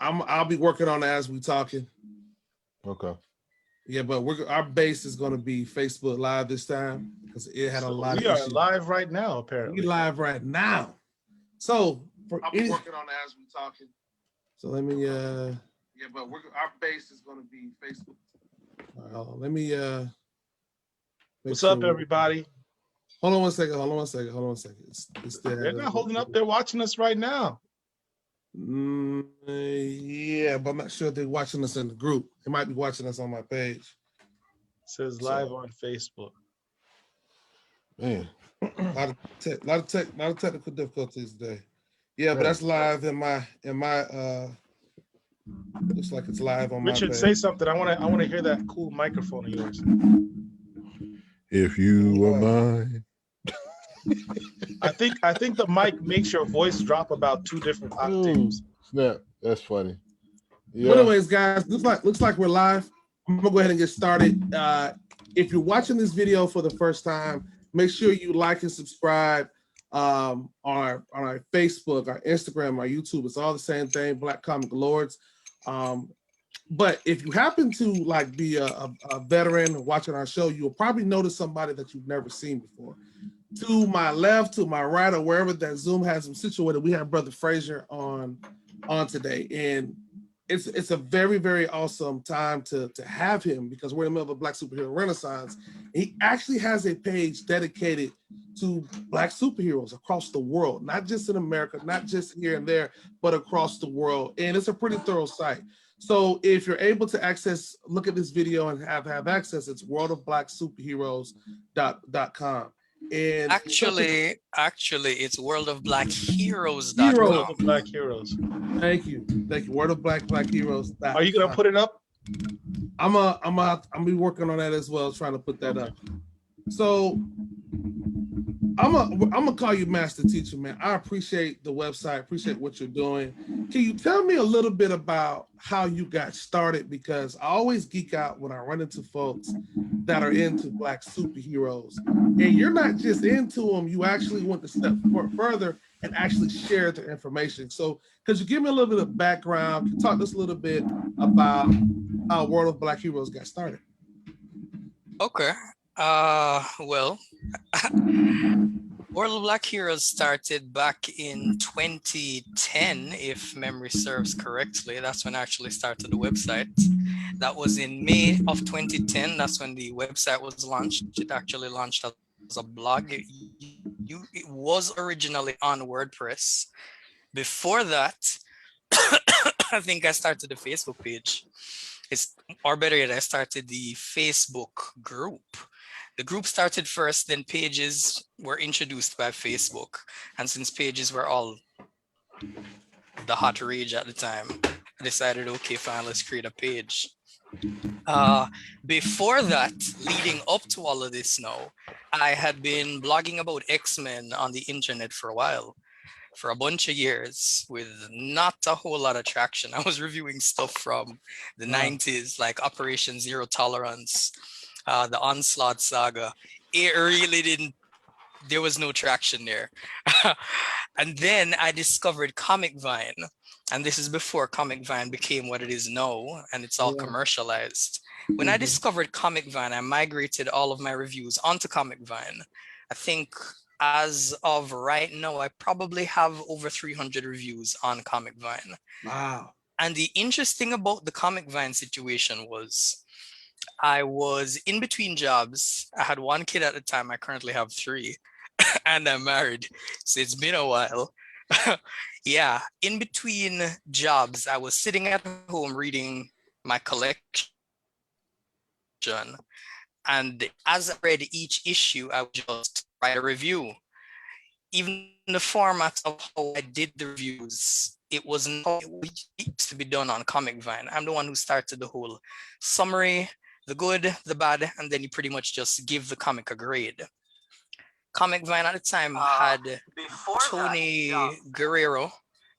I'll be working on it as we talking. Okay. Yeah, but our base is going to be Facebook Live this time because it had a lot of issues. We are live right now, apparently. We live right now. So I'll be working on it as we talking. So let me yeah, but our base is going to be Facebook. All right, let me what's up, everybody? Hold on one second. They're not holding up. They're watching us right now. Yeah, but I'm not sure if they're watching us in the group. They might be watching us on my page. It says live on Facebook. Man, a lot of technical difficulties today. Yeah, but that's live in my looks like it's live on Richard, my page. say something. I want to hear that cool microphone of yours. If you were mine. I think the mic makes your voice drop about 2 different octaves. Snap, that's funny. Yeah. But anyways, guys, looks like we're live. I'm gonna go ahead and get started. If you're watching this video for the first time, make sure you like and subscribe on our Facebook, our Instagram, our YouTube. It's all the same thing, Black Comic Lords. But if you happen to like be a veteran watching our show, you'll probably notice somebody that you've never seen before. To my left, to my right, or wherever that Zoom has them situated, we have Brother Fraser on today, and it's a very, very awesome time to have him because we're in the middle of a Black superhero renaissance. He actually has a page dedicated to Black superheroes across the world, not just in America, not just here and there, but across the world, and it's a pretty thorough site. So if you're able to look at this video and have access, it's worldofblacksuperheroes.com. And actually it's worldofblackheroes.com. World of Black Heroes. Thank you. Worldofblackheroes.com. Are you gonna put it up? I'm be working on that as well, trying to put that up. So I'm gonna call you Master Teacher, man. I appreciate the website, appreciate what you're doing. Can you tell me a little bit about how you got started? Because I always geek out when I run into folks that are into Black superheroes, and you're not just into them; you actually went a step further and actually shared the information. So, could you give me a little bit of background? Can you talk to us a little bit about how World of Black Heroes got started? Okay. Well, World of Black Heroes started back in 2010, if memory serves correctly. That's when I actually started the website. That was in May of 2010. That's when the website was launched. It actually launched as a blog. It was originally on WordPress. Before that, I think I started the Facebook page. Or better yet, I started the Facebook group. The group started first, then pages were introduced by Facebook. And since pages were all the hot rage at the time, I decided, okay, fine, let's create a page. Before that, leading up to all of this now, I had been blogging about X-Men on the internet for a while, for a bunch of years with not a whole lot of traction. I was reviewing stuff from the 90s, like Operation Zero Tolerance, the Onslaught Saga. It really there was no traction there. And then I discovered Comic Vine. And this is before Comic Vine became what it is now, and it's all commercialized. When I discovered Comic Vine, I migrated all of my reviews onto Comic Vine. I think as of right now, I probably have over 300 reviews on Comic Vine. Wow. And the interesting about the Comic Vine situation was I was in between jobs. I had 1 kid at the time. I currently have 3 and I'm married. So it's been a while. Yeah, in between jobs, I was sitting at home reading my collection. And as I read each issue, I would just write a review. Even the format of how I did the reviews, it wasn't how it used to be done on Comic Vine. I'm the one who started the whole summary, the good, the bad, and then you pretty much just give the comic a grade. Comic Vine at the time had Tony Guerrero,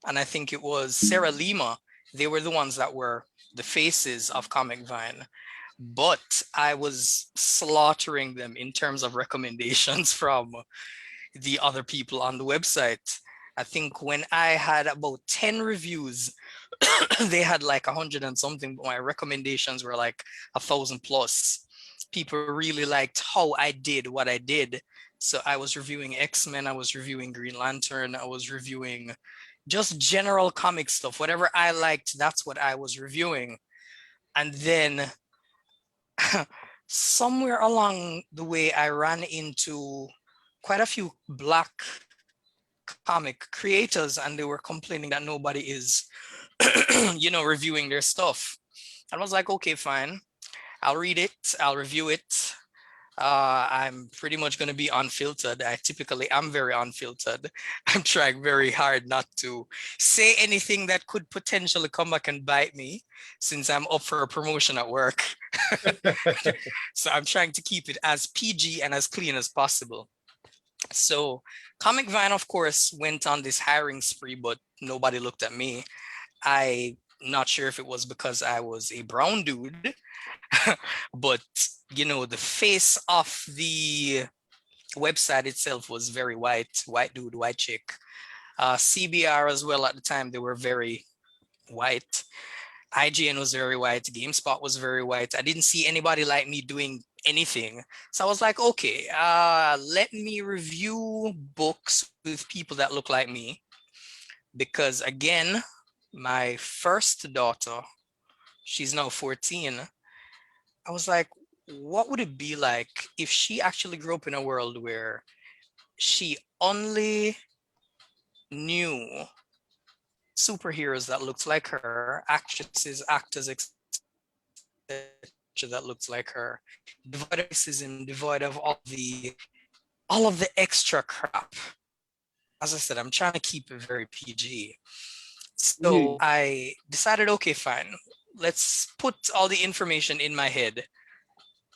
and I think it was Sarah Lima. They were the ones that were the faces of Comic Vine. But I was slaughtering them in terms of recommendations from the other people on the website. I think when I had about 10 reviews they had like 100 and something, but my recommendations were like 1,000 plus. People really liked how I did what I did. So I was reviewing X-Men, I was reviewing Green Lantern, I was reviewing just general comic stuff. Whatever I liked, that's what I was reviewing. And then somewhere along the way, I ran into quite a few Black comic creators, and they were complaining that nobody is, reviewing their stuff. I was like, okay, fine. I'll read it. I'll review it. I'm pretty much going to be unfiltered. I typically am very unfiltered. I'm trying very hard not to say anything that could potentially come back and bite me, since I'm up for a promotion at work. So I'm trying to keep it as PG and as clean as possible. So Comic Vine, of course, went on this hiring spree, but nobody looked at me. I'm not sure if it was because I was a brown dude, but the face of the website itself was very white dude, white chick. CBR as well at the time, they were very white. IGN was very white. GameSpot was very white. I didn't see anybody like me doing anything. So I was like, okay, let me review books with people that look like me. Because again, my first daughter, she's now 14. I was like, what would it be like if she actually grew up in a world where she only knew superheroes that looked like her, actresses, actors, that looked like her, devoid of racism, devoid of all of the extra crap. As I said, I'm trying to keep it very PG. Yeah. So I decided, okay, fine. Let's put all the information in my head.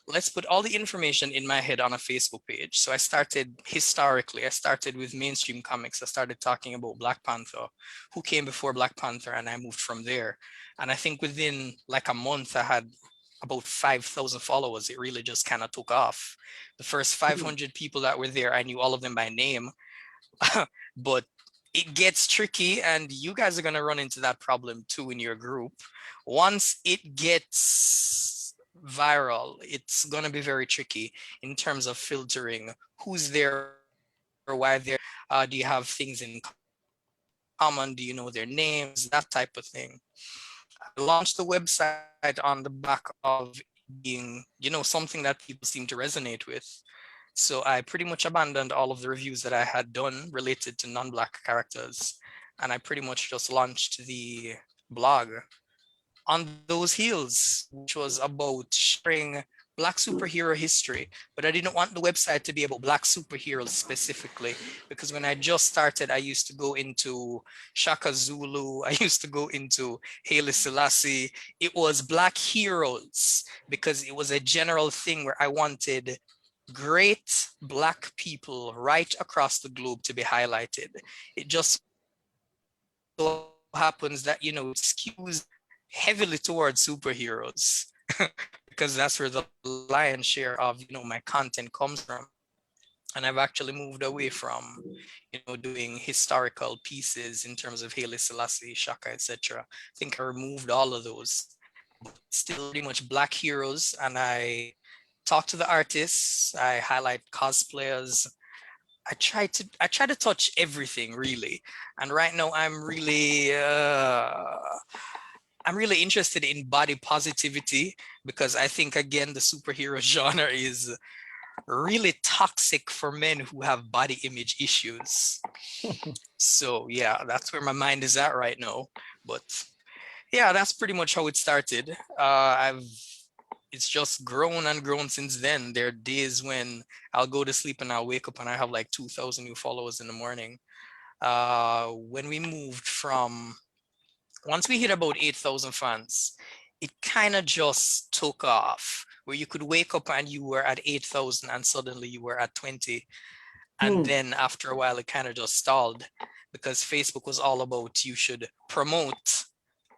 Let's put all the information in my head on a Facebook page. So I started historically. I started with mainstream comics. I started talking about Black Panther, who came before Black Panther, and I moved from there. And I think within like a month, I had about 5,000 followers. It really just kind of took off. The first 500 people that were there, I knew all of them by name. But it gets tricky, and you guys are going to run into that problem too in your group. Once it gets viral, it's going to be very tricky in terms of filtering who's there, why they're do you have things in common, do you know their names, that type of thing. I launched the website on the back of being something that people seem to resonate with. So I pretty much abandoned all of the reviews that I had done related to non-Black characters, and I pretty much just launched the blog on those heels, which was about sharing Black superhero history. But I didn't want the website to be about Black superheroes specifically, because when I just started, I used to go into Shaka Zulu, I used to go into Haile Selassie. It was Black heroes because it was a general thing where I wanted great Black people right across the globe to be highlighted. It just so happens that it skews heavily towards superheroes because that's where the lion's share of my content comes from. And I've actually moved away from doing historical pieces in terms of Haile Selassie, Shaka, etc. I think I removed all of those, but still pretty much Black heroes. And I talk to the artists, I highlight cosplayers. I try to touch everything really. And right now I'm really interested in body positivity, because I think again the superhero genre is really toxic for men who have body image issues. So yeah, that's where my mind is at right now. But yeah, that's pretty much how it started. It's just grown and grown since then. There are days when I'll go to sleep and I'll wake up and I have like 2,000 new followers in the morning. When we moved from, once we hit about 8,000 fans, it kind of just took off, where you could wake up and you were at 8,000 and suddenly you were at 20. And then after a while, it kind of just stalled, because Facebook was all about you should promote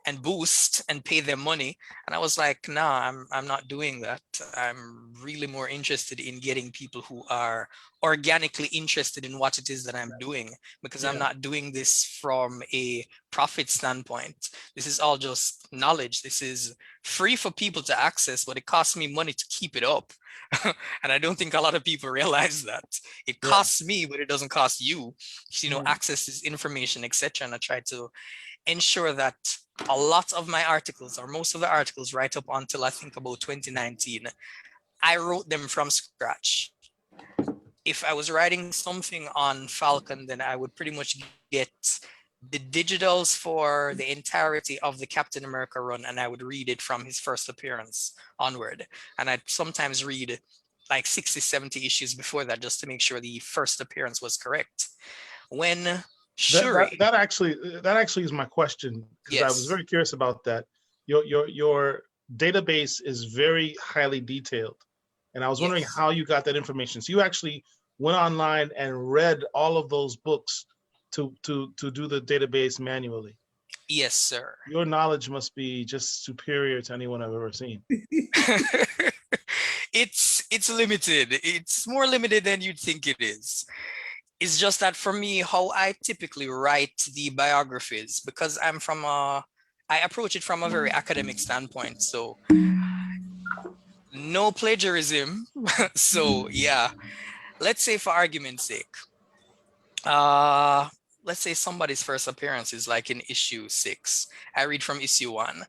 and boost and pay them money. And I was like, nah, I'm not doing that. I'm really more interested in getting people who are organically interested in what it is that I'm doing, because I'm Yeah. not doing this from a profit standpoint. This is all just knowledge. This is free for people to access, but it costs me money to keep it up. And I don't think a lot of people realize that. It Yeah. costs me, but it doesn't cost you. Mm. Access this information, etc. And I try to ensure that a lot of my articles, or most of the articles, right up until I think about 2019, I wrote them from scratch. If I was writing something on Falcon, then I would pretty much get the digitals for the entirety of the Captain America run, and I would read it from his first appearance onward. And I'd sometimes read like 60, 70 issues before that, just to make sure the first appearance was correct. When Shuri, That actually is my question, because I was yes, very curious about that. Your database is very highly detailed, and I was wondering yes, how you got that information. So you actually went online and read all of those books to do the database manually. yes, sir. Your knowledge must be just superior to anyone I've ever seen. It's limited. It's more limited than you'd think it is. It's just that for me, how I typically write the biographies, because I approach it from a very academic standpoint. So no plagiarism. So yeah, let's say for argument's sake, uh, let's say somebody's first appearance is like in issue 6. I read from issue 1.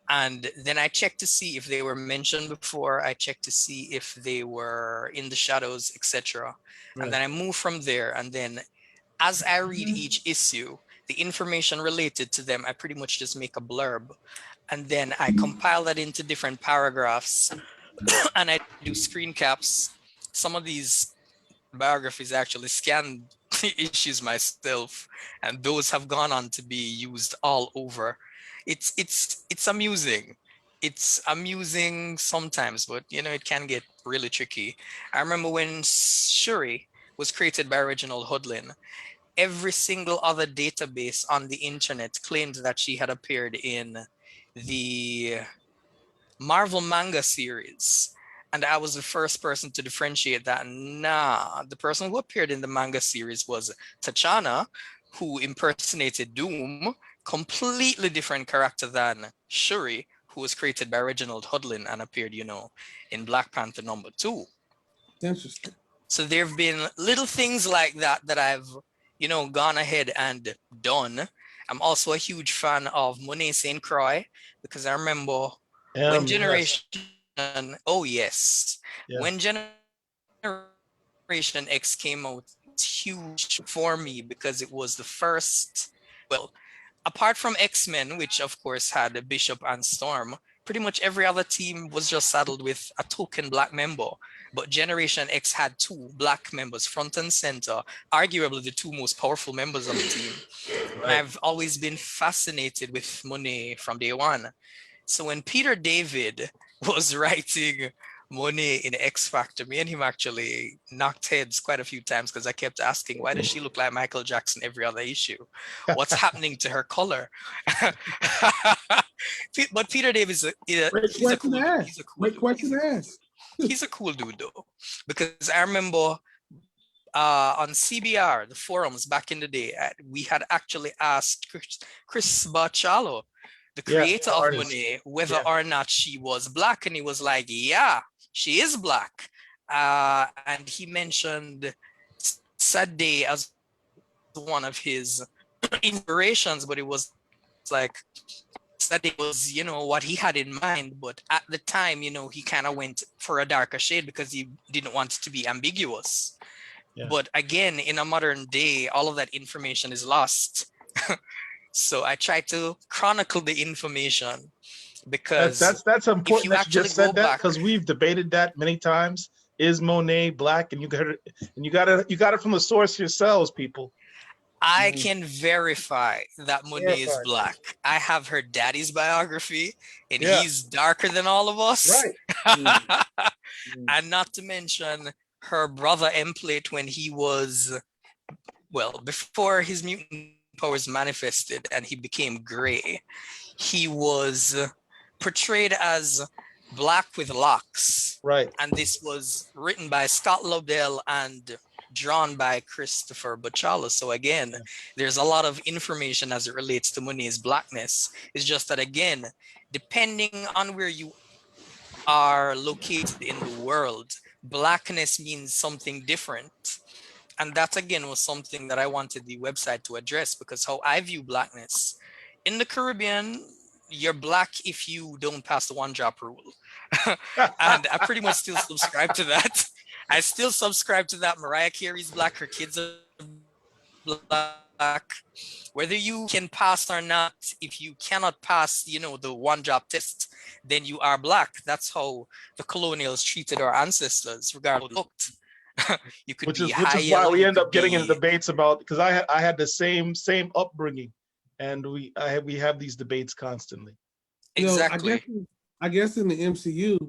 And then I check to see if they were mentioned before. I check to see if they were in the shadows, etc. And then I move from there. And then as I read each issue, the information related to them, I pretty much just make a blurb. And then I compile that into different paragraphs and I do screen caps. Some of these biographies actually scanned issues myself, and those have gone on to be used all over. It's amusing. It's amusing sometimes, but it can get really tricky. I remember when Shuri was created by Reginald Hudlin, every single other database on the internet claimed that she had appeared in the Marvel manga series. And I was the first person to differentiate that. Nah, the person who appeared in the manga series was Tachana, who impersonated Doom, completely different character than Shuri, who was created by Reginald Hudlin and appeared, in Black Panther #2. Interesting. So there have been little things like that that I've, gone ahead and done. I'm also a huge fan of Monet St. Croix, because I remember when Yes. oh yes, Yeah. when Generation X came out, it's huge for me because it was the first, well, apart from X-Men, which of course had Bishop and Storm, pretty much every other team was just saddled with a token black member. But Generation X had 2 black members front and center, arguably the 2 most powerful members of the team. And I've always been fascinated with Monet from day one. So when Peter David was writing Monet in X Factor, me and him actually knocked heads quite a few times, because I kept asking, why does she look like Michael Jackson every other issue? What's happening to her color? But Peter David he's a cool dude. He's a cool Great dude. question to ask. He's a cool dude though, because I remember on CBR, the forums back in the day, we had actually asked Chris Baccialo, the creator of Monet, whether or not she was black, and he was like, yeah, she is black. And he mentioned Sade as one of his inspirations, but it was like Sade was, what he had in mind. But at the time, he kind of went for a darker shade because he didn't want it to be ambiguous. Yeah. But again, in a modern day, all of that information is lost. So I try to chronicle the information, because that's important that you just said that, because back, we've debated that many times. Is Monet black? And you got it from the source yourselves, people. I can verify that Monet is black. I have her daddy's biography, and he's darker than all of us. Right. And not to mention her brother Emplate, when he was, well, before his mutant powers manifested and he became gray, he was portrayed as black with locks. Right. And this was written by Scott Lobdell and drawn by Christopher Bachala. So again, there's a lot of information as it relates to Monet's blackness. It's just that, again, depending on where you are located in the world, blackness means something different. And that, again, was something that I wanted the website to address, because how I view blackness in the Caribbean, you're black if you don't pass the one drop rule. And I pretty much still subscribe to that. I still subscribe to that. Mariah Carey's black, her kids are black. Whether you can pass or not, if you cannot pass, the one drop test, then you are black. That's how the colonials treated our ancestors, regardless of how they looked. You could Which be is high why yellow, we you end up could getting into be- debates about, because I had the same upbringing, and we have these debates constantly. Exactly. I guess in the MCU,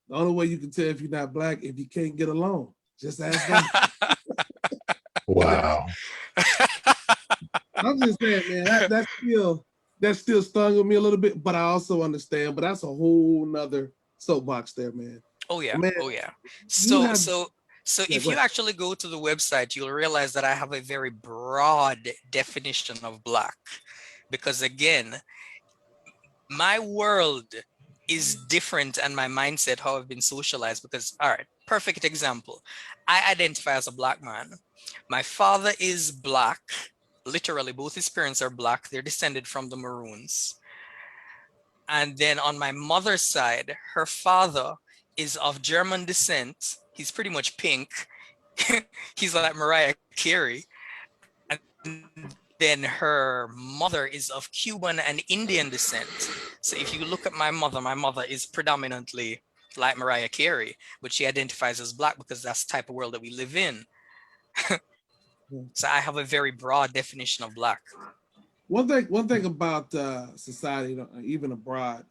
the only way you can tell if you're not black if you can't get along. Just ask them. Wow. I'm just saying, man, that still stung with me a little bit, but I also understand. But that's a whole nother soapbox there, man. Oh yeah. Man, Oh yeah. you So have- so so Yeah, if go you ahead. actually go to the website, you'll realize that I have a very broad definition of black. Because again, my world is different, and my mindset, how I've been socialized, because all right, perfect example. I identify as a black man. My father is black. Literally, both his parents are black. They're descended from the Maroons. And then on my mother's side, her father is of German descent. He's pretty much pink. He's like Mariah Carey. And then her mother is of Cuban and Indian descent. So if you look at my mother is predominantly like Mariah Carey, but she identifies as black because that's the type of world that we live in. So I have a very broad definition of black. One thing about society, even abroad,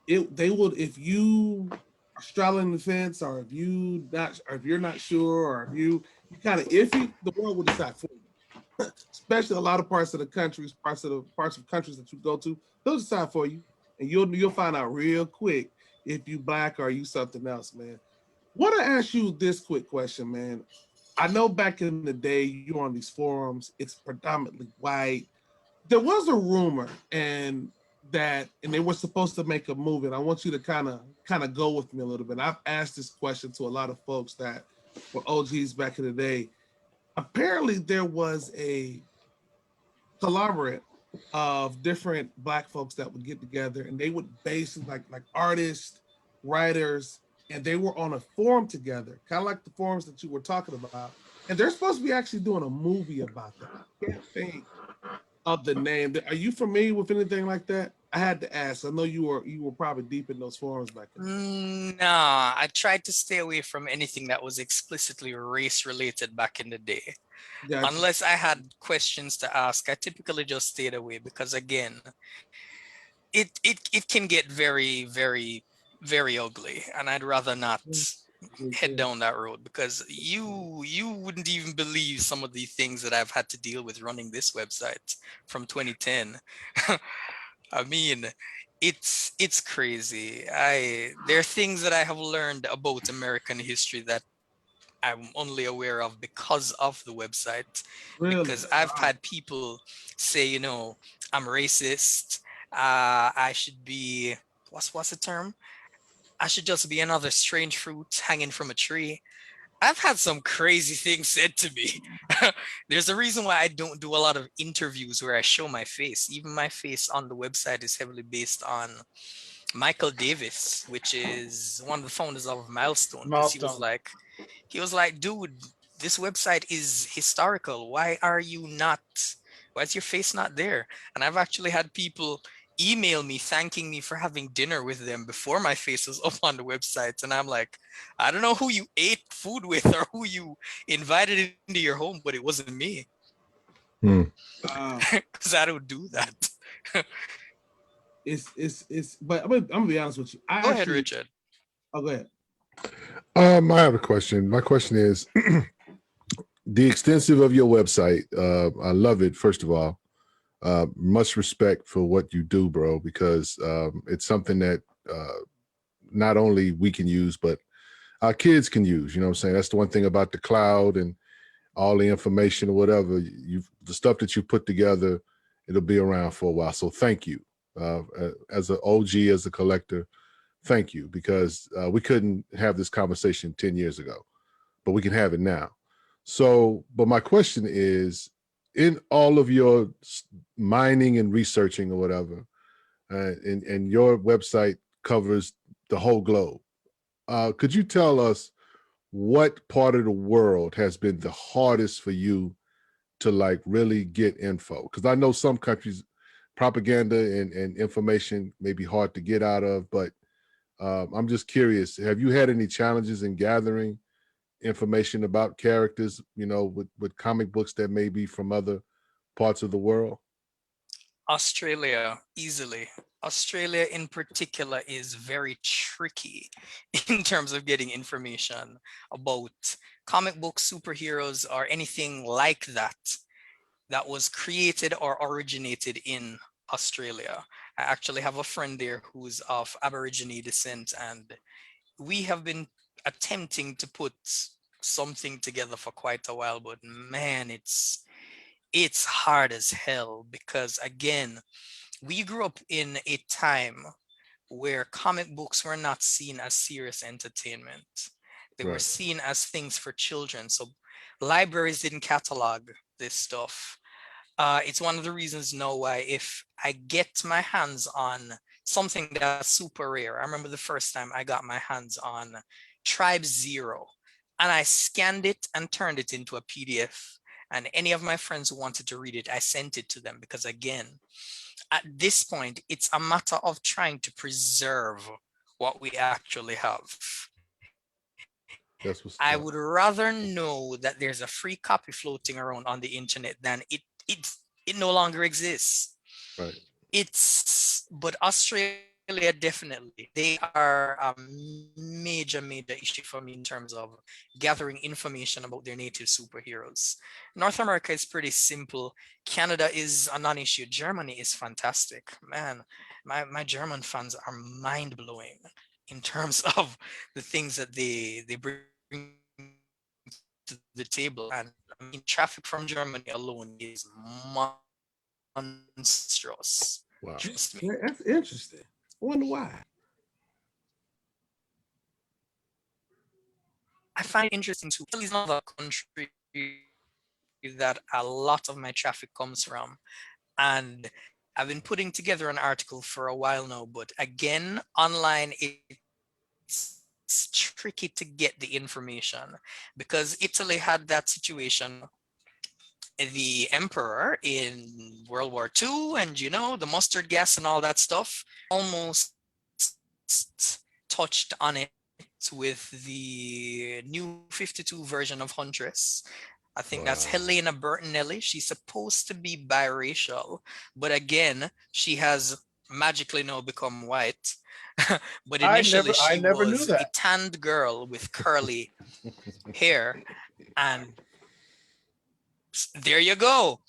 they would, if you are straddling the fence, or if you're not sure, or if you kind of iffy, the world will decide for you. Especially a lot of parts of countries that you go to, they'll decide for you, and you'll find out real quick if you black or you something else, man. Want to ask you this quick question, man. I know back in the day you were on these forums, it's predominantly white. There was a rumor and they were supposed to make a movie. And I want you to kind of go with me a little bit. I've asked this question to a lot of folks that were OGs back in the day. Apparently there was a collaborate of different black folks that would get together, and they would base like artists, writers, and they were on a forum together, kind of like the forums that you were talking about. And they're supposed to be actually doing a movie about that. I can't think of the name. Are you familiar with anything like that? I had to ask. I know you were probably deep in those forums back then. Nah, I tried to stay away from anything that was explicitly race related back in the day. Gotcha. Unless I had questions to ask, I typically just stayed away, because again, it can get very, very, very ugly, and I'd rather not head down that road, because you wouldn't even believe some of the things that I've had to deal with running this website from 2010. I mean, it's crazy. There are things that I have learned about American history that I'm only aware of because of the website. Really? Because I've had people say, I'm racist. I should be, what's the term? I should just be another strange fruit hanging from a tree. I've had some crazy things said to me. There's a reason why I don't do a lot of interviews where I show my face. Even my face on the website is heavily based on Michael Davis, which is one of the founders of Milestone. Because he was like, dude, this website is historical. Why is your face not there? And I've actually had people email me thanking me for having dinner with them before my face was up on the website. And I'm like, I don't know who you ate food with or who you invited into your home, but it wasn't me. Because I don't do that. But I'm gonna be honest with you. Go ahead, Richard. Oh, go ahead. I have a question. My question is the extensive of your website. I love it, first of all. much respect for what you do, bro, because it's something that not only we can use, but our kids can use. You know what I'm saying? That's the one thing about the cloud and all the information or whatever. The stuff that you put together, it'll be around for a while. So thank you. As an OG, as a collector, thank you, because we couldn't have this conversation 10 years ago, but we can have it now. So, but my question is, in all of your mining and researching or whatever, and your website covers the whole globe, could you tell us what part of the world has been the hardest for you to like really get info? Because I know some countries, propaganda and information may be hard to get out of, but I'm just curious, have you had any challenges in gathering information about characters, you know, with comic books that may be from other parts of the world? Australia, easily. Australia in particular is very tricky in terms of getting information about comic book superheroes or anything like that that was created or originated in Australia. I actually have a friend there who's of Aborigine descent, and we have been attempting to put something together for quite a while, but man, it's hard as hell because again, we grew up in a time where comic books were not seen as serious entertainment. They were Right. seen as things for children. So libraries didn't catalog this stuff. It's one of the reasons now why if I get my hands on something that's super rare. I remember the first time I got my hands on Tribe Zero, and I scanned it and turned it into a PDF. And any of my friends who wanted to read it, I sent it to them because again, at this point, it's a matter of trying to preserve what we actually have. That's what's I up. would rather know that there's a free copy floating around on the internet than it no longer exists. Right. But Australia definitely, they are a major issue for me in terms of gathering information about their native superheroes. North America is pretty simple. Canada is a non-issue. Germany is fantastic. Man, my German fans are mind-blowing in terms of the things that they bring to the table. And I mean, traffic from Germany alone is monstrous. Wow. Trust me. That's interesting. I wonder why. I find it interesting too. Italy is another country that a lot of my traffic comes from. And I've been putting together an article for a while now, but again, online it's tricky to get the information because Italy had that situation, the emperor in World War II, and you know, the mustard gas and all that stuff, almost touched on it with the new 52 version of Huntress. I think that's Wow. Helena Bertinelli. She's supposed to be biracial, but again, she has magically now become white. But initially, I she never knew was a that. tanned girl with curly hair, and there you go.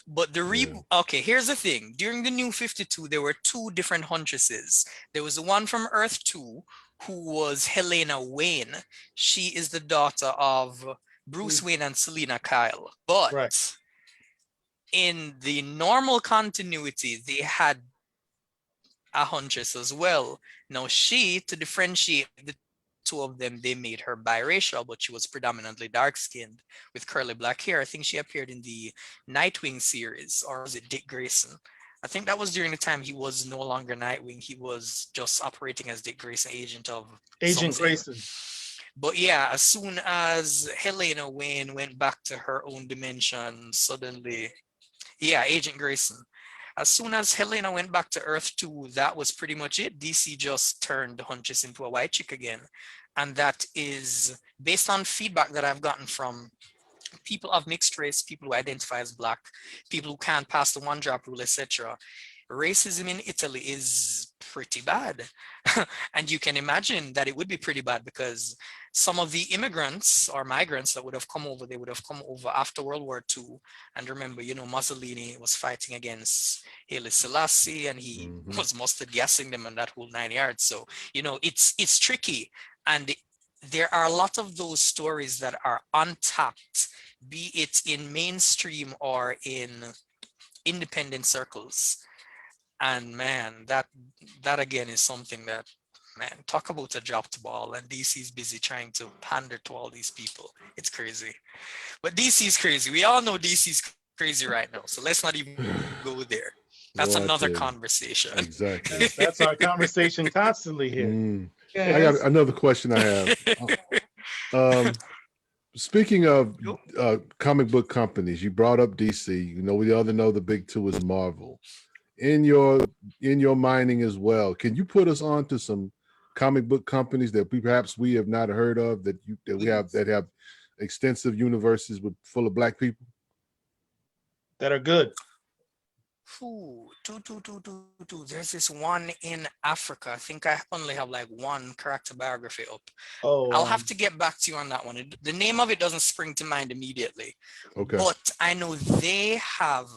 But Yeah. okay, here's the thing. During the new 52, there were two different Huntresses. There was the one from Earth 2, who was Helena Wayne. She is the daughter of Bruce Wayne and Selena Kyle. But Right. in the normal continuity, they had a Huntress as well. Now she, to differentiate the two of them, they made her biracial, but she was predominantly dark-skinned with curly black hair. I think she appeared in the Nightwing series, or was it Dick Grayson? I think that was during the time he was no longer Nightwing. He was just operating as Dick Grayson, agent of Agent something. Grayson. But yeah, as soon as Helena Wayne went back to her own dimension, suddenly, yeah, Agent Grayson. As soon as Helena went back to Earth 2, that was pretty much it. DC just turned Huntress into a white chick again. And that is based on feedback that I've gotten from people of mixed race, people who identify as black, people who can't pass the one drop rule, etc. Racism in Italy is pretty bad. And you can imagine that it would be pretty bad because some of the immigrants or migrants that would have come over, they would have come over after World War II. And remember, you know, Mussolini was fighting against Haile Selassie, and he was mustard gassing them and that whole 9 yards. So, you know, it's tricky. And there are a lot of those stories that are untapped, be it in mainstream or in independent circles. And man, that again is something that, man, talk about a dropped ball, and DC's busy trying to pander to all these people. It's crazy. But DC's crazy. We all know DC's crazy right now. So let's not even go there. That's Boy, I another tell you. conversation. Exactly. That's our conversation constantly here. I got another question I have. Speaking of comic book companies, you brought up DC. You know, we all know the big two is Marvel. In your mining as well, can you put us on to some comic book companies that perhaps we have not heard of that have extensive universes full of Black people that are good? There's this one in Africa. I think I only have like one character biography up. Oh, I'll have to get back to you on that one. The name of it doesn't spring to mind immediately. Okay. But I know they have,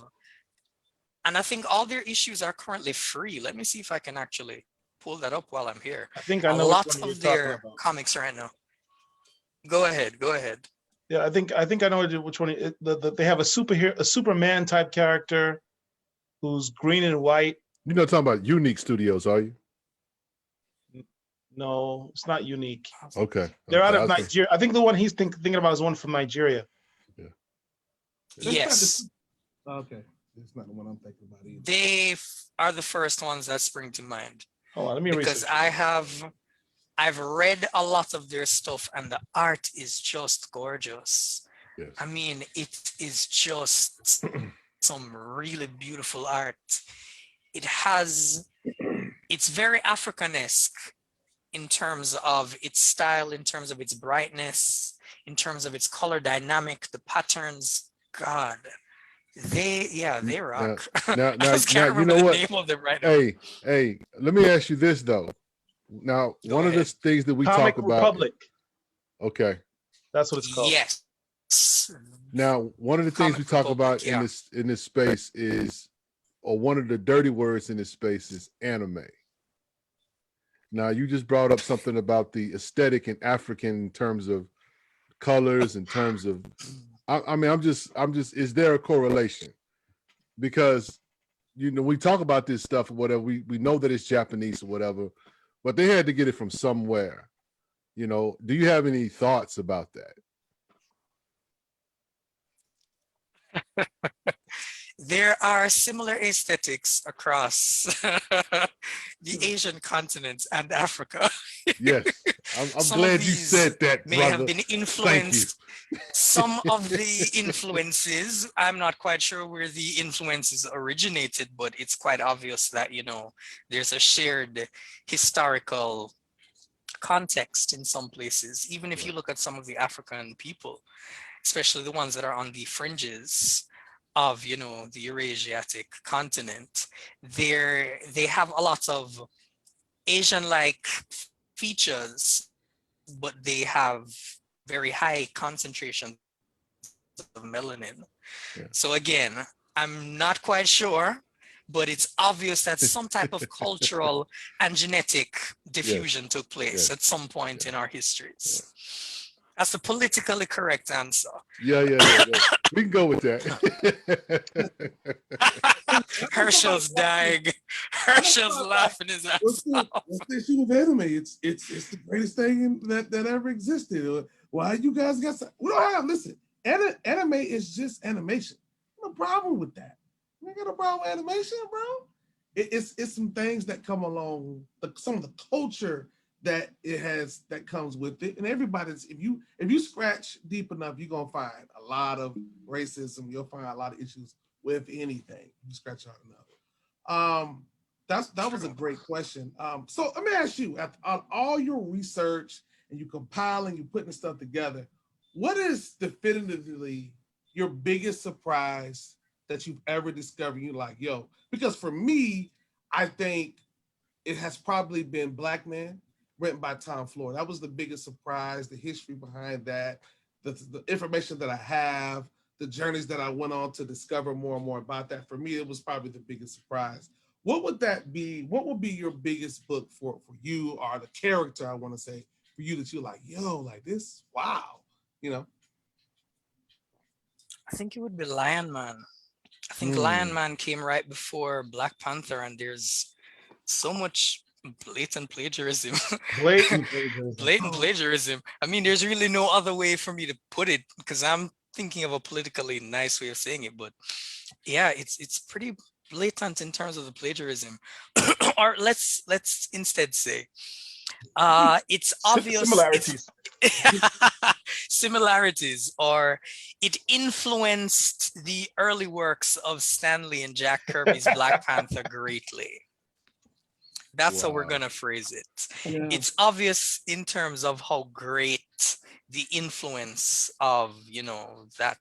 and I think all their issues are currently free. Let me see if I can actually pull that up while I'm here. I think I a know lot which one you're of talking their about. comics right now. Go ahead. Yeah, I think I know which one. They have a Superman type character who's green and white. You're not talking about Unique Studios, are you? No, it's not Unique. Okay. They're out of Nigeria. I think the one he's thinking about is one from Nigeria. Yeah. Yes. Okay. It's not the one I'm thinking about either. They are the first ones that spring to mind. Hold on, let me because research. I've read a lot of their stuff, and the art is just gorgeous. Yes. I mean, it is just some really beautiful art. It's very African-esque in terms of its style, in terms of its brightness, in terms of its color dynamic, the patterns. God, they rock. Now, I just can't remember the name of them right now. Hey, let me ask you this though. Now, one of the things that we Comic talk about. Republic. Okay. That's what it's called. Yes. Now, one of the things we talk about in this space is, or one of the dirty words in this space is anime. Now, you just brought up something about the aesthetic in African in terms of colors, in terms of, I mean, I'm just, is there a correlation? Because, you know, we talk about this stuff or whatever, we know that it's Japanese or whatever, but they had to get it from somewhere. You know, do you have any thoughts about that? There are similar aesthetics across the Asian continent and Africa. Yes, I'm glad you said that, may brother. have been influenced. Some of the influences, I'm not quite sure where the influences originated, but it's quite obvious that, you know, there's a shared historical context in some places. Even if you look at some of the African people, especially the ones that are on the fringes of, you know, the Eurasiatic continent, they have a lot of Asian-like features, but they have very high concentrations of melanin. Yeah. So again, I'm not quite sure, but it's obvious that some type of cultural and genetic diffusion took place at some point in our histories. That's the politically correct answer. Yeah. We can go with that. Herschel's dying. Herschel's laughing his ass off. What's the issue with anime? It's the greatest thing that ever existed. Why you guys got some? We don't have. Listen, anime is just animation. No problem with that. We ain't got no problem with animation, bro. It's some things that come along, some of the culture that it has that comes with it, and everybody's if you scratch deep enough, you're gonna find a lot of racism. You'll find a lot of issues with anything. You scratch hard enough. That was a great question. So let me ask you, on all your research and you compiling, you putting stuff together, what is definitively your biggest surprise that you've ever discovered? You're like, yo, because for me, I think it has probably been Black Man. written by Tom Floyd. That was the biggest surprise, the history behind that, the information that I have, the journeys that I went on to discover more and more about that. For me, it was probably the biggest surprise. What would that be? What would be your biggest book for you, or the character, I want to say, for you that you're like, yo, like this, wow, you know? I think it would be Lion Man. I think Lion Man came right before Black Panther, and there's so much blatant plagiarism. Blatant plagiarism. Blatant plagiarism. I mean, there's really no other way for me to put it, because I'm thinking of a politically nice way of saying it. But yeah, it's pretty blatant in terms of the plagiarism. Or let's instead say, it's obvious. Similarities. Similarities, or it influenced the early works of Stan Lee and Jack Kirby's Black Panther greatly. That's how we're gonna phrase it. Yeah. It's obvious in terms of how great the influence of, you know, that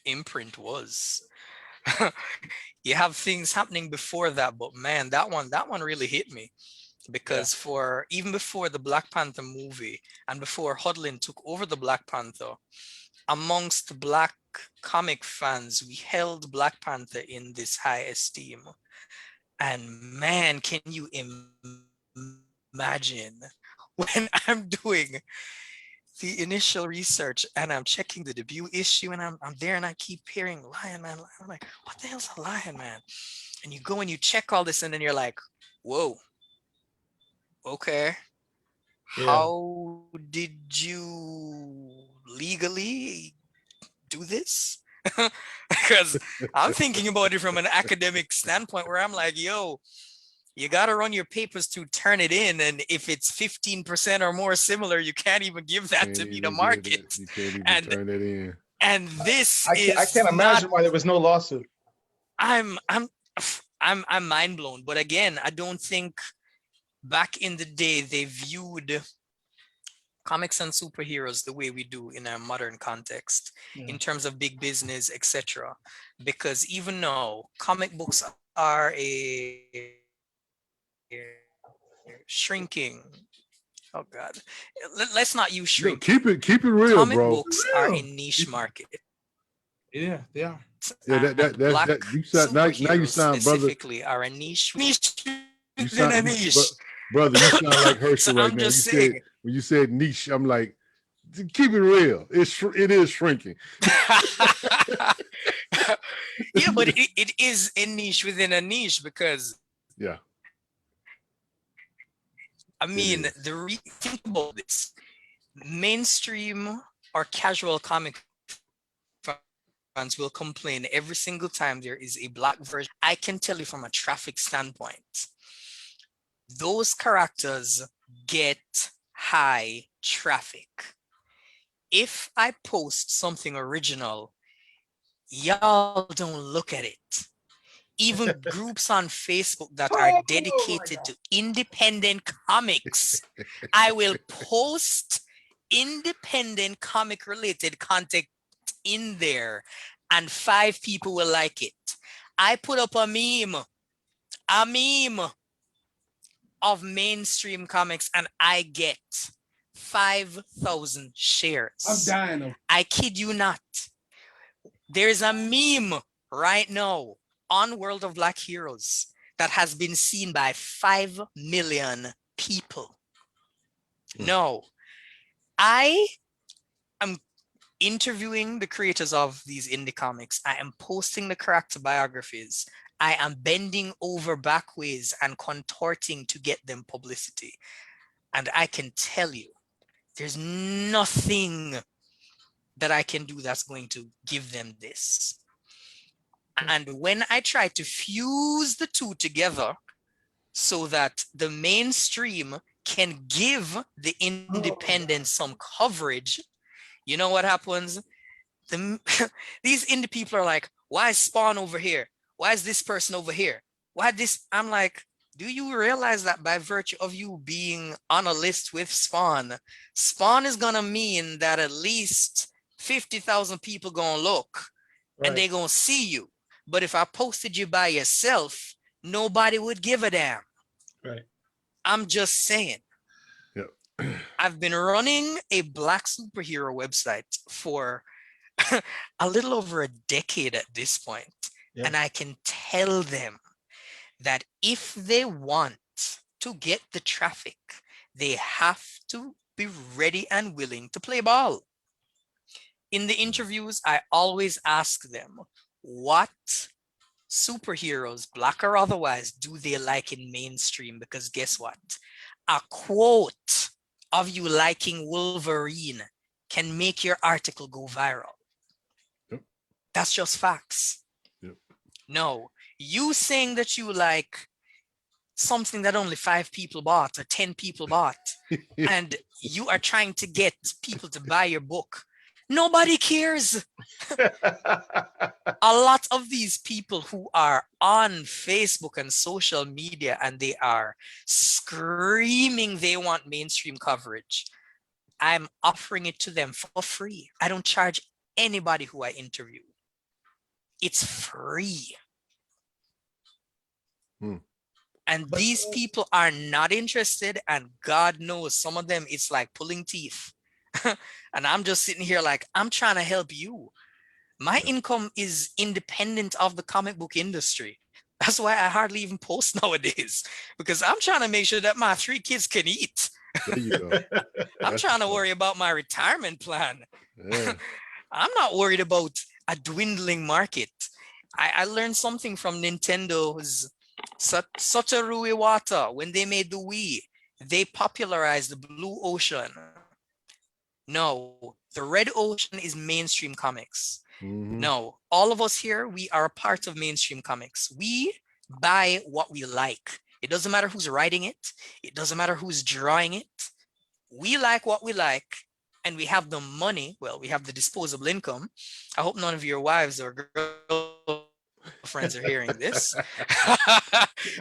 imprint was. You have things happening before that, but man, that one really hit me. Because for even before the Black Panther movie and before Hudlin took over the Black Panther, amongst Black comic fans, we held Black Panther in this high esteem. And man, can you imagine when I'm doing the initial research and I'm checking the debut issue, and I'm there and I keep hearing Lion Man. I'm like, what the hell's a Lion Man? And you go and you check all this, and then you're like, whoa. Okay. Yeah. How did you legally do this? Because I'm thinking about it from an academic standpoint, where I'm like, yo, you got to run your papers to turn it in. And if it's 15% or more similar, you can't even give that to me to market. You can't even And turn it in. And this I is can't imagine why there was no lawsuit. I'm mind blown. But again, I don't think back in the day they viewed comics and superheroes the way we do in a modern context, in terms of big business, etc. Because even now, comic books are a shrinking. Oh God, let's not use No, shrink. keep it real, Comic bro. books are a niche market. Yeah, they are. Yeah, that you sound now you sound, brother. Specifically, are a niche You within sound, a niche. brother. You sound like Herschel So right I'm now. just saying. When you said niche, I'm like, keep it real. It is shrinking. Yeah, but it is a niche within a niche, because I mean, think about this. Mainstream or casual comic fans will complain every single time there is a Black version. I can tell you from a traffic standpoint, those characters get high traffic. If I post something original, y'all don't look at it. Even groups on Facebook that are dedicated to independent comics, I will post independent comic related content in there, and 5 people will like it. I put up a meme of mainstream comics, and I get 5,000 shares. I'm dying. I kid you not. There's a meme right now on World of Black Heroes that has been seen by 5 million people. No, I am interviewing the creators of these indie comics. I am posting the character biographies. I am bending over backways and contorting to get them publicity. And I can tell you, there's nothing that I can do that's going to give them this. And when I try to fuse the two together so that the mainstream can give the independent some coverage, you know what happens? These indie people are like, why is Spawn over here? Why is this person over here? Why this? I'm like, do you realize that by virtue of you being on a list with Spawn, Spawn is gonna mean that at least 50,000 people gonna look, and they gonna see you. But if I posted you by yourself, nobody would give a damn. Right. I'm just saying. Yeah, I've been running a black superhero website for a little over a decade at this point, Yeah. and I can tell them that if they want to get the traffic, they have to be ready and willing to play ball. In the interviews, I always ask them, what superheroes, black or otherwise, do they like in mainstream? Because guess what? A quote of you liking Wolverine can make your article go viral. Yep. That's just facts. Yep. No, you saying that you like something that only 5 people bought or 10 people bought, and you are trying to get people to buy your book. Nobody cares. A lot of these people who are on Facebook and social media and they are screaming they want mainstream coverage, I'm offering it to them for free. I don't charge anybody who I interview. It's free. And these people are not interested, and God knows some of them, it's like pulling teeth. And I'm just sitting here like, I'm trying to help you. My income is independent of the comic book industry. That's why I hardly even post nowadays, because I'm trying to make sure that my 3 kids can eat. There you go. I'm trying to worry about my retirement plan. Yeah. I'm not worried about a dwindling market. I learned something from Nintendo's Satoru Iwata. When they made the Wii, they popularized the blue ocean. No, the red ocean is mainstream comics. No, all of us here, we are a part of mainstream comics. We buy what we like. It doesn't matter who's writing it. It doesn't matter who's drawing it. We like what we like, and we have the money. Well, we have the disposable income. I hope none of your wives or girlfriends are hearing this.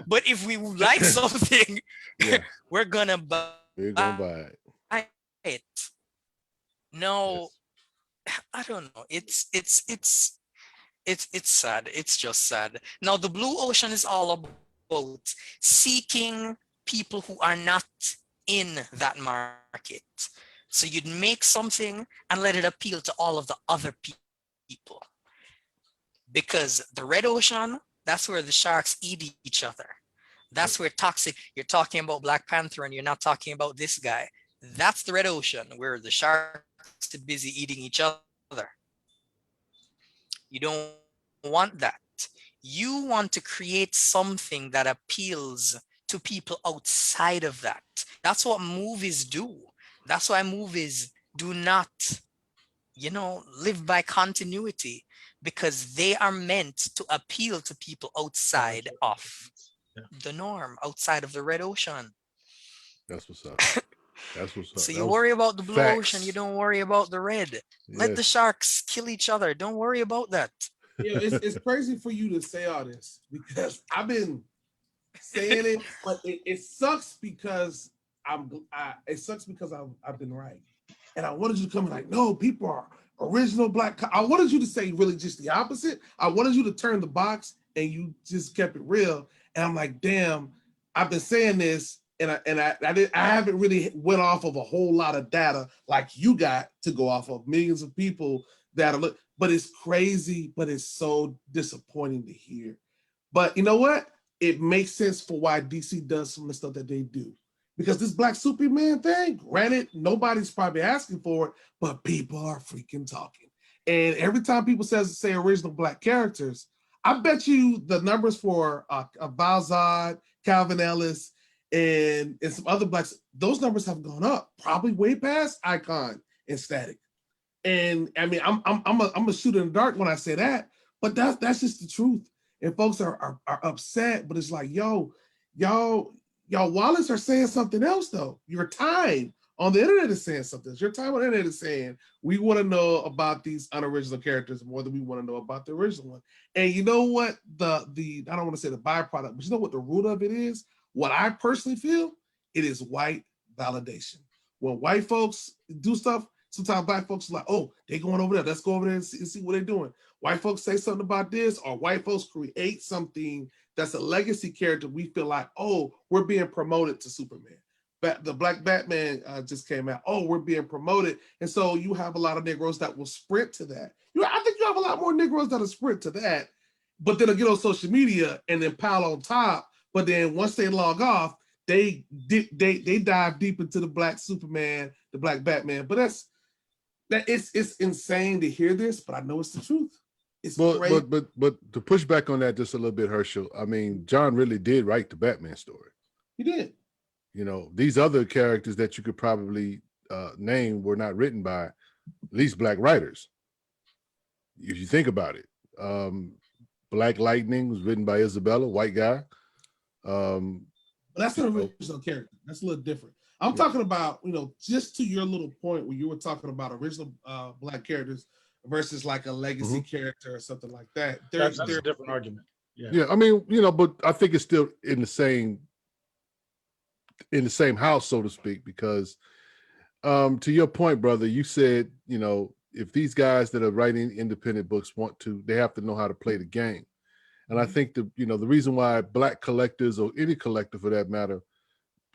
But if we like something, we're gonna buy it. No, I don't know. It's sad. It's just sad. Now the blue ocean is all about seeking people who are not in that market. So you'd make something and let it appeal to all of the other people. Because the red ocean, that's where the sharks eat each other. That's where toxic, you're talking about Black Panther and you're not talking about this guy. That's the red ocean where the sharks are busy eating each other. You don't want that. You want to create something that appeals to people outside of that. That's what movies do. That's why movies do not, live by continuity, because they are meant to appeal to people outside of the norm, outside of the red ocean. That's what's up. That's what's up. So you worry about the blue ocean, you don't worry about the red. Let the sharks kill each other. Don't worry about that. It's crazy for you to say all this, because I've been saying it, but it sucks because I've been right, and I wanted you to come in like, no, people are original Black. I wanted you to say really just the opposite. I wanted you to turn the box, and you just kept it real. And I'm like, damn, I've been saying this, and I haven't really went off of a whole lot of data like you got to go off of, millions of people that are. But it's crazy, but it's so disappointing to hear. But you know what? It makes sense for why DC does some of the stuff that they do. Because this Black Superman thing, granted, nobody's probably asking for it, but people are freaking talking. And every time people say original Black characters, I bet you the numbers for Valzad, Calvin Ellis, and some other Blacks, those numbers have gone up, probably way past Icon and Static. And I mean, I'm a shoot in the dark when I say that, but that's just the truth. And folks are upset, but it's like, y'all wallets are saying something else though. Your time on the internet is saying something. Your time on the internet is saying we want to know about these unoriginal characters more than we want to know about the original one. And you know what the I don't want to say the byproduct, but you know what the root of it is? What I personally feel, it is white validation. When white folks do stuff, sometimes Black folks are like, oh, they going over there. Let's go over there and see what they're doing. White folks say something about this, or white folks create something that's a legacy character. We feel like, oh, we're being promoted to Superman. the Black Batman just came out. Oh, we're being promoted, and so you have a lot of Negroes that will sprint to that. I think you have a lot more Negroes that'll sprint to that, but then they'll get on social media and then pile on top. But then once they log off, they dive deep into the Black Superman, the Black Batman. But it's insane to hear this, but I know it's the truth. It's great. But to push back on that just a little bit, Herschel. I mean, John really did write the Batman story. He did. You know, these other characters that you could probably name were not written by at least Black writers. If you think about it, Black Lightning was written by Isabella, white guy. That's an original character. That's a little different. I'm talking about, just to your little point where you were talking about original Black characters versus like a legacy character or something like that. That's a different argument. Yeah. I mean, but I think it's still in the same house, so to speak, because to your point, brother, you said, if these guys that are writing independent books want to, they have to know how to play the game. And I think the reason why Black collectors, or any collector for that matter,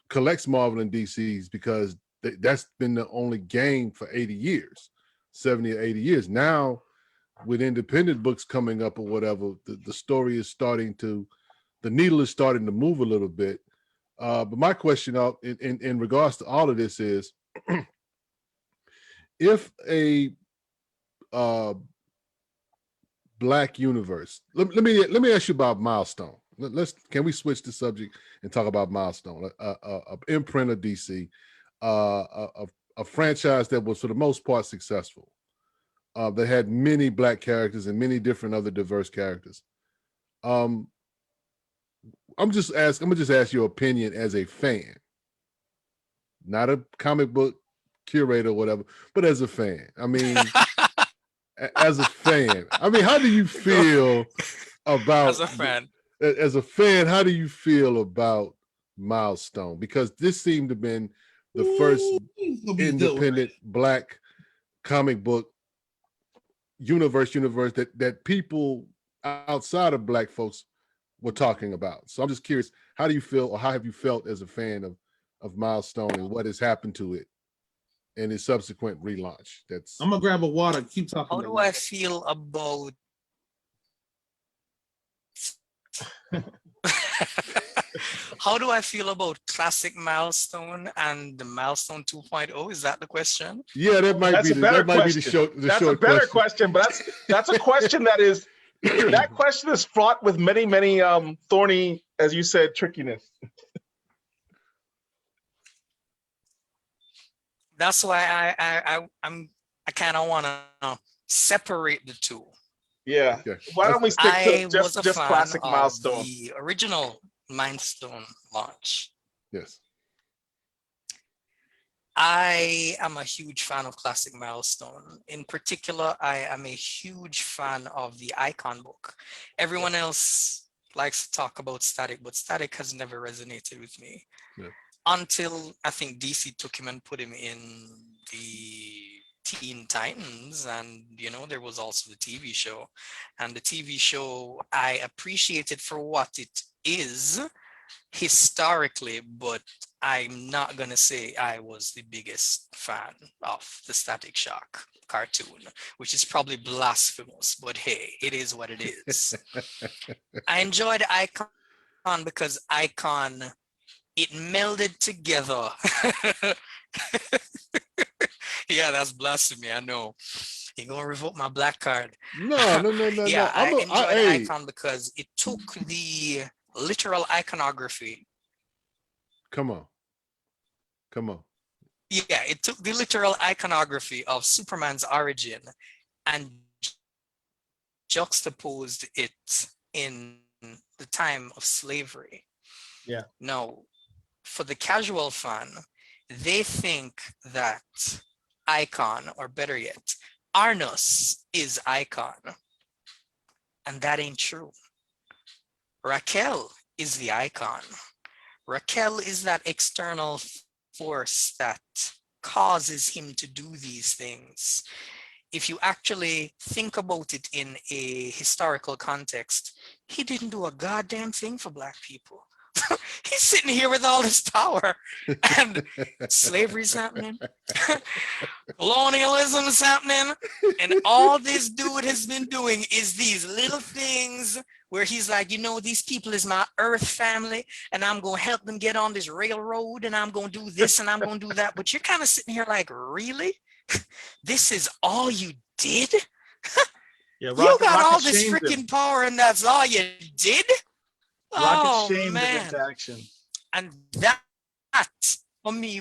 collects Marvel and DCs, because that's been the only game for 80 years, 70 or 80 years. Now, with independent books coming up or whatever, the story is the needle is starting to move a little bit. But my question in regards to all of this is, if a Black universe, let me ask you about Milestone. Can we switch the subject and talk about Milestone, a imprint of DC, a franchise that was for the most part successful, that had many Black characters and many different other diverse characters. I'm gonna just ask your opinion as a fan, not a comic book curator or whatever, but as a fan. I mean, as a fan, I mean, how do you feel about as a fan? As a fan, how do you feel about Milestone? Because this seemed to have been the first independent Black comic book universe that people outside of Black folks were talking about. So I'm just curious, how do you feel, or how have you felt as a fan of Milestone and what has happened to it and its subsequent relaunch? I'm gonna grab a water. Keep talking. How do I feel about how do I feel about classic Milestone and the Milestone 2.0? Is that the question? Yeah, that might be the short That's a better question, but that's a question that question is fraught with many, many thorny, as you said, trickiness. That's why I kind of want to separate the two. Yeah. Okay. Why don't we stick to just fan classic of Milestone? the original Milestone launch. Yes. I am a huge fan of classic Milestone. In particular, I am a huge fan of the Icon book. Everyone else likes to talk about Static, but Static has never resonated with me. Yeah. Until I think DC took him and put him in the Teen Titans, and there was also the TV show. And the TV show I appreciated for what it is historically, but I'm not gonna say I was the biggest fan of the Static Shock cartoon, which is probably blasphemous, but hey, it is what it is. I enjoyed Icon because Icon, it melded together. Yeah, that's blasphemy, I know. You're gonna revoke my black card. No. Yeah, I enjoyed hey. Icon because it took the literal iconography. Come on. Yeah, it took the literal iconography of Superman's origin and juxtaposed it in the time of slavery. Yeah. Now, for the casual fan, they think that Icon, or better yet, Arnus is Icon. And that ain't true. Raquel is the Icon. Raquel is that external force that causes him to do these things. If you actually think about it in a historical context, he didn't do a goddamn thing for Black people. He's sitting here with all this power, and slavery's happening, colonialism's happening, and all this dude has been doing is these little things where he's like, you know, these people is my earth family, and I'm gonna help them get on this railroad, and I'm gonna do this, and I'm gonna do that. But you're kind of sitting here like, really? This is all you did? Yeah, You got all Rocket this shamed him. freaking power, and that's all you did? Rocket Oh shamed him man. into action. And that for me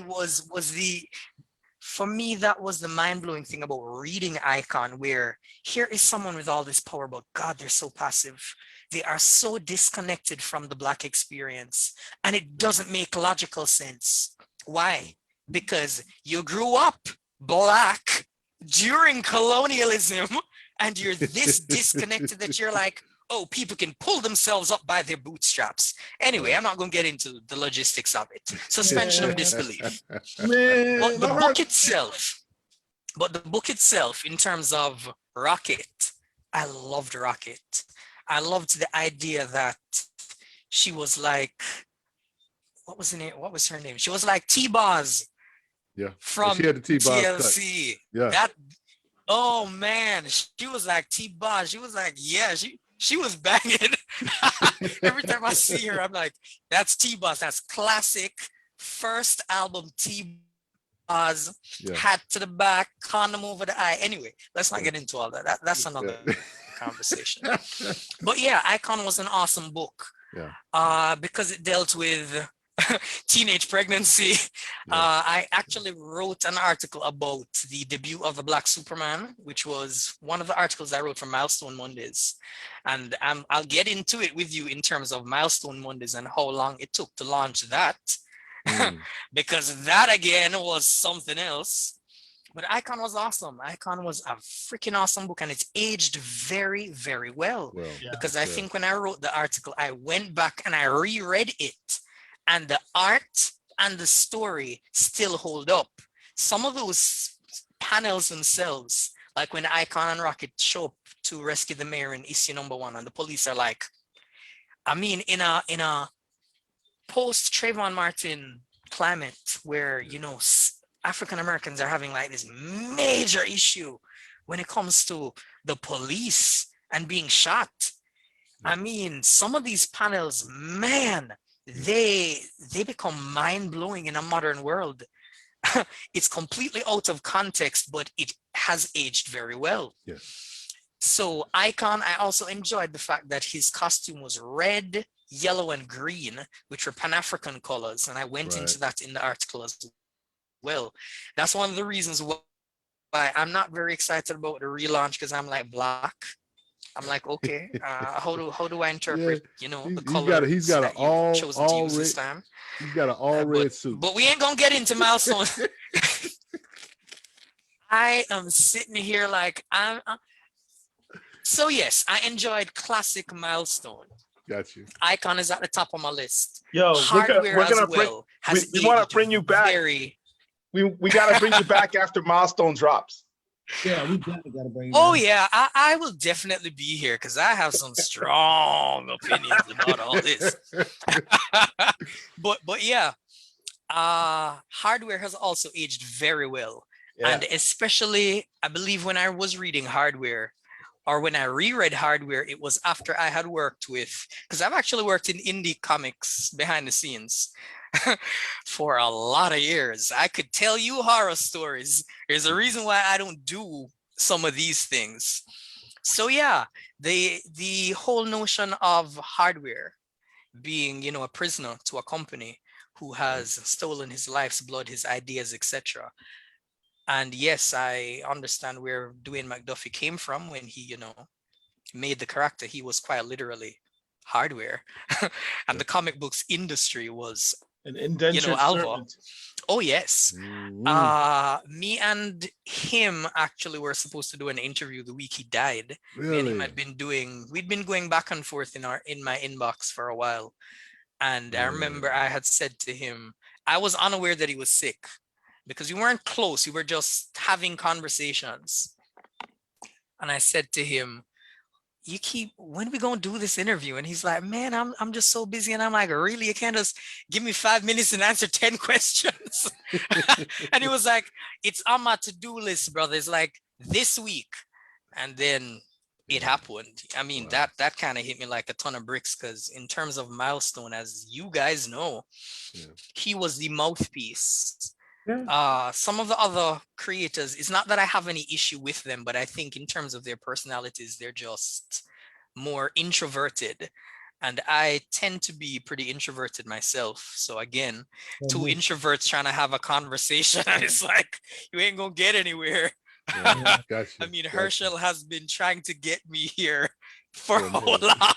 that was the mind-blowing thing about reading Icon, where here is someone with all this power, but God, they're so passive. They are so disconnected from the Black experience, and it doesn't make logical sense. Why? Because you grew up Black during colonialism, and you're this disconnected that you're like, oh, people can pull themselves up by their bootstraps. Anyway, I'm not going to get into the logistics of it. Suspension of disbelief. Man, But the I book itself, in terms of Rocket, I loved Rocket. I loved the idea that she was like, what was her name? She was like T-Boz. Yeah. From She had the T-Boz cut. TLC. Yeah. Oh man, she was like T-Boz. She was like, yeah, she was banging. Every time I see her, I'm like, that's T-Boz. That's classic first album T-Boz. Yeah. Hat to the back, condom over the eye. Anyway, let's not get into all that. That's another conversation. But yeah, Icon was an awesome book. Yeah. Because it dealt with teenage pregnancy. I actually wrote an article about the debut of the Black Superman, which was one of the articles I wrote for Milestone Mondays. And I'll get into it with you in terms of Milestone Mondays and how long it took to launch that. Because that again was something else. But Icon was awesome. Icon was a freaking awesome book, and it's aged very, very well. Because I think when I wrote the article, I went back and I reread it. And the art and the story still hold up. Some of those panels themselves, like when Icon and Rocket show up to rescue the mayor in issue #1, and the police are like, I mean, in a post Trayvon Martin climate where, you know, African Americans are having like this major issue when it comes to the police and being shot. I mean, some of these panels, man, they become mind-blowing in a modern world. It's completely out of context, but it has aged very well. So Icon, I also enjoyed the fact that his costume was red, yellow, and green, which were Pan-African colors, and I went into that in the article as well. That's one of the reasons why I'm not very excited about the relaunch, because I'm like, Black. I'm like, okay, how do I interpret, you know, the color? He's got an all red this time. He's got an all red suit. But we ain't gonna get into Milestone. I am sitting here like so yes, I enjoyed classic Milestone. Got you. Icon is at the top of my list. Yo, Hardware we're gonna as well we want to bring you back. We got to bring you back after Milestone drops. Yeah, we definitely got to bring you Oh back. yeah, I will definitely be here because I have some strong opinions about all this. but yeah, Hardware has also aged very well. And especially, I believe when I was reading Hardware, or when I reread Hardware, it was after I had worked with, because I've actually worked in indie comics behind the scenes for a lot of years. I could tell you horror stories. There's a reason why I don't do some of these things. So yeah, the whole notion of Hardware being, you know, a prisoner to a company who has stolen his life's blood, his ideas, etc. And yes, I understand where Dwayne McDuffie came from when he, you know, made the character. He was quite literally Hardware. And the comic books industry was an indentured, you know, Alva. servant. Oh yes. Me and him actually were supposed to do an interview the week he died. Really? Me and him had been we'd been going back and forth in my inbox for a while. And I remember I had said to him, I was unaware that he was sick because we weren't close. We were just having conversations. And I said to him, when we gonna do this interview? And he's like, man, I'm just so busy. And I'm like, really? You can't just give me 5 minutes and answer 10 questions? And he was like, it's on my to-do list, brother. It's like this week. And then it happened. I mean, Wow. that kind of hit me like a ton of bricks, because in terms of milestone, as you guys know, Yeah. he was the mouthpiece. Yeah. Some of the other creators, it's not that I have any issue with them, but I think in terms of their personalities, they're just more introverted. And I tend to be pretty introverted myself. So again, two me. introverts trying to have a conversation, and it's like, you ain't gonna get anywhere. Yeah. Gotcha. I mean, Gotcha. Herschel has been trying to get me here for For a how minute. long?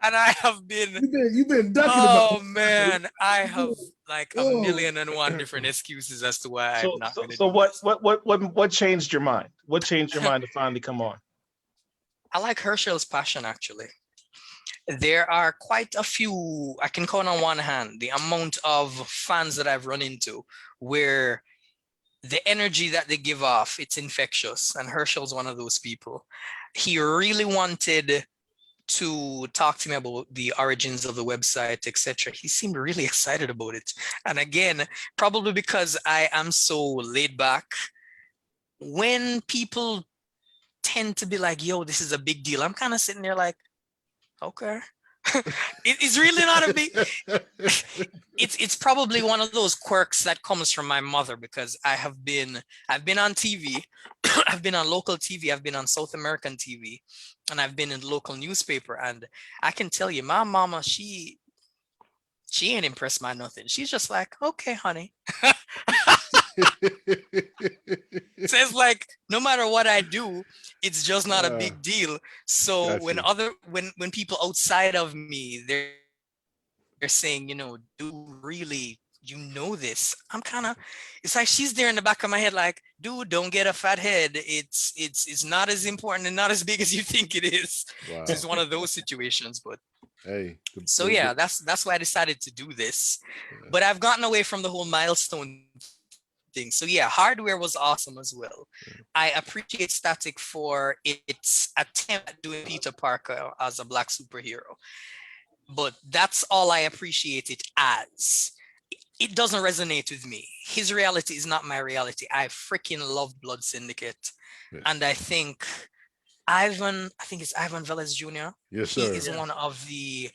And I have been, You've been ducking oh about. man, I have like a Oh. million and one different excuses as to why So I'm not gonna so do what this. what changed your mind? What changed your mind to finally come on? I like Herschel's passion, actually. There are quite a few, I can count on one hand, the amount of fans that I've run into where the energy that they give off, it's infectious. And Herschel's one of those people. He really wanted to talk to me about the origins of the website, etc. He seemed really excited about it. And again, probably because I am so laid back, when people tend to be like, yo, this is a big deal, I'm kind of sitting there like, okay. It's really not a big, it's probably one of those quirks that comes from my mother, because I've been on TV, I've been on local TV, I've been on South American TV, and I've been in the local newspaper. And I can tell you, my mama, she ain't impressed by nothing. She's just like, okay, honey. So it's like, no matter what I do, it's just not a big deal. So when Gotcha. when people outside of me, they're saying, do really, this? I'm kind of, it's like she's there in the back of my head, like, dude, don't get a fat head. It's not as important and not as big as you think it is. Wow. It's one of those situations. But Hey. so yeah, that's why I decided to do this. Yeah. But I've gotten away from the whole milestone thing. So yeah, hardware was awesome as well. Yeah. I appreciate Static for its attempt at doing Peter Parker as a black superhero. But that's all I appreciate it as. It doesn't resonate with me. His reality is not my reality. I freaking love Blood Syndicate. Yes. And I think it's Ivan Velez Jr. Yes, He sir. is one of the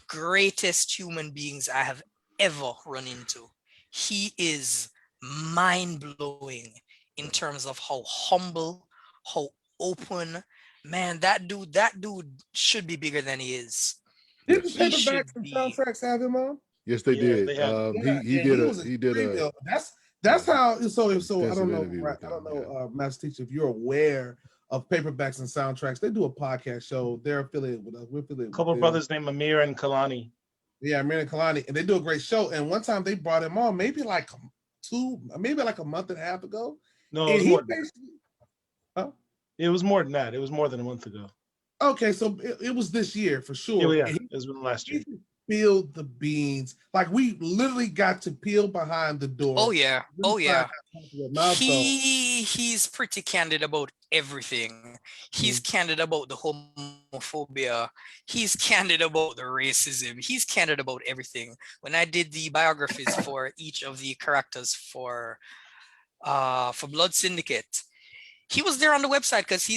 greatest human beings I have ever run into. He is mind-blowing in terms of how humble, how open. Man, that dude should be bigger than he is. Didn't He should paperbacks and be. soundtracks have him on? Yes, they Yeah, did. they had- He did a That's how. So I extensive don't know. interview with I don't them, know, Master Teacher, if you're aware of paperbacks and soundtracks. They do a podcast show. They're affiliated with us. We're affiliated. A couple with of them. brothers named Amir and Kalani. Yeah, Amir and Kalani, and they do a great show. And one time they brought him on, maybe like a month and a half ago. No, And it was he more than that. basically. Oh, It was more than that. It was more than a month ago. okay, so it was this year for sure. Yeah, And it was last year. he peeled the beans. Like we literally got to peel behind the door. Oh yeah. Oh yeah. Milestone. He's pretty candid about everything. He's candid about the homophobia. He's candid about the racism. He's candid about everything. When I did the biographies for each of the characters for Blood Syndicate, he was there on the website because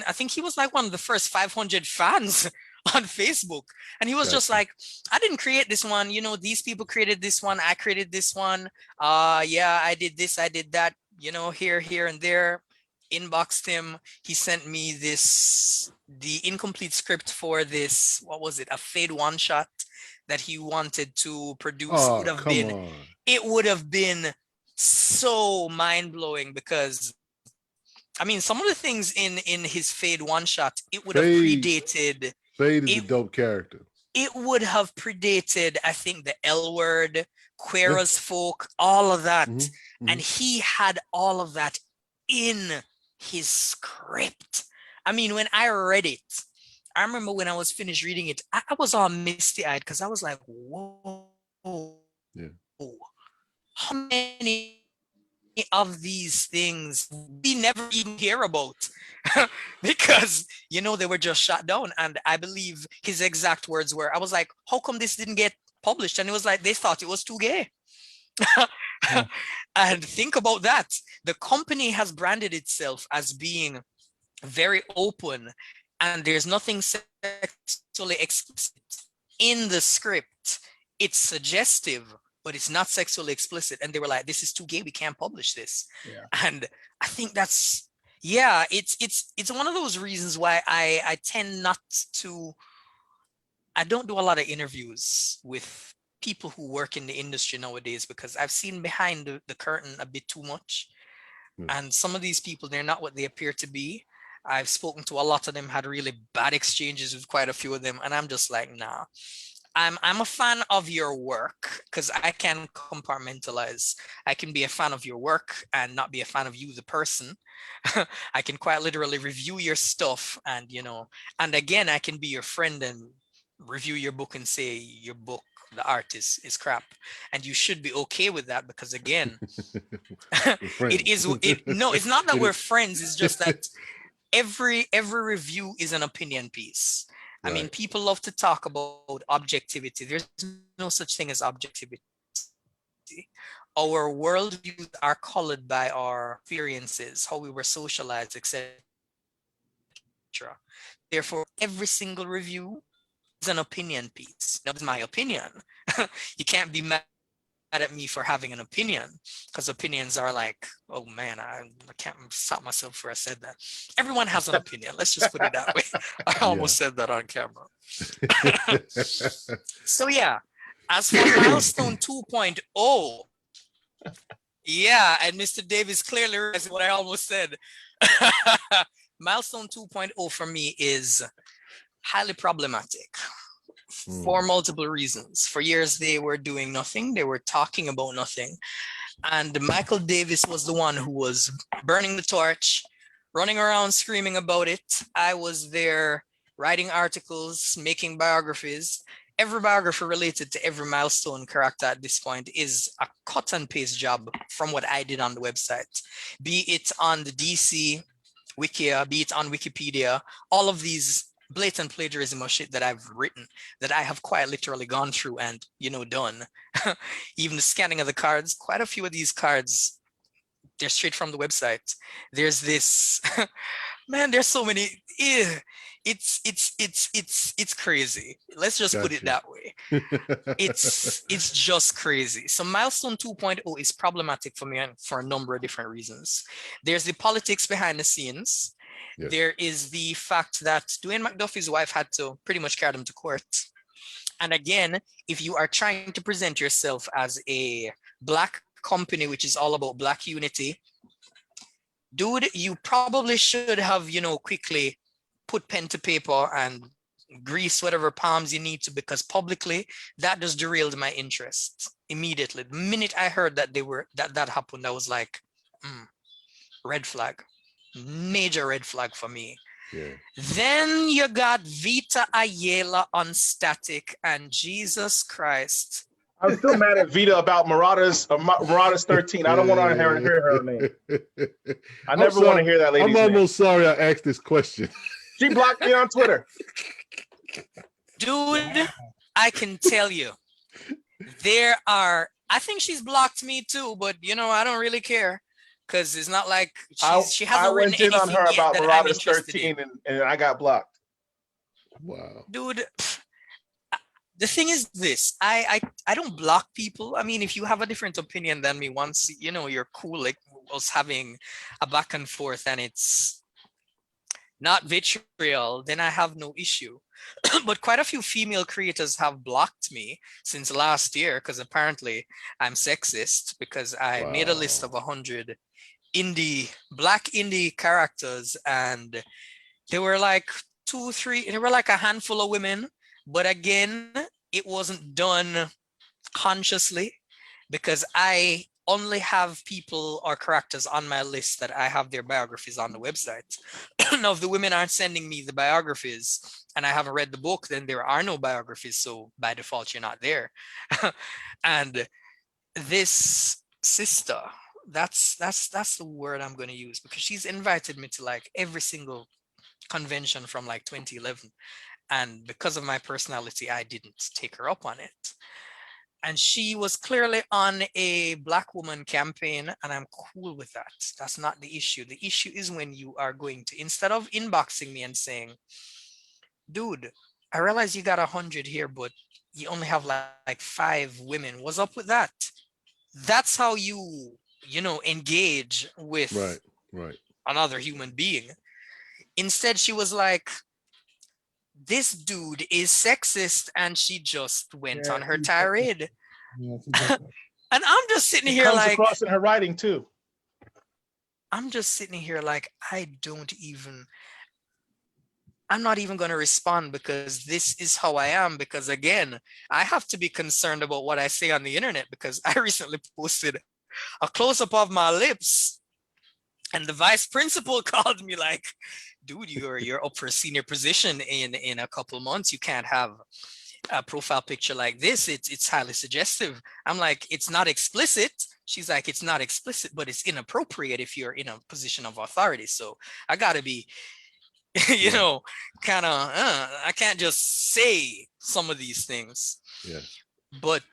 I think he was like one of the first 500 fans on Facebook. And he was just like, I didn't create this one. These people created this one. I created this one. Yeah, I did this. I did that, here and there. Inboxed him. He sent me the incomplete script for this. What was it? A Fade one shot that he wanted to produce. Oh, It would have been so mind-blowing, because I mean, some of the things in his Fade one shot, it would have predated. Fade is a dope character. It would have predated, I think, the L Word, Queer as Folk, all of that. And he had all of that in his script. I mean, when I read it, I remember when I was finished reading it, I was all misty-eyed because I was like, whoa. Yeah. How many of these things we never even hear about? because they were just shut down. And I believe his exact words were, I was like, how come this didn't get published? And it was like, they thought it was too gay. And think about that. The company has branded itself as being very open, and there's nothing sexually explicit in the script. It's suggestive, but it's not sexually explicit. And they were like, this is too gay, we can't publish this. Yeah. And I think that's, yeah, it's one of those reasons why I tend not to, I don't do a lot of interviews with people who work in the industry nowadays, because I've seen behind the curtain a bit too much. And some of these people, they're not what they appear to be. I've spoken to a lot of them, had really bad exchanges with quite a few of them. And I'm just like, nah, I'm a fan of your work, because I can compartmentalize. I can be a fan of your work and not be a fan of you, the person. I can quite literally review your stuff, and and again, I can be your friend and review your book and say your book, the art is crap, and you should be okay with that, because again, it's not that we're friends. It's just that every review is an opinion piece. I mean, people love to talk about objectivity. There's no such thing as objectivity. Our worldviews are colored by our experiences, how we were socialized, etc. Therefore, every single review is an opinion piece. Now, it's my opinion. You can't be mad at me for having an opinion, because opinions are like, oh man, I can't stop myself before I said that. Everyone has an opinion. Let's just put it that way. I almost said that on camera. So yeah, as for Milestone 2.0, yeah, and Mr. Davis clearly realized what I almost said. Milestone 2.0 for me is highly problematic for multiple reasons. For years, they were doing nothing. They were talking about nothing. And Michael Davis was the one who was burning the torch, running around screaming about it. I was there writing articles, making biographies. Every biography related to every Milestone character at this point is a cut and paste job from what I did on the website, be it on the DC Wikia, be it on Wikipedia. All of these blatant plagiarism of shit that I've written, that I have quite literally gone through and done. Even the scanning of the cards, quite a few of these cards, they're straight from the website. There's this man, there's so many. It's crazy. Let's just put it that way. It's just crazy. So Milestone 2.0 is problematic for me for a number of different reasons. There's the politics behind the scenes. Yes. There is the fact that Dwayne McDuffie's wife had to pretty much carry them to court. And again, if you are trying to present yourself as a Black company, which is all about Black unity, dude, you probably should have, quickly put pen to paper and grease whatever palms you need to, because publicly that just derailed my interest immediately. The minute I heard that that happened, I was like, red flag. Major red flag for me. Yeah. Then you got Vita Ayala on Static, and Jesus Christ. I'm still mad at Vita about Marauders 13. I don't want to hear her name. I never want to hear that lady's name. I'm almost sorry I asked this question. She blocked me on Twitter. Dude, I can tell you, I think she's blocked me too, but I don't really care. Because it's not like she hasn't written anything on her about Marauders 13 and I got blocked. Wow. Dude, the thing is this, I don't block people. I mean, if you have a different opinion than me, once, you're cool, like us having a back and forth and it's not vitriol, then I have no issue. But quite a few female creators have blocked me since last year because apparently I'm sexist, because I made a list of 100 Black indie characters, and there were like there were like a handful of women, but again, it wasn't done consciously, because I only have people or characters on my list that I have their biographies on the website. Now, if the women aren't sending me the biographies and I haven't read the book, then there are no biographies, so by default you're not there. And this sister, That's the word I'm going to use, because she's invited me to like every single convention from like 2011, and because of my personality I didn't take her up on it. And she was clearly on a black woman campaign, and I'm cool with that. That's not the issue. The issue is when you are going to, instead of inboxing me and saying, dude, I realize you got 100 here, but you only have like 5 women. What's up with that? That's how you engage with Right. Right. another human being. Instead, she was like, this dude is sexist, and she just went Yeah, on her tirade. yeah, she does that. And I'm just sitting It here comes like, across in her writing too. I'm not even going to respond, because this is how I am. Because again, I have to be concerned about what I say on the internet, because I recently posted a close up of my lips, and the vice principal called me like, dude, you're up for a senior position in a couple months. You can't have a profile picture like this. It's highly suggestive. I'm like, it's not explicit. She's like, it's not explicit, but it's inappropriate if you're in a position of authority. So I gotta be, you Right. know, kind of, I can't just say some of these things. Yes. But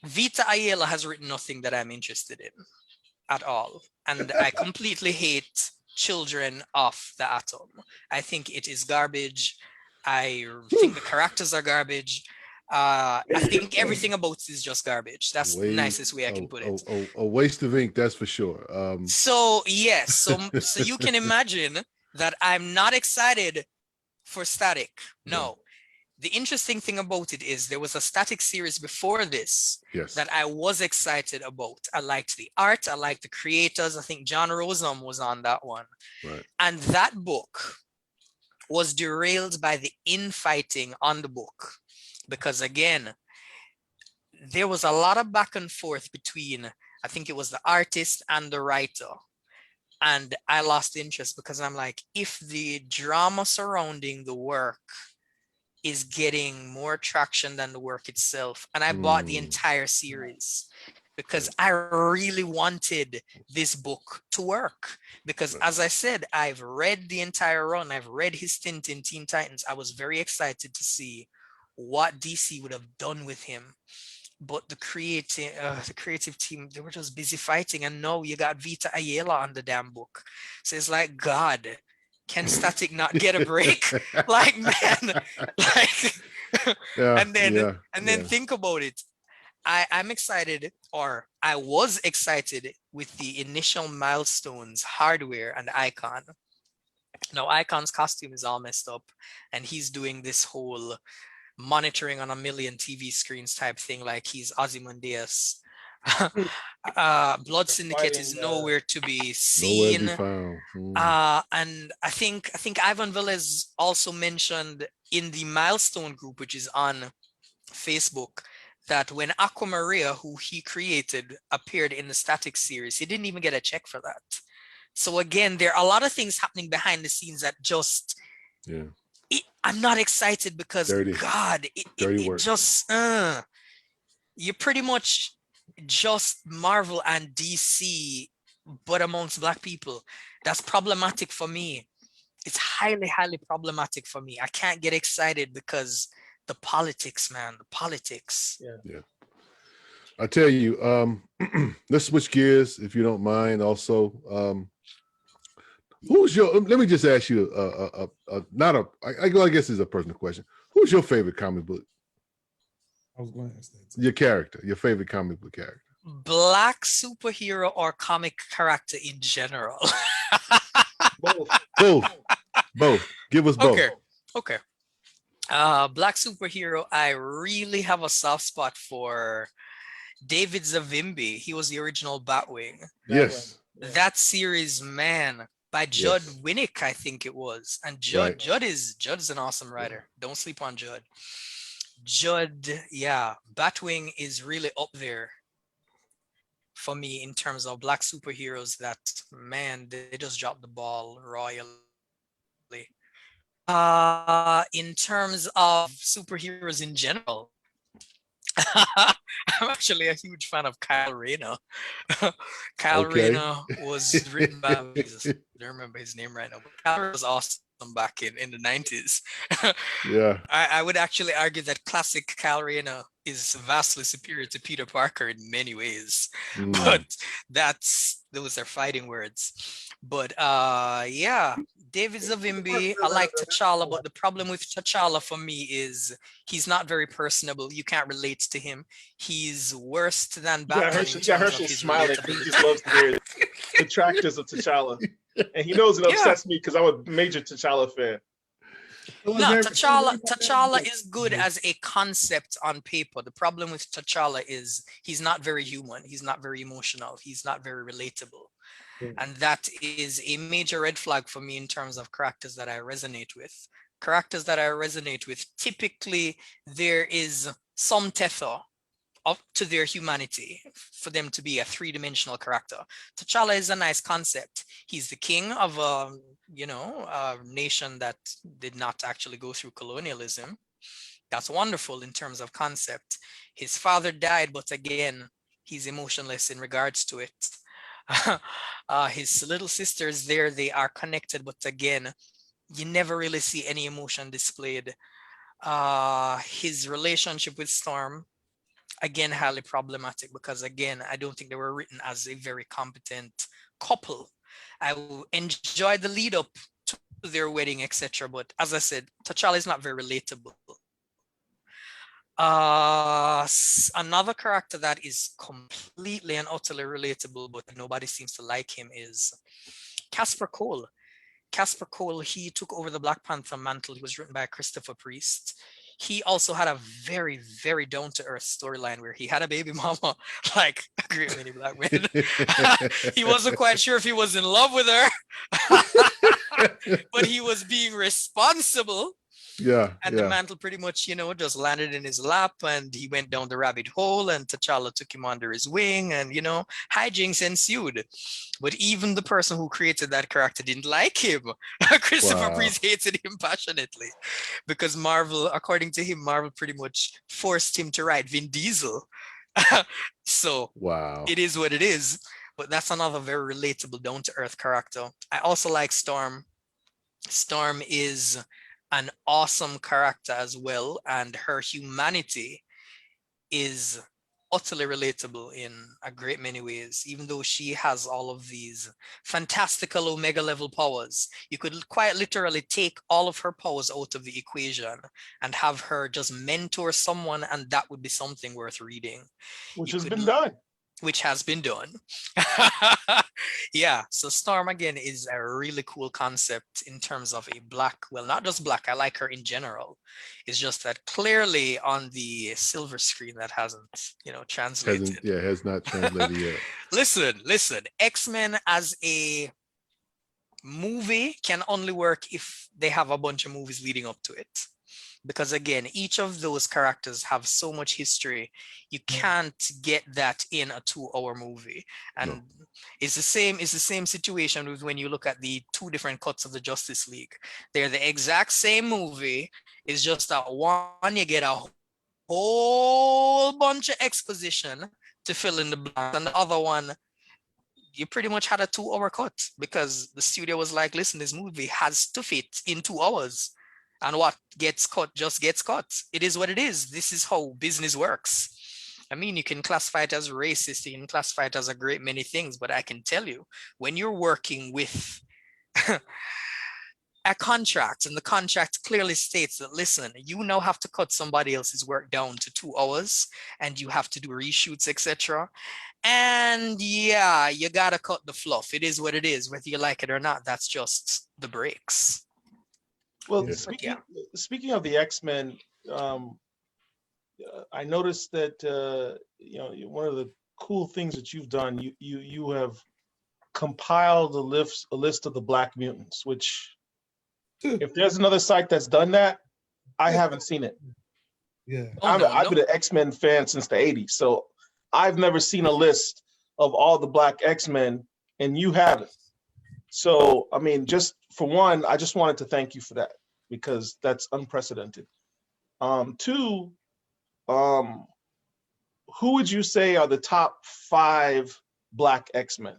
Vita Ayala has written nothing that I'm interested in at all. And I completely hate Children of the Atom. I think it is garbage. I think the characters are garbage. I think everything about it is just garbage. That's the nicest way I can put it. A waste of ink, that's for sure. So yes, so you can imagine that I'm not excited for Static. No. The interesting thing about it is there was a Static series before this Yes. that I was excited about. I liked the art, I liked the creators. I think John Rosen was on that one. Right. And that book was derailed by the infighting on the book. Because again, there was a lot of back and forth between, I think it was the artist and the writer. And I lost interest, because I'm like, if the drama surrounding the work is getting more traction than the work itself, and I bought the entire series because I really wanted this book to work. Because as I said, I've read the entire run. I've read his stint in Teen Titans. I was very excited to see what DC would have done with him. But the creative team, they were just busy fighting. And no, you got Vita Ayala on the damn book. So it's like, God, can Static not get a break? Like, man, like, and then think about it. I'm excited, or I was excited with the initial milestones, Hardware and Icon. Now, Icon's costume is all messed up, and he's doing this whole monitoring on a million TV screens type thing, like he's Ozymandias. Blood Syndicate is nowhere to be seen. Nowhere to be found. And I think Ivan Velez also mentioned in the Milestone group, which is on Facebook, that when Aquamaria, who he created, appeared in the Static series, he didn't even get a check for that. So again, there are a lot of things happening behind the scenes that just, I'm not excited, because God, it just, you pretty much just Marvel and DC, but amongst Black people. That's problematic for me. It's highly, highly problematic for me. I can't get excited because the politics, man, the politics. Yeah. I tell you, let's switch gears if you don't mind. Also, who's your? Let me just ask you, I guess it's a personal question. Who's your favorite comic book? I was going to ask that. Your character, your favorite comic book character. Black superhero or comic character in general? Both. Give us both. Okay. Black superhero, I really have a soft spot for David Zavimbi. He was the original Batwing. Yes. That series, man, by Judd Winnick, I think it was. And Judd is an awesome writer. Don't sleep on Judd. Batwing is really up there for me in terms of Black superheroes that, man, they just dropped the ball royally. In terms of superheroes in general, I'm actually a huge fan of Kyle Rayner. Kyle Okay. Rayner was written by Jesus. I don't remember his name right now, but Kyle Rayner was awesome back in the 90s. Yeah. I would actually argue that classic Kyle Rayner is vastly superior to Peter Parker in many ways, but Mm. those are fighting words. But yeah, David Zavimbi, I like T'Challa, but the problem with T'Challa for me is he's not very personable. You can't relate to him. He's worse than Batman in terms of his smiling because he just relatability. loves to hear the tractors of T'Challa. And he knows it Yeah. upsets me because I'm a major T'Challa fan. No, T'Challa is good as a concept on paper. The problem with T'Challa is he's not very human. He's not very emotional. He's not very relatable. And that is a major red flag for me in terms of characters that I resonate with. Characters that I resonate with, typically there is some tether up to their humanity for them to be a three-dimensional character. T'Challa is a nice concept. He's the king of a nation that did not actually go through colonialism. That's wonderful in terms of concept. His father died, but again, he's emotionless in regards to it. His little sisters there, they are connected, but again, you never really see any emotion displayed. His relationship with Storm, again, highly problematic because again, I don't think they were written as a very competent couple. I enjoyed the lead up to their wedding, etc. But as I said, T'Challa is not very relatable. Another character that is completely and utterly relatable, but nobody seems to like him, is Casper Cole. Casper Cole, he took over the Black Panther mantle. He was written by Christopher Priest. He also had a very, very down-to-earth storyline where he had a baby mama, like a great many black men. He wasn't quite sure if he was in love with her, but he was being responsible. Yeah. And the mantle pretty much, just landed in his lap, and he went down the rabbit hole, and T'Challa took him under his wing, and, hijinks ensued. But even the person who created that character didn't like him. Christopher Priest hated him passionately because Marvel, according to him, Marvel pretty much forced him to write Vin Diesel. So it is what it is. But that's another very relatable, down-to-earth character. I also like Storm. Storm is an awesome character as well, and her humanity is utterly relatable in a great many ways. Even though she has all of these fantastical Omega level powers, you could quite literally take all of her powers out of the equation and have her just mentor someone, and that would be something worth reading. Which has been done. Yeah, so Storm again is a really cool concept in terms of a black, well, not just black, I like her in general. It's just that clearly on the silver screen that hasn't, translated. Has not translated yet. Listen, X-Men as a movie can only work if they have a bunch of movies leading up to it. Because again, each of those characters have so much history. You can't get that in a 2-hour movie. And it's the same situation with when you look at the two different cuts of the Justice League. They're the exact same movie. It's just that one you get a whole bunch of exposition to fill in the blanks, and the other one you pretty much had a 2-hour cut because the studio was like, listen, this movie has to fit in 2 hours. And what gets cut just gets cut. It is what it is. This is how business works. I mean, you can classify it as racist, you can classify it as a great many things, but I can tell you, when you're working with a contract, and the contract clearly states that, listen, you now have to cut somebody else's work down to 2 hours, and you have to do reshoots, etc. And yeah, you gotta cut the fluff. It is what it is, whether you like it or not. That's just the breaks. Well, speaking of the X-Men, I noticed that one of the cool things that you've done, you have compiled a list of the Black Mutants, which if there's another site that's done that, I haven't seen it. Yeah, I've been an X-Men fan since the 80s, so I've never seen a list of all the Black X-Men, and you haven't. So, I mean, just for one, I just wanted to thank you for that, because that's unprecedented. Two, who would you say are the top 5 Black X-Men?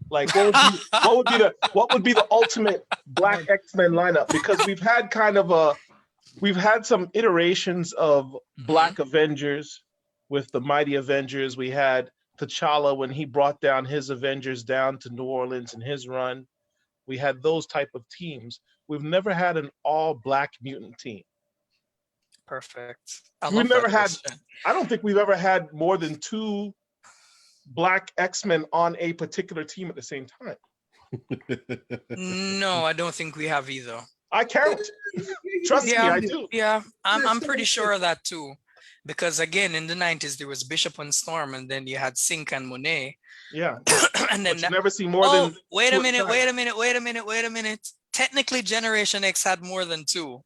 Like, what would be the ultimate Black X-Men lineup? Because we've had some iterations of Black Avengers with the Mighty Avengers. We had T'Challa when he brought down his Avengers down to New Orleans in his run. We had those type of teams. We've never had an all Black mutant team. Perfect. I We've love never that had. question. I don't think we've ever had more than 2 Black X-Men on a particular team at the same time. No, I don't think we have either. I count. Trust me, I do. Yeah, I'm pretty sure of that too. Because again, in the 90s, there was Bishop and Storm, and then you had Sink and Monet. Yeah. And then But you never see more than. wait a 2 at minute, time. wait a minute. Technically, Generation X had more than 2.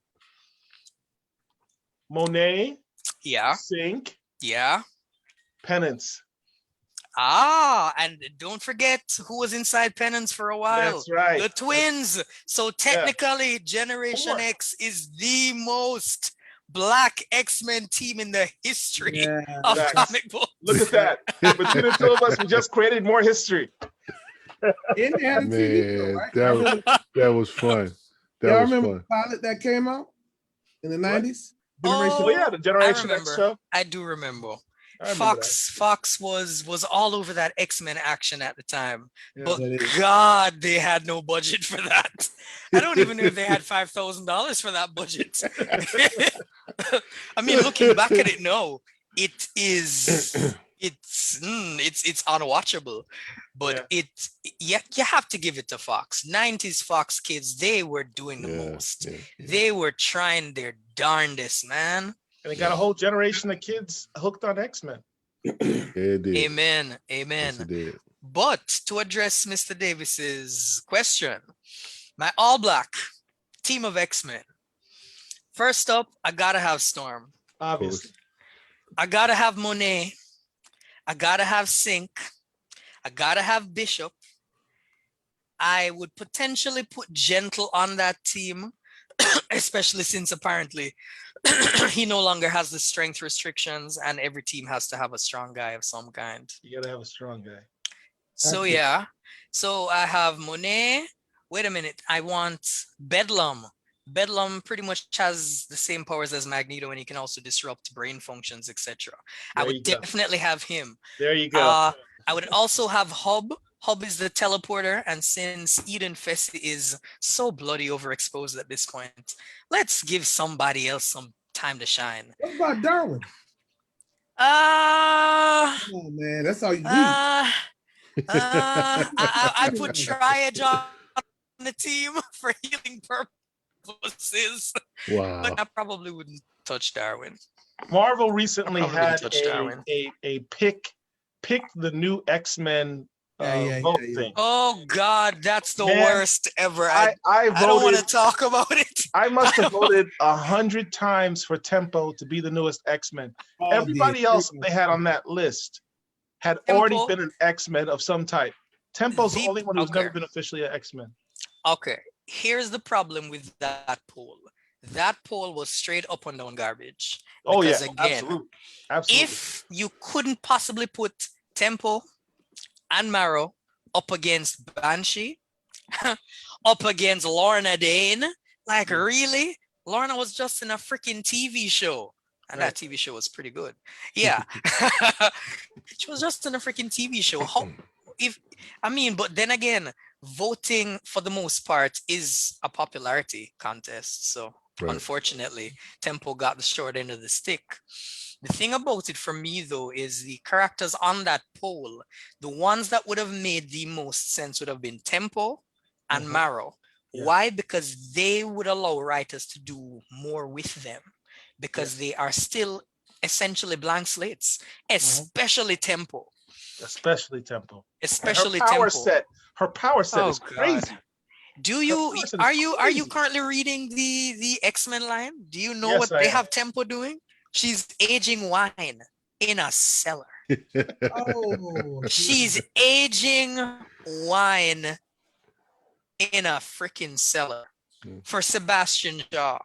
Monet, Yeah, Sink, yeah. Penance. And don't forget who was inside Penance for a while. That's right. The twins. So technically, Generation 4. X is the most Black X-Men team in the history of Facts. comic books. Look at that. Between the 2 of us, we just created more history. And they had a TV show, Man, right? that was fun. Y'all That was remember fun. the pilot that came out in the 90s? Oh yeah, the Generation X remember. show. I do remember. I remember Fox was all over that X-Men action at the time. Yeah. But That is. God, they had no budget for that. I don't even know if they had $5,000 for that budget. I mean, looking back at it now, it's unwatchable. But you have to give it to Fox. 90s Fox kids, they were doing the most. Yeah. They were trying their darndest, man. And they got a whole generation of kids hooked on X-Men. Yeah, it did. Amen. Yes, it did. But to address Mr. Davis's question, my all Black team of X-Men. First up, I gotta have Storm. Obviously. I gotta have Monet. I gotta have Sink. I gotta have Bishop. I would potentially put Gentle on that team, especially since apparently he no longer has the strength restrictions and every team has to have a strong guy of some kind. You gotta have a strong guy. So yeah, so I have Monet. Wait a minute, I want Bedlam. Bedlam pretty much has the same powers as Magneto, and he can also disrupt brain functions, etc. I There would you go. definitely have him. There you go. I would also have Hub. Hub is the teleporter, and since Eden Fessy is so bloody overexposed at this point, let's give somebody else some time to shine. What about Darwin? Uh, Come on, man. That's all you need. I put Triage on the team for healing purposes, Wow. but I probably wouldn't touch Darwin. Marvel recently probably had touched Darwin. a pick the new X-Men vote thing. Oh God, that's the Man, worst ever. I I don't want to voted. talk about it. I must have voted 100 times for Tempo to be the newest X-Men. Oh, Everybody dear. else they had on that list had already Tempo? been an X-Men of some type. Tempo's the only one who's Okay. never been officially an X-Men. Okay, here's the problem with that poll. That poll was straight up and down garbage. Oh yeah, Because again, absolutely. if you couldn't possibly put Tempo and Marrow up against Banshee, up against Lorna Dane, like really? Lorna was just in a freaking TV show. And Right. that TV show was pretty good. Yeah. She was just in a freaking TV show. But then again, voting for the most part is a popularity contest. So Right. unfortunately, Tempo got the short end of the stick. The thing about it for me though is the characters on that poll, the ones that would have made the most sense would have been Tempo and Mhm. Marrow. Yeah. Why? Because they would allow writers to do more with them because they are still essentially blank slates, especially Tempo. Especially Tempo. Especially her power Tempo. set. Her power set Oh, is crazy. God. Do you person are is you crazy. currently reading the X-Men line? Do you know Yes, what I they am. have Tempo doing? She's aging wine in a cellar. Oh, She's aging wine in a freaking cellar for Sebastian Shaw.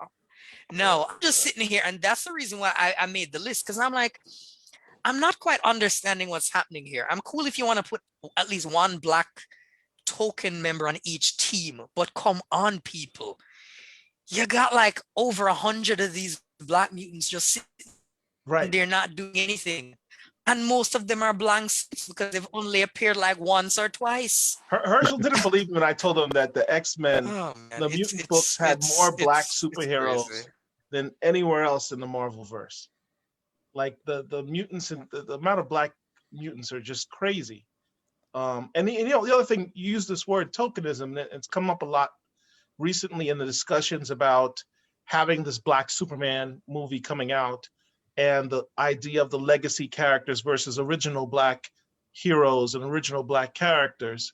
No, I'm just sitting here, and that's the reason why I made the list, because I'm like, I'm not quite understanding what's happening here. I'm cool if you want to put at least one black token member on each team, but come on, people. You got like over 100 of these black mutants just sitting Right. there not doing anything. And most of them are blanks because they've only appeared like once or twice. Herschel didn't believe me when I told him that the X-Men, Oh man, the mutant books had more black superheroes crazy. than anywhere else in the Marvel verse. Like the mutants and the amount of black mutants are just crazy. And you know, the other thing, you use this word tokenism, and it's come up a lot recently in the discussions about having this Black Superman movie coming out, and the idea of the legacy characters versus original black heroes and original black characters.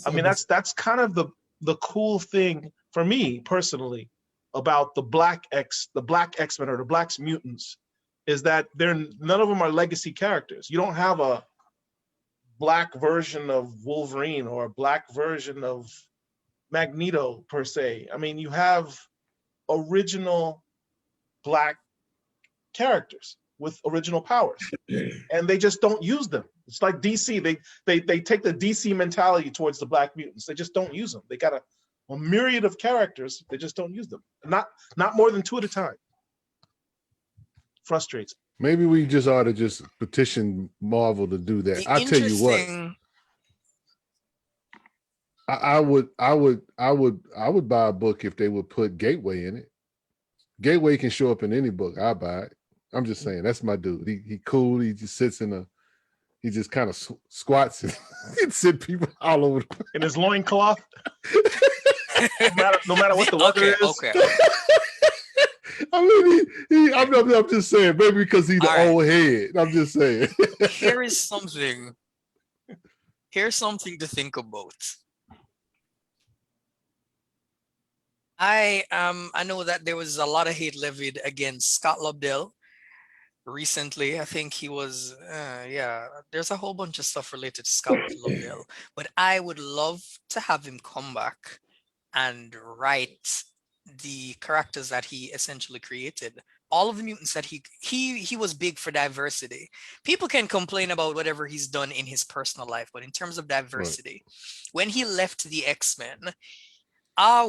I mean, that's kind of the cool thing for me personally about the black X-Men or the Black Mutants, is that none of them are legacy characters. You don't have a black version of Wolverine or a black version of Magneto per se. I mean, you have original black characters with original powers, and they just don't use them. It's like DC. They take the DC mentality towards the Black Mutants. They just don't use them. They got a myriad of characters. They just don't use them. Not more than 2 at a time. Frustrates. Maybe we just ought to just petition Marvel to do that. I tell you what, I would buy a book if they would put Gateway in it. Gateway can show up in any book. I buy it. I'm just saying, that's my dude. He cool. He just sits he just kind of squats and sit people all over in his loincloth. no matter what the weather is. Okay. I mean, I'm just saying, maybe because he's the old head. I'm just saying. Here's something to think about. I know that there was a lot of hate levied against Scott Lobdell recently. I think he was there's a whole bunch of stuff related to Scott Lobdell, but I would love to have him come back and write the characters that he essentially created. All of the mutants that he was big for diversity. People can complain about whatever he's done in his personal life, but in terms of diversity, when he left the X-Men,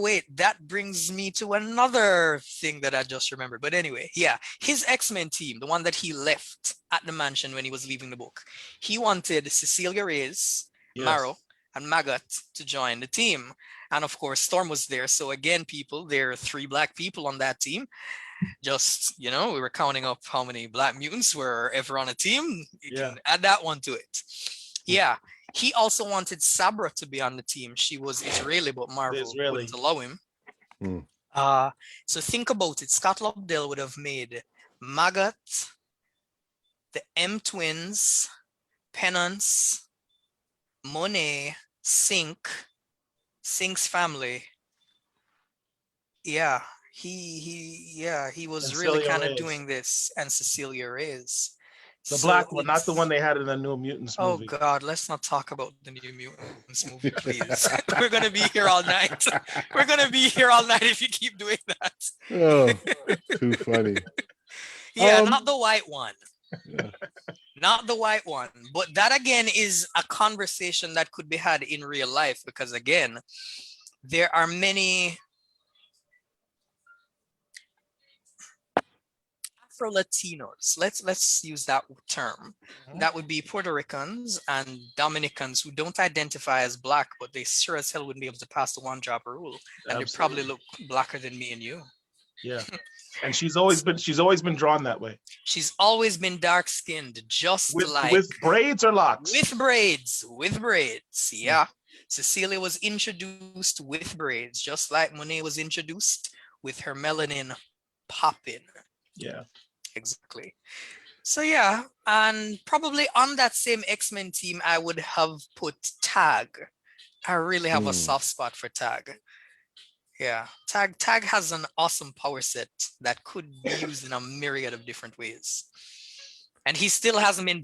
wait, that brings me to another thing that I just remembered. But anyway, yeah, his X-Men team, the one that he left at the mansion when he was leaving the book, he wanted Cecilia Reyes, Marrow, and Maggot to join the team. And of course, Storm was there. So again, people, there are 3 black people on that team. Just, we were counting up how many black mutants were ever on a team. You can add that one to it. Yeah. He also wanted Sabra to be on the team. She was Israeli, but Marvel wouldn't allow him. So think about it. Scott Lobdell would have made Maggot, the M-Twins, Penance, Monet, Sink's family. Yeah, he was and really Celia kind of Reyes. doing this, and Cecilia Reyes. The black one, not the one they had in the New Mutants movie. Oh God, let's not talk about the New Mutants movie, please. We're gonna be here all night. We're gonna be here all night if you keep doing that. Oh, too funny. Yeah, not the white one. Not the white one. But that again is a conversation that could be had in real life, because again, there are many Afro-Latinos, let's use that term. That would be Puerto Ricans and Dominicans who don't identify as black, but they sure as hell wouldn't be able to pass the one-drop rule. And they probably look blacker than me and you. Yeah. And she's always been drawn that way. She's always been dark-skinned, just with braids or locks? With braids. Yeah. Cecilia was introduced with braids, just like Monet was introduced with her melanin popping. Yeah. Exactly. So yeah, and probably on that same X-Men team, I would have put Tag. I really have a soft spot for Tag. Yeah, Tag has an awesome power set that could be used in a myriad of different ways. And he still hasn't been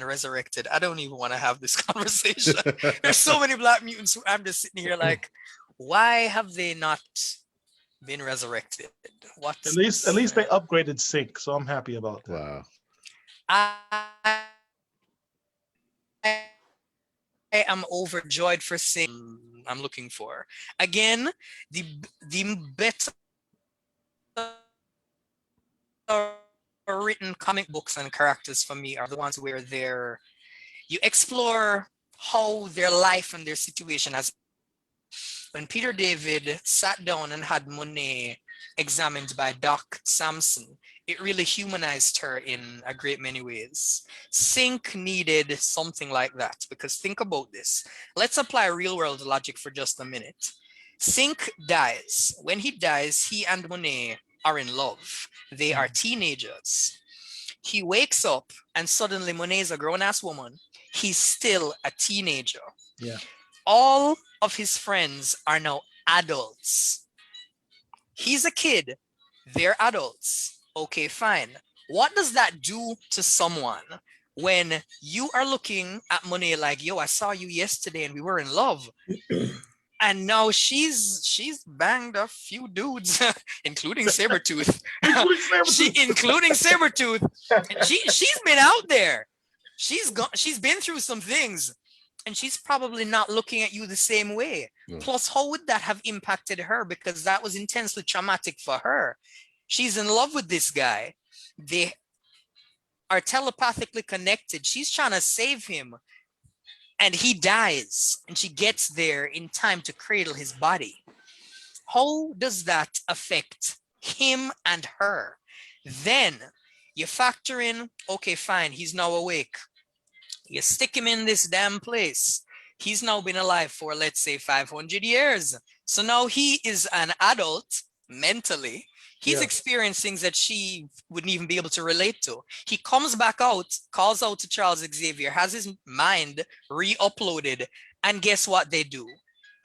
resurrected. I don't even want to have this conversation. There's so many black mutants who I'm just sitting here like, why have they not been resurrected? At least they upgraded Sync, so I'm happy about that. Wow. I am overjoyed for seeing I'm looking for. Again, the better written comic books and characters for me are the ones where you explore how their life and their situation has. When Peter David sat down and had Monet examined by Doc Samson, it really humanized her in a great many ways. Sync needed something like that, because think about this. Let's apply real world logic for just a minute. Sync dies. When he dies, he and Monet are in love. They are teenagers. He wakes up and suddenly Monet is a grown-ass woman. He's still a teenager. Yeah. All of his friends are now adults. He's a kid. They're adults. Okay, fine. What does that do to someone when you are looking at Monet like, yo, I saw you yesterday and we were in love? And now she's banged a few dudes, including Sabretooth. Including Sabretooth. She's been out there. She's been through some things. And she's probably not looking at you the same way. Yeah. Plus, how would that have impacted her? Because that was intensely traumatic for her. She's in love with this guy. They are telepathically connected. She's trying to save him. And he dies. And she gets there in time to cradle his body. How does that affect him and her? Then you factor in, okay, fine, he's now awake. You stick him in this damn place. He's now been alive for, let's say, 500 years. So now he is an adult mentally. He's experienced things that she wouldn't even be able to relate to. He comes back out, calls out to Charles Xavier, has his mind re-uploaded, and guess what they do?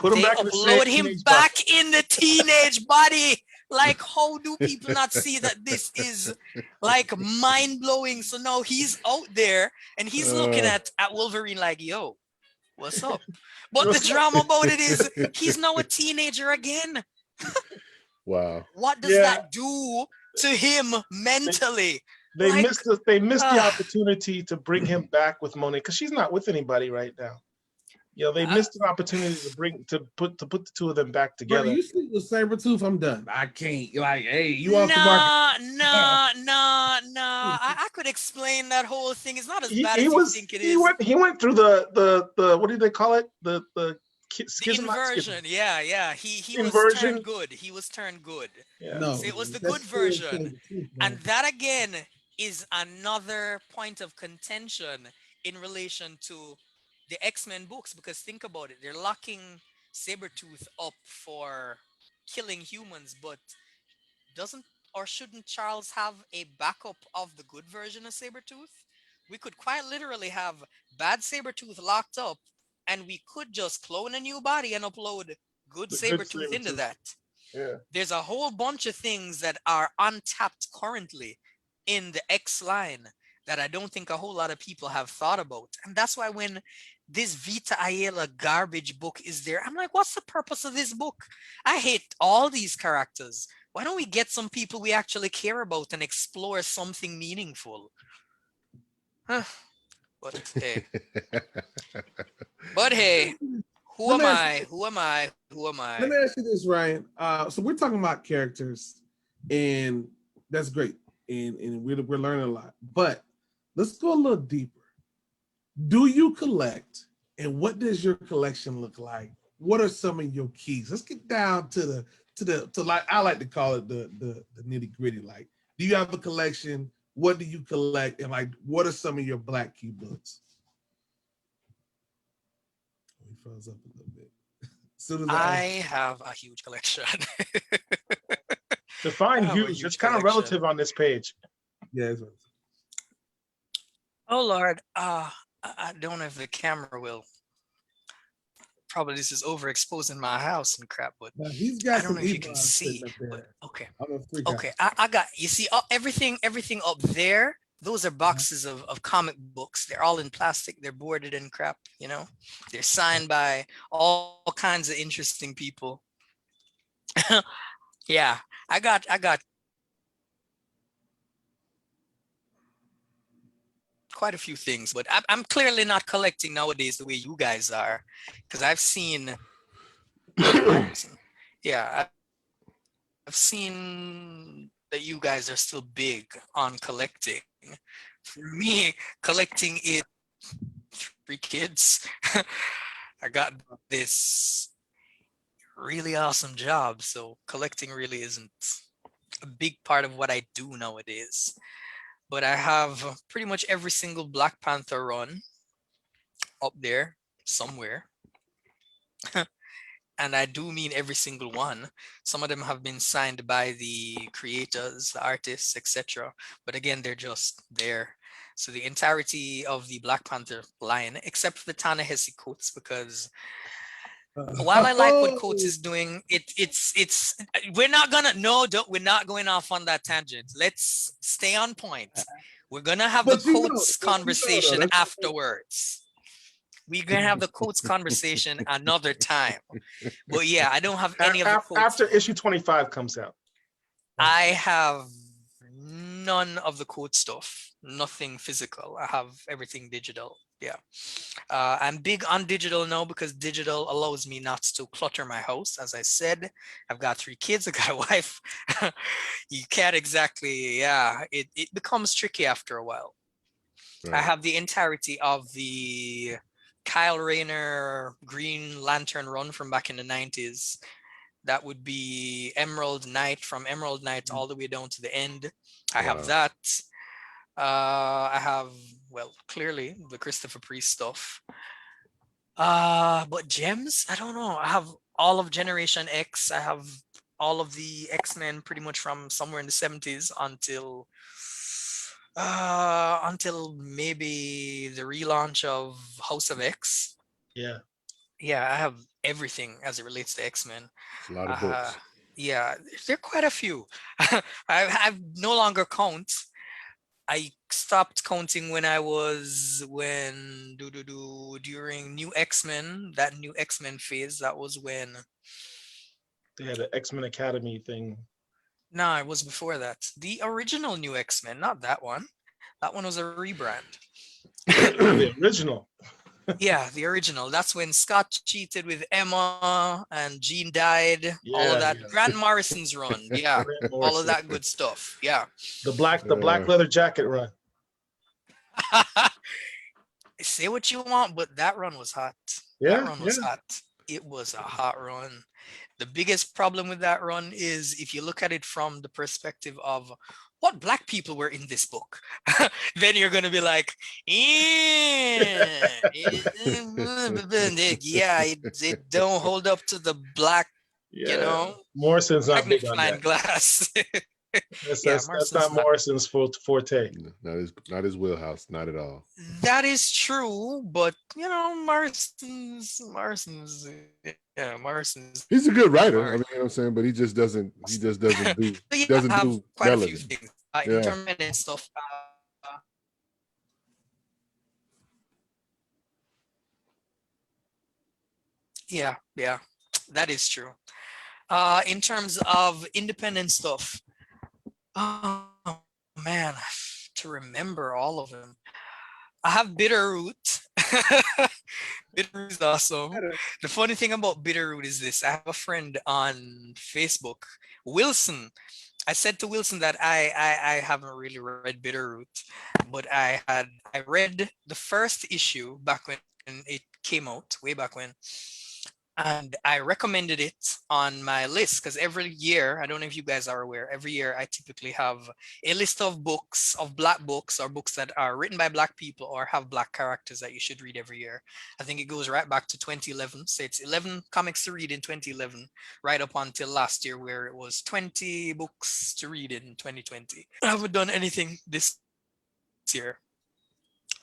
They upload him back in the teenage body. Like, how do people not see that this is like mind-blowing? So now he's out there and he's looking at Wolverine like, yo, what's up? But the drama about it is he's now a teenager again. Wow. What does that do to him mentally? They missed the opportunity to bring him back with Monet, because she's not with anybody right now. You know, they missed an opportunity to put the two of them back together. Bro, you sleep with Sabretooth, I'm done. I can't. Like, hey, you off the market. No. I could explain that whole thing. It's not as bad as you think it is. He went through the what do they call it? The inversion. Yeah. He was turned good. He was turned good. Yeah. No, so it was the good version. And that again is another point of contention in relation to the X-Men books, because think about it, they're locking Sabretooth up for killing humans, but doesn't or shouldn't Charles have a backup of the good version of Sabretooth? We could quite literally have bad Sabretooth locked up, and we could just clone a new body and upload good Sabretooth into that. Yeah. There's a whole bunch of things that are untapped currently in the X line that I don't think a whole lot of people have thought about. And that's why when this Vita Ayala garbage book is there, I'm like, what's the purpose of this book? I hate all these characters. Why don't we get some people we actually care about and explore something meaningful? Huh. But hey, who am I? Let me ask you this, Ryan. So we're talking about characters, and that's great, and we're learning a lot. But let's go a little deeper. Do you collect, and what does your collection look like? What are some of your keys? Let's get down to like I like to call it the nitty gritty. Like, do you have a collection? What do you collect? And like, what are some of your black key books? He froze up a little bit. Soon as I have a huge collection. Define huge. It's kind of relative on this page. Yeah. Oh Lord, I don't know if the camera will. Probably this is overexposing my house and crap, but he's got I don't know if you can see. But, okay, I got, you see, everything up there. Those are boxes of comic books. They're all in plastic. They're boarded and crap. You know, they're signed by all kinds of interesting people. Yeah, I got quite a few things, but I'm clearly not collecting nowadays the way you guys are, because I've seen, yeah, I've seen that you guys are still big on collecting. For me, collecting it, 3 kids, I got this really awesome job, so collecting really isn't a big part of what I do nowadays. But I have pretty much every single Black Panther run up there somewhere. And I do mean every single one. Some of them have been signed by the creators, the artists, etc. But again, they're just there. So the entirety of the Black Panther line, except for the Ta-Nehisi quotes, because while I like what Coates is doing, it's we're not gonna no don't we're not going off on that tangent. Let's stay on point. We're gonna have the Coates conversation afterwards. We're gonna have the Coates conversation another time. But yeah, I don't have any of the quotes. After issue 25 comes out. I have none of the quote stuff, nothing physical. I have everything digital. Yeah. I'm big on digital now because digital allows me not to clutter my house. As I said, I've got 3 kids, I got a wife. You can't exactly, yeah, it becomes tricky after a while. I Right. have the entirety of the Kyle Rayner Green Lantern run from back in the 90s. That would be Emerald Knight, from Emerald Knight all the way down to the end. I have Wow. that. I have, well, clearly the Christopher Priest stuff. But gems, I don't know. I have all of Generation X. I have all of the X-Men pretty much from somewhere in the 70s until maybe the relaunch of House of X. Yeah. Yeah, I have everything as it relates to X-Men. It's a lot of books. Yeah, there are quite a few. I've no longer count. I stopped counting when during New X-Men, that New X-Men phase. That was when. They had an X-Men Academy thing. No, it was before that. The original New X-Men, not that one. That one was a rebrand. The original. Yeah, the original. That's when Scott cheated with Emma and Jean died. All of that. Yeah. Grant Morrison's run. Yeah. Grant All of Morrison. that good stuff. Yeah. The black leather jacket run. Say what you want, but that run was hot. Yeah, That run was hot. It was a hot run. The biggest problem with that run is if you look at it from the perspective of what Black people were in this book, then you're going to be like, yeah, it don't hold up to the Black, Yeah. you know, Morrison's not big on magnifying that. glass. That's not Morrison's forte. Not his wheelhouse, not at all. That is true, but you know, Morrison's. He's a good writer. I mean, you know what I'm saying, but he just doesn't do Yeah, doesn't I have do quite a melody. few things. Yeah. Intermittent stuff. Yeah, that is true. In terms of independent stuff, oh man, to remember all of them. I have Bitterroot. Bitterroot is awesome. The funny thing about Bitterroot is this. I have a friend on Facebook, Wilson. I said to Wilson that I haven't really read Bitterroot, but I read the first issue back when it came out, way back when. And I recommended it on my list because every year, I don't know if you guys are aware, every year I typically have a list of books, of Black books or books that are written by Black people or have Black characters that you should read every year. I think it goes right back to 2011. So it's 11 comics to read in 2011, right up until last year where it was 20 books to read in 2020. I haven't done anything this year,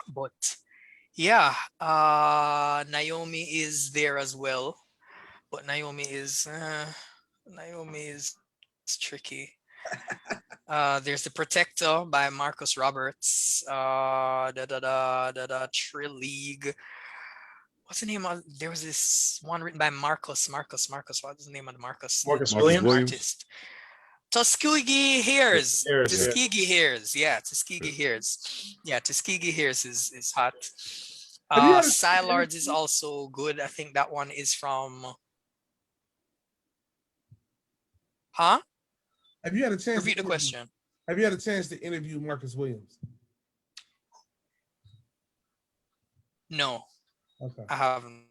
but yeah, Naomi is there as well. But Naomi is tricky. There's The Protector by Marcus Roberts. Trill League. What's the name of? There was this one written by Marcus. What's the name of the Marcus? Marcus Williams. Artist. Tuskegee Hears. Hears, yeah. Tuskegee Hears. Yeah, Tuskegee Hears. Yeah, Tuskegee Hears is hot. Have you had a- Psylords is also good. I think that one is from. Huh? Have you had a chance? Repeat the question. Have you had a chance to interview Marcus Williams? No, Okay. I haven't.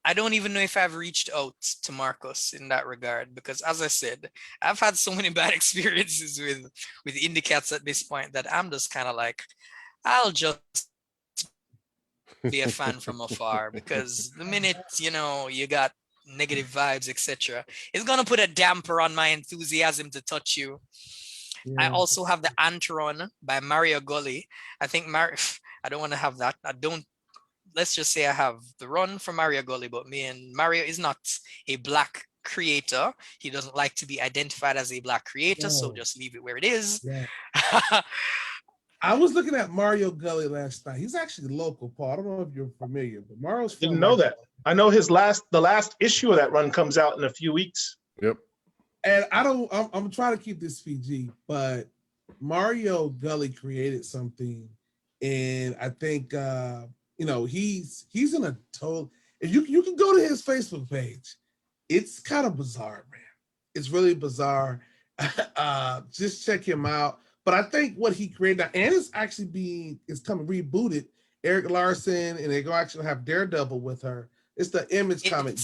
I don't even know if I've reached out to Marcus in that regard because, as I said, I've had so many bad experiences with indie cats at this point that I'm just kind of like, I'll just be a fan from afar because the minute you got negative vibes, etc., it's gonna put a damper on my enthusiasm to touch you. I Yeah. also have the Antron by Mario Gully. I think I don't want to have that. I don't. Let's just say I have the run from Mario Gully, but me and Mario is not a black creator. He doesn't like to be identified as a black creator, so No. just leave it where it is. Yeah. I was looking at Mario Gully last night. He's actually local, Paul. I don't know if you're familiar, but Mario's from Didn't know that. I know the last issue of that run comes out in a few weeks. Yep. And I'm trying to keep this PG, but Mario Gully created something, and I think he's in a total. If you can go to his Facebook page, it's kind of bizarre, man. It's really bizarre. Just check him out. But I think what he created now, and it's coming rebooted. Eric Larson, and they're gonna actually have Daredevil with her. It's the Image comic.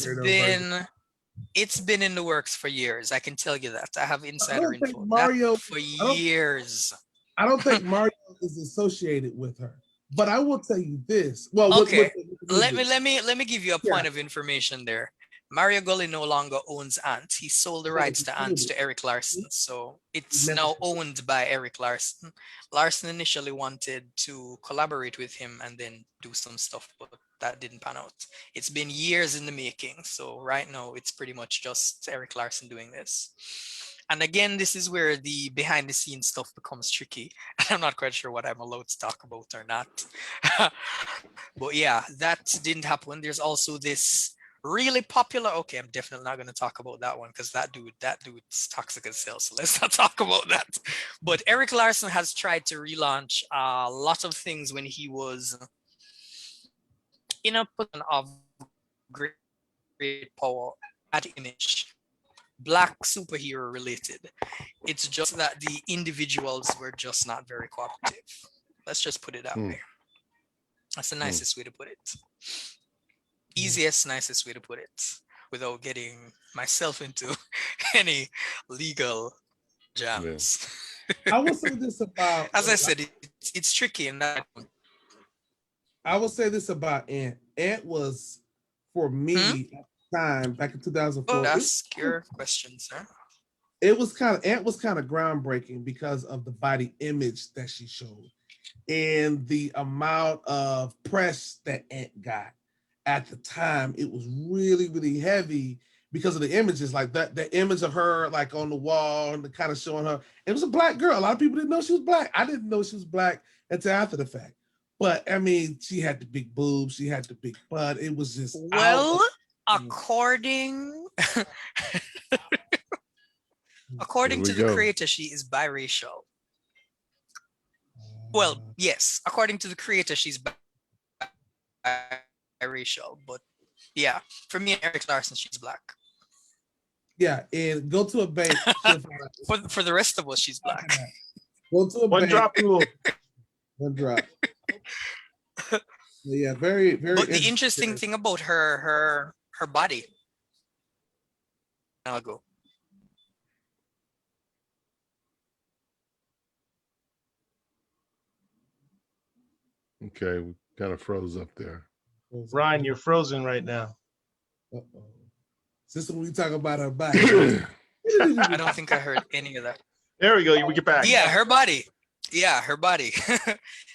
It's been in the works for years. I can tell you that. I have insider info. Mario for years. I don't think Mario is associated with her. But I will tell you this. Well, okay. Let me give you a point of information there. Mario Gully no longer owns Ant. He sold the rights to Ant to Eric Larson. So it's now owned by Eric Larson. Larson initially wanted to collaborate with him and then do some stuff, but that didn't pan out. It's been years in the making. So right now it's pretty much just Eric Larson doing this. And again, this is where the behind the scenes stuff becomes tricky. I'm not quite sure what I'm allowed to talk about or not. But yeah, that didn't happen. There's also this really popular. Okay, I'm definitely not going to talk about that one because that dude's toxic as hell. So let's not talk about that. But Eric Larson has tried to relaunch a lot of things when he was in a position of great power at Image. Black superhero related. It's just that the individuals were just not very cooperative. Let's just put it that way. That's the nicest way to put it. Easiest, nicest way to put it without getting myself into any legal jams. I will say this about, as I said, it's tricky in that. I will say this about Ant. Ant was, for me, at the time, back in 2004. Oh, ask your question, sir. Ant was kind of groundbreaking because of the body image that she showed and the amount of press that Ant got. At the time, it was really, really heavy because of the images, like that, the image of her like on the wall and the kind of showing her. It was a black girl. A lot of people didn't know she was black. I didn't know she was black until after the fact. But I mean, she had the big boobs, she had the big butt. It was just according to the creator, she is biracial. Well, yes, according to the creator, she's biracial, but yeah, for me and Eric Larson, she's black. Yeah, and go to a bank. for the rest of us, she's black. Go to a One bank. drop rule. One drop. Yeah, very, very. But the interesting thing about her body. I'll go. Okay, we kind of froze up there. Ryan, you're frozen right now. Uh-oh. Since when we talk about her body. I don't think I heard any of that. There we go. We get back. Yeah, her body. Yeah, her body.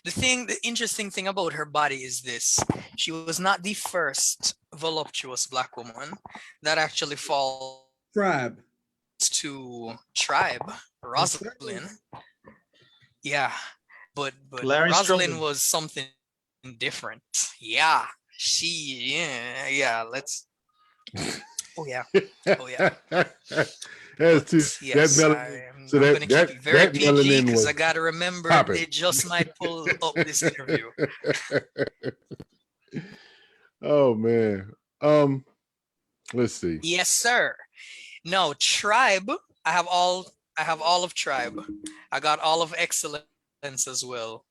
The interesting thing about her body is this. She was not the first voluptuous black woman that actually falls to Tribe, Rosalind. Yeah, but Larry Rosalind Strowman was something different. Yeah, let's Oh yeah. Oh yeah. That's too, But yes, that melanin. So I'm that gonna keep that it very that PG melanin because I was gotta remember popping. they just might pull up this interview. Oh man. Let's see. Yes, sir. No, Tribe. I have all. I have all of Tribe. I got all of Excellence as well.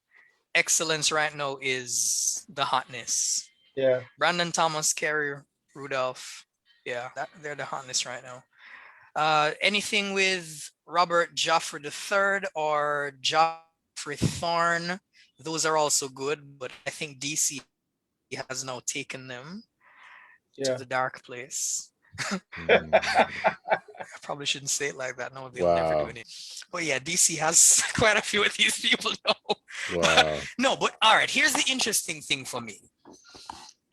Excellence right now is the hotness. Yeah. Brandon Thomas, Kerry, Rudolph. Yeah, they're the hotness right now. Anything with Robert Joffrey III or Joffrey Thorne, those are also good, but I think DC has now taken them to Yeah. the dark place. Mm, I probably shouldn't say it like that. No, they'll never do wow. anything. But yeah, DC has quite a few of these people now. Wow. No, but all right, here's the interesting thing for me.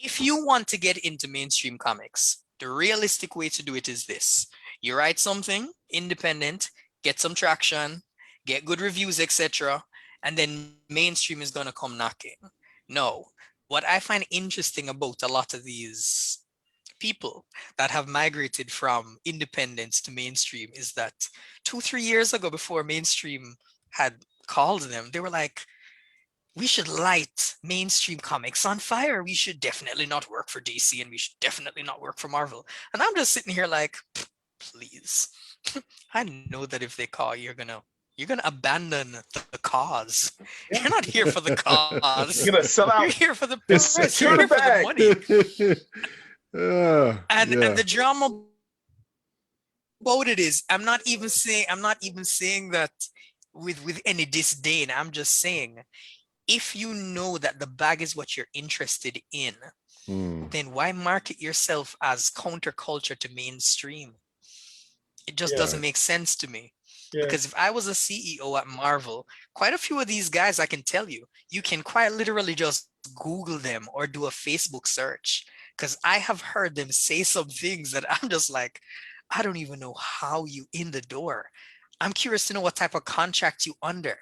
If you want to get into mainstream comics, the realistic way to do it is this. You write something independent, get some traction, get good reviews, etc., and then mainstream is going to come knocking. No. What I find interesting about a lot of these people that have migrated from independence to mainstream is that 2 3 years ago, before mainstream had called them, they were like, we should light mainstream comics on fire. We should definitely not work for DC and we should definitely not work for Marvel. And I'm just sitting here like, please. I know that if they call, you're gonna abandon the cause. Yeah. You're not here for the cause. You're gonna sell You're out here for the and press. You're secure the here for the bag. money. And Yeah. the drama about it is, I'm not even saying that with any disdain. I'm just saying, if you know that the bag is what you're interested in, Mm, then why market yourself as counterculture to mainstream? It just Yeah. doesn't make sense to me. Yeah. Because if I was a CEO at Marvel, quite a few of these guys, I can tell you, you can quite literally just Google them or do a Facebook search. Because I have heard them say some things that I'm just like, I don't even know how you in the door. I'm curious to know what type of contract you under.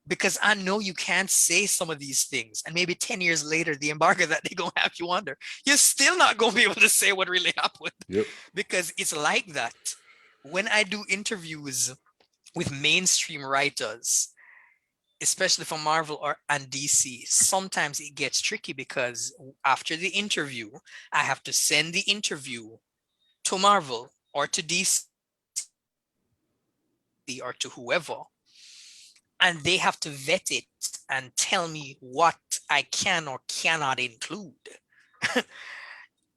Because I know you can't say some of these things. And maybe 10 years later, the embargo that they're going to have you under, you're still not going to be able to say what really happened. yep. Because it's like that. When I do interviews with mainstream writers, especially for Marvel or and DC, sometimes it gets tricky because after the interview, I have to send the interview to Marvel or to DC or to whoever, and they have to vet it and tell me what I can or cannot include.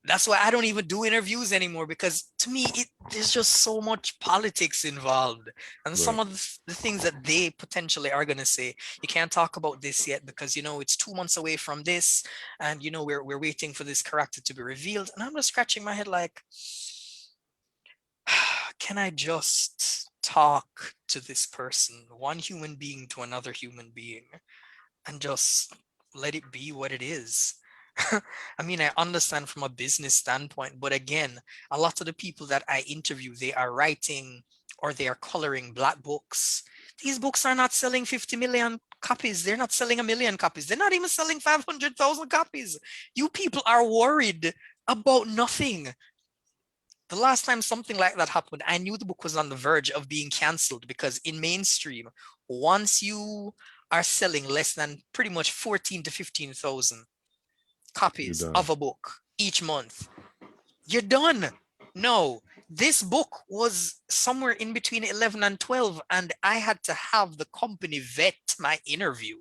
That's why I don't even do interviews anymore, because to me, there's just so much politics involved. And some Right. of the things that they potentially are going to say, you can't talk about this yet because, it's 2 months away from this. And, we're waiting for this character to be revealed. And I'm just scratching my head like, can I just talk to this person, one human being to another human being, and just let it be what it is? I mean, I understand from a business standpoint, but again, a lot of the people that I interview, they are writing or they are coloring black books. These books are not selling 50 million copies. They're not selling 1 million copies. They're not even selling 500,000 copies. You people are worried about nothing. The last time something like that happened, I knew the book was on the verge of being canceled, because in mainstream, once you are selling less than pretty much 14 to 15,000 You're copies done. of a book each month, you're done. No, this book was somewhere in between 11 and 12, and I had to have the company vet my interview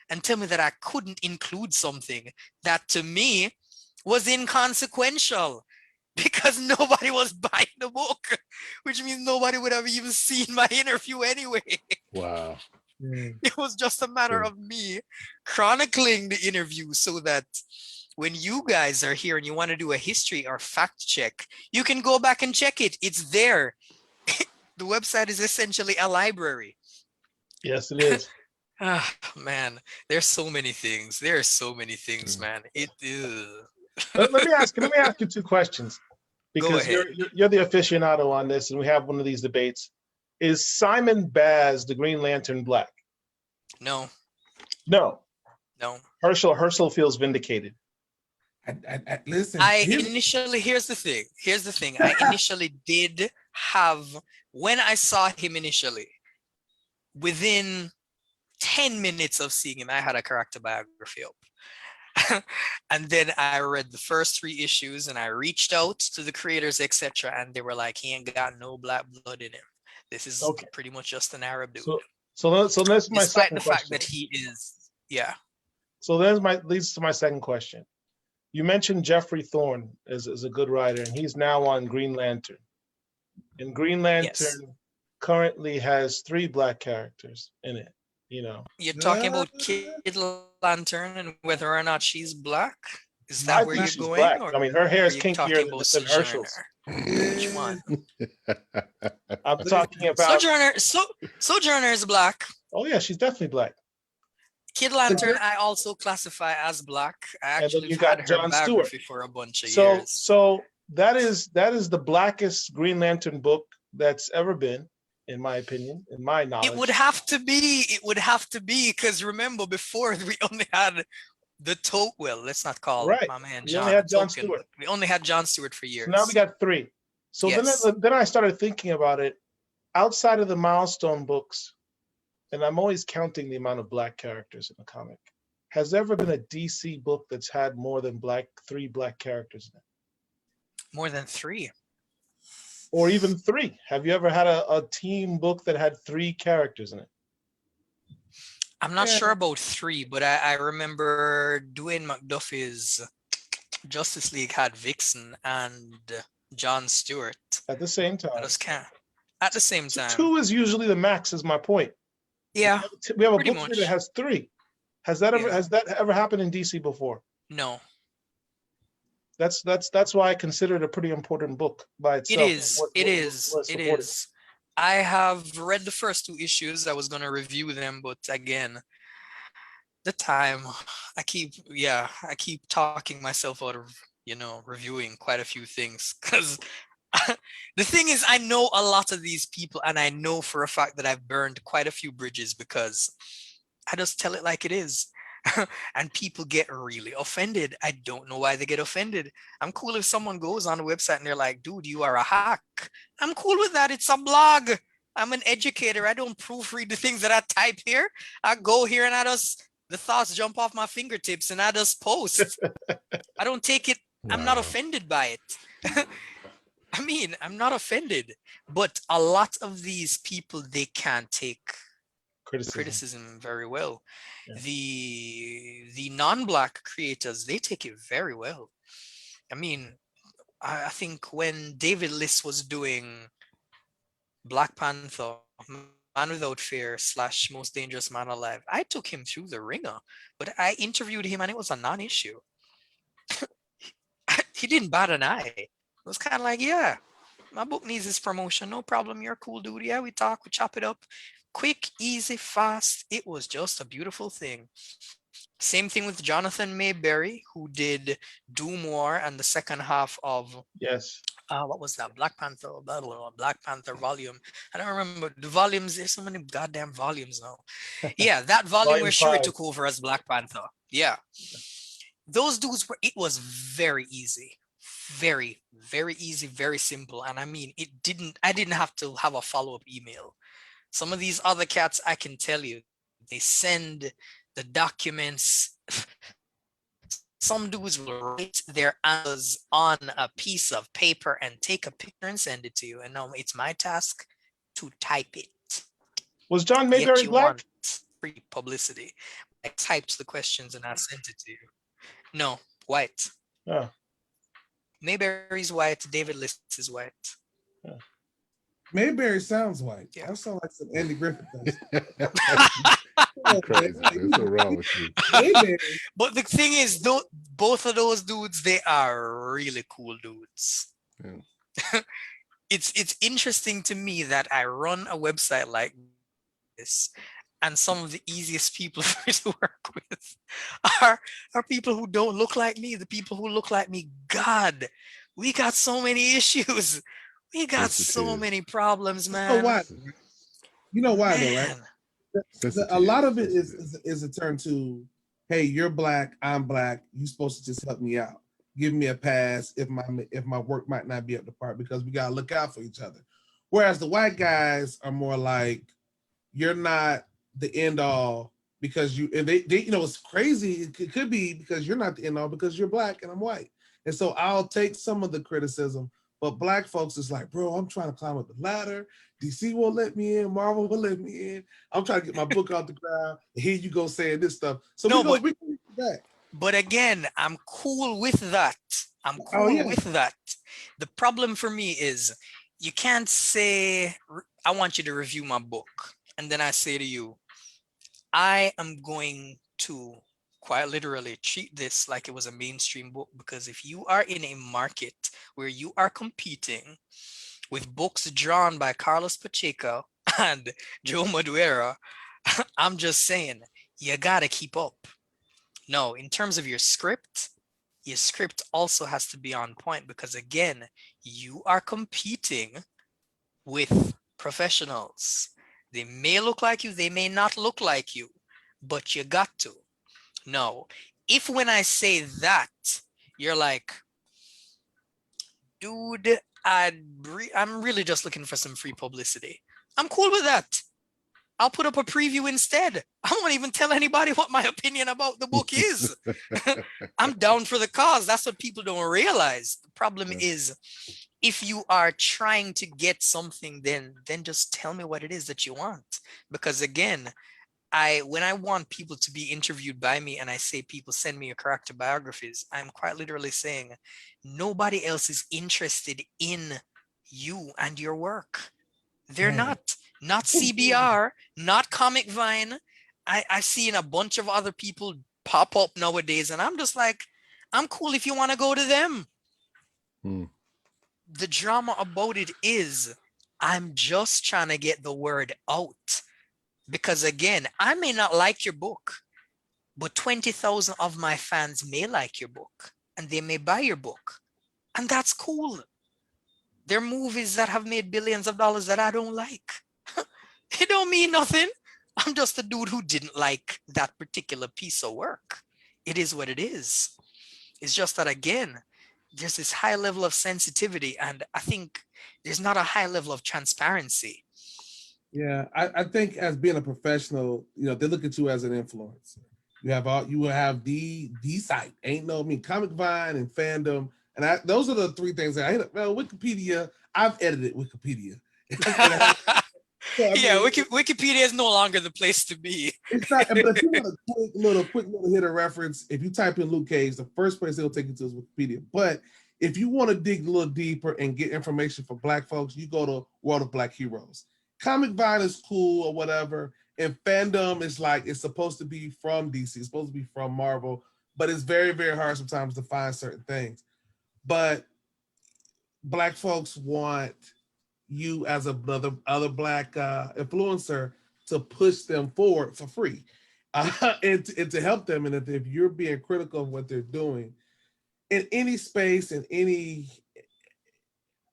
and tell me that I couldn't include something that to me was inconsequential, because nobody was buying the book, which means nobody would have even seen my interview anyway. Wow. It was just a matter Yeah. of me chronicling the interview so that when you guys are here and you want to do a history or fact check, you can go back and check it. It's there. The website is essentially a library. Yes, it is. Ah, man, there's so many things. There are so many things, Mm. man. Ugh. Let me ask you 2 questions, Go because ahead. you're the aficionado on this, and we have one of these debates. Is Simon Baz the Green Lantern black? No, No. no. Herschel feels vindicated. Listen, Here's the thing. Here's the thing. I initially did have, when I saw him initially, within 10 minutes of seeing him, I had a character biography up. And then I read the first 3 issues and I reached out to the creators, etc. And they were like, he ain't got no black blood in him. This is Okay. pretty much just an Arab dude. So that's my Despite second the question. fact that he is, yeah. So leads to my second question. You mentioned Jeffrey Thorne as a good writer, and he's now on Green Lantern. And Green Lantern currently has 3 black characters in it. You know, You're talking about Kid Lantern and whether or not she's black? Is that where you're she's going? black. Or I mean, her hair is are you kinkier talking than about Herschel's. Sojourner? Which one? I'm talking about Sojourner is black. Oh yeah, she's definitely black. Kid Lantern, I also classify as black. I And then actually you had got her John Stewart. biography for a bunch of So years. so that is the blackest Green Lantern book that's ever been, in my opinion, in my knowledge. It would have to be, because remember before we only had let's not call my man John. We only had John Token. Stewart. We only had John Stewart for years. So now we got 3. So then I started thinking about it. Outside of the milestone books, and I'm always counting the amount of black characters in a comic. Has there ever been a DC book that's had more than 3 black characters in it? More than 3. Or even 3. Have you ever had a team book that had 3 characters in it? I'm not sure about 3, but I remember Dwayne McDuffie's Justice League had Vixen and John Stewart. At the same time. At the same time. 2 is usually the max, is my point. Yeah. We have a book here that has 3. Has that ever happened in DC before? No. That's why I consider it a pretty important book by itself. It is. I have read the first 2 issues. I was going to review them, but again, the time, I keep talking myself out of, reviewing quite a few things, because the thing is, I know a lot of these people, and I know for a fact that I've burned quite a few bridges because I just tell it like it is. And people get really offended. I don't know why they get offended. I'm cool if someone goes on the website and they're like, dude, you are a hack. I'm cool with that. It's a blog. I'm an educator. I don't proofread the things that I type here. I go here and the thoughts jump off my fingertips and I just post. I don't take it. Wow. I'm not offended by it. I mean, I'm not offended, but a lot of these people, they can't take criticism very well. Yeah. The non-black creators, they take it very well. I mean, I think when David Liss was doing Black Panther, Man Without Fear / Most Dangerous Man Alive, I took him through the ringer, but I interviewed him and it was a non-issue. He didn't bat an eye. It was kind of like, yeah, my book needs this promotion. No problem. You're a cool dude. Yeah, we talk, we chop it up. Quick, easy, fast. It was just a beautiful thing. Same thing with Jonathan Mayberry, who did Doom War and the second half of what was that? Black Panther volume. I don't remember the volumes. There's so many goddamn volumes now. Yeah, that volume where Shuri took over as Black Panther. Yeah. Those dudes it was very easy. Very, very easy, very simple. And I mean, I didn't have to have a follow-up email. Some of these other cats, I can tell you, they send the documents. Some dudes will write their answers on a piece of paper and take a picture and send it to you. And now it's my task to type it. Was John Mayberry black? Free publicity. I typed the questions and I sent it to you. No, white. Oh. Mayberry's white. David Liss is white. Oh. Mayberry sounds white. Yeah. That sounds like some Andy Griffith things. Crazy. What's so wrong with you? But the thing is, both of those dudes, they are really cool dudes. Yeah. It's interesting to me that I run a website like this, and some of the easiest people for me to work with are people who don't look like me. The people who look like me, God, we got so many issues. We got so many problems, man. You know why though, right? A lot of it is a turn to, hey, you're black, I'm black, you're supposed to just help me out. give me a pass if my work might not be up to par, because we gotta look out for each other. Whereas the white guys are more like, you're not the end all because you, and they you know, it's crazy. It could be because you're not the end all because you're black and I'm white. And so I'll take some of the criticism, but black folks is like, bro, I'm trying to climb up the ladder. DC won't let me in. Marvel won't let me in. I'm trying to get my book out the ground. And here you go saying this stuff. So No, we go back. but again, I'm cool with that. I'm cool with that. The problem for me is you can't say, I want you to review my book. And then I say to you, I am going to quite literally treat this like it was a mainstream book, because if you are in a market where you are competing with books drawn by Carlos Pacheco and Joe Madureira, I'm just saying, you gotta keep up. No, in terms of your script also has to be on point, because again, you are competing with professionals. They may look like you, they may not look like you, but you got to. No, if when I say that, you're like, dude, I'm really just looking for some free publicity, I'm cool with that. I'll put up a preview instead. I won't even tell anybody what my opinion about the book is. I'm down for the cause. That's what people don't realize. The problem is, if you are trying to get something, then just tell me what it is that you want. Because again, when I want people to be interviewed by me and I say people send me your character biographies, I'm quite literally saying nobody else is interested in you and your work. They're not CBR, not Comic Vine. I've seen a bunch of other people pop up nowadays, and I'm just like, I'm cool if you want to go to them. The drama about it is, I'm just trying to get the word out. Because again, I may not like your book, but 20,000 of my fans may like your book, and they may buy your book. And that's cool. There are movies that have made billions of dollars that I don't like. It don't mean nothing. I'm just a dude who didn't like that particular piece of work. It is what it is. It's just that, again, there's this high level of sensitivity, and I think there's not a high level of transparency. Yeah, I think as being a professional, you know, they look at you as an influencer. You will have the site. Ain't no, I mean, Comic Vine and fandom, and those are the three things that I hit. Well, Wikipedia, I've edited Wikipedia. So, yeah, Wikipedia is no longer the place to be. It's not, but if you want a quick little hit of reference, if you type in Luke Cage, the first place it'll take you to is Wikipedia. But if you want to dig a little deeper and get information for Black folks, you go to World of Black Heroes. Comic Vine is cool or whatever, and fandom is like, it's supposed to be from DC, it's supposed to be from Marvel, but it's very, very hard sometimes to find certain things. But Black folks want you as other Black influencer to push them forward for free, and to help them. And if you're being critical of what they're doing in any space, in any,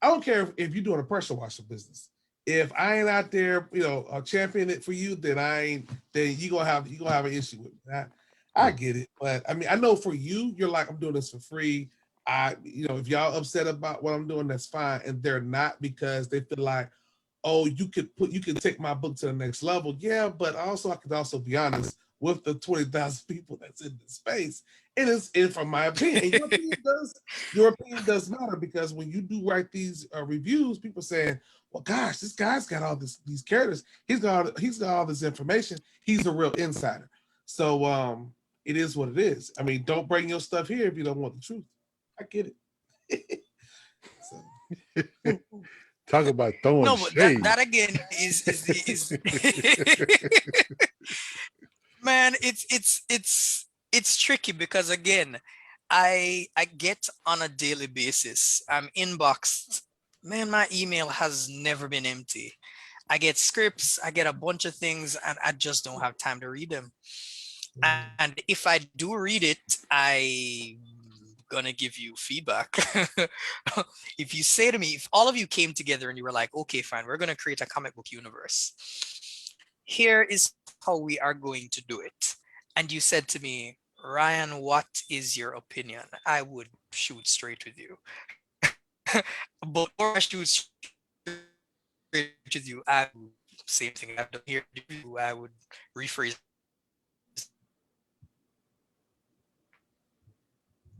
I don't care if you're doing a pressure washer business. If I ain't out there, you know, championing it for you, then you gonna have an issue with me. I get it, but I mean, I know for you, you're like, I'm doing this for free. You know, if y'all upset about what I'm doing, that's fine. And they're not, because they feel like, oh, you can take my book to the next level. Yeah, but also I could also be honest with the 20,000 people that's in the space. And from my opinion, your opinion does matter, because when you do write these reviews, people saying, well, gosh, this guy's got all these characters. He's got all this information. He's a real insider. So it is what it is. I mean, don't bring your stuff here if you don't want the truth. I get it. So. Talk about throwing no, but shade. that again is man, it's tricky, because again, I get on a daily basis. I'm inboxed. Man, my email has never been empty. I get scripts, I get a bunch of things, and I just don't have time to read them. And if I do read it, I'm gonna give you feedback. If you say to me, if all of you came together and you were like, okay, fine, we're gonna create a comic book universe. Here is how we are going to do it. And you said to me, Ryan, what is your opinion? I would shoot straight with you. But before I shoot straight with you, I would same thing I've done here. I would rephrase the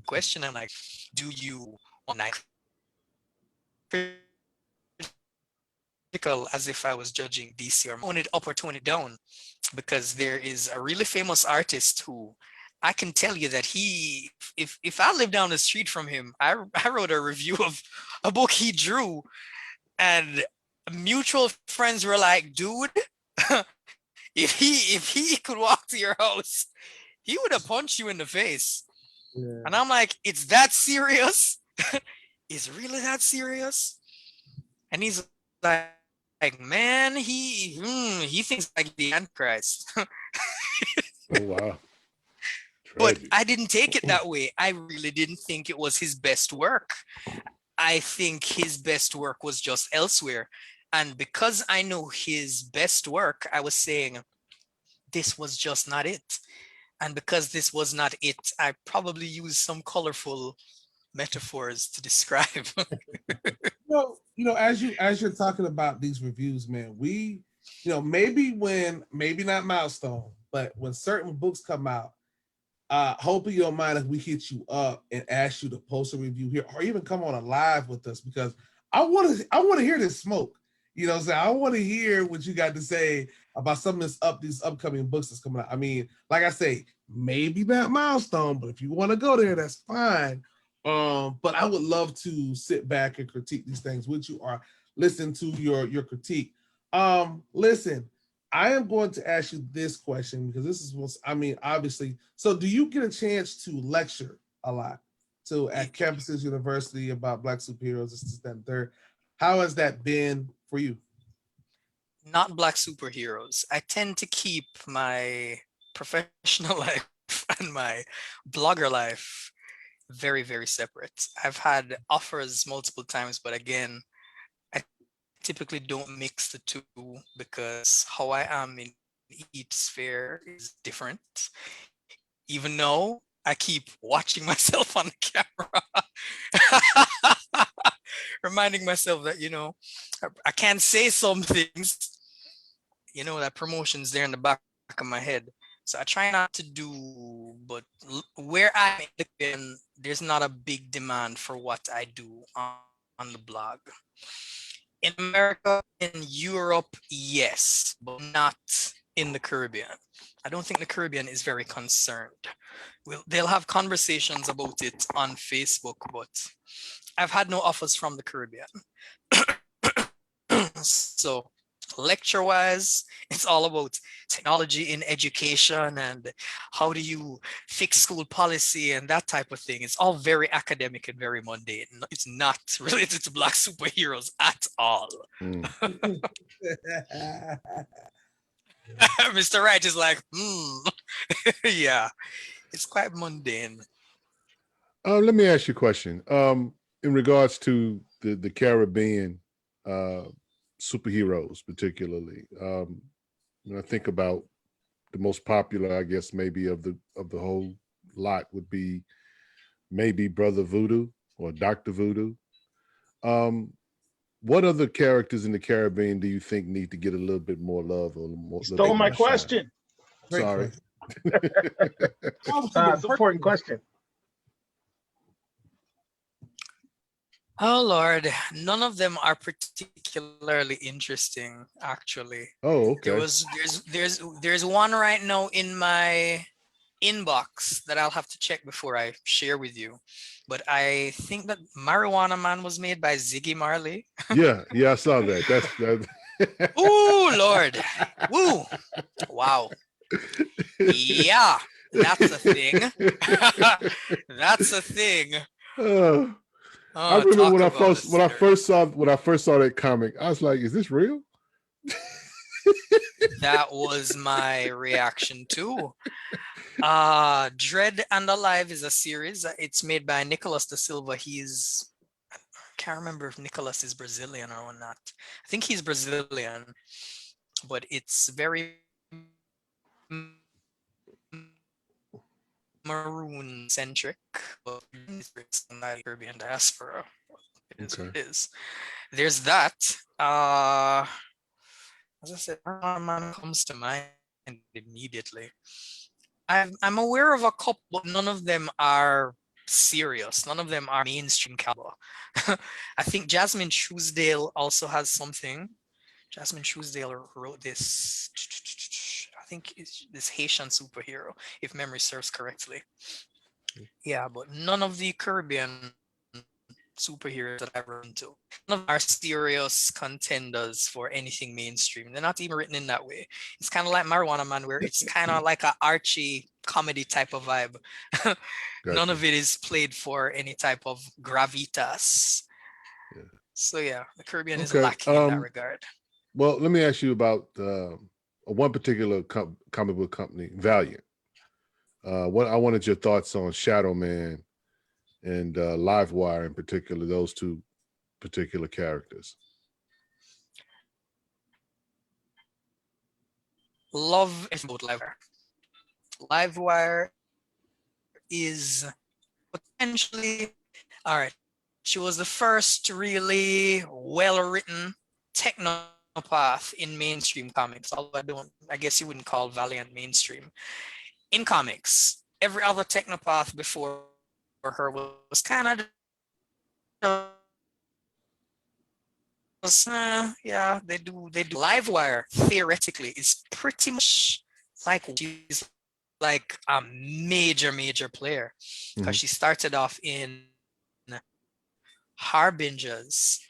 question. I'm like, do you on night critical as if I was judging DC or tone it up or tone it down? Because there is a really famous artist who I can tell you that he, if I lived down the street from him, I wrote a review of a book he drew, and mutual friends were like, dude, if he could walk to your house, he would have punched you in the face. Yeah. And I'm like, it's that serious? Is it really that serious? And he's like, man, he thinks like the Antichrist. Oh wow. But Tragic. I didn't take it that way. I really didn't think it was his best work. I think his best work was just elsewhere. And because I know his best work, I was saying, this was just not it. And because this was not it, I probably used some colorful metaphors to describe. As you're talking about these reviews, man, maybe not Milestone, but when certain books come out, hoping you don't mind if we hit you up and ask you to post a review here, or even come on a live with us, because I want to hear this smoke. You know what I'm saying? I want to hear what you got to say about some of these upcoming books that's coming out. I mean, like I say, maybe not Milestone, but if you want to go there, that's fine. But I would love to sit back and critique these things with you, or listen to your critique. Listen, I am going to ask you this question, because this is obviously. So do you get a chance to lecture a lot at campuses, university, about Black superheroes, this, that, and third? How has that been for you? Not Black superheroes. I tend to keep my professional life and my blogger life very, very separate. I've had offers multiple times, but again, I typically don't mix the two, because how I am in each sphere is different. Even though I keep watching myself on the camera, reminding myself that, I can't say some things, that promotion's there in the back of my head. So I try not to do, but where I'm in, there's not a big demand for what I do on the blog. In America, in Europe, yes, but not in the Caribbean. I don't think the Caribbean is very concerned. They'll have conversations about it on Facebook, but I've had no offers from the Caribbean. So lecture-wise, it's all about technology in education and how do you fix school policy and that type of thing. It's all very academic and very mundane. It's not related to Black superheroes at all. Mr. Wright is like, yeah, it's quite mundane. Let me ask you a question. In regards to the Caribbean superheroes, particularly, when I think about the most popular, I guess maybe of the whole lot would be maybe Brother Voodoo or Dr. Voodoo. What other characters in the Caribbean do you think need to get a little bit more love or more? Stole my question. Sorry. It's an important question. Oh Lord, none of them are particularly interesting, actually. Oh, okay. There's one right now in my inbox that I'll have to check before I share with you. But I think that Marijuana Man was made by Ziggy Marley. Yeah, I saw that. That's Ooh, Lord. Woo. Wow. Yeah, that's a thing. That's a thing. I remember when I first saw that comic, I was like, "Is this real?" That was my reaction too. Dread and Alive is a series. It's made by Nicholas da Silva. I can't remember if Nicholas is Brazilian or not. I think he's Brazilian, but it's very Cameroon centric, but it's not Caribbean diaspora. It is what Okay. it is. There's that. As I said, man comes to mind immediately. I'm aware of a couple, but none of them are serious. None of them are mainstream caliber. I think Jasmine Truesdale also has something. Jasmine Truesdale wrote this. I think it's this Haitian superhero, if memory serves correctly. Yeah, but none of the Caribbean superheroes that I've run into, none of them are serious contenders for anything mainstream. They're not even written in that way. It's kind of like Marijuana Man, where it's kind of like a Archie comedy type of vibe. None Gotcha. of it is played for any type of gravitas. Yeah. So yeah, the Caribbean is Okay. lacking in that regard. Well, let me ask you about one particular comic book company, Valiant. What I wanted your thoughts on Shadow Man and Livewire in particular, those two particular characters. Love is about Livewire. Livewire is potentially, all right, she was the first really well-written technopath in mainstream comics, although I guess you wouldn't call Valiant mainstream. In comics, every other technopath before her was kind of yeah, they do. Livewire theoretically is pretty much like she's like a major player because she started off in Harbingers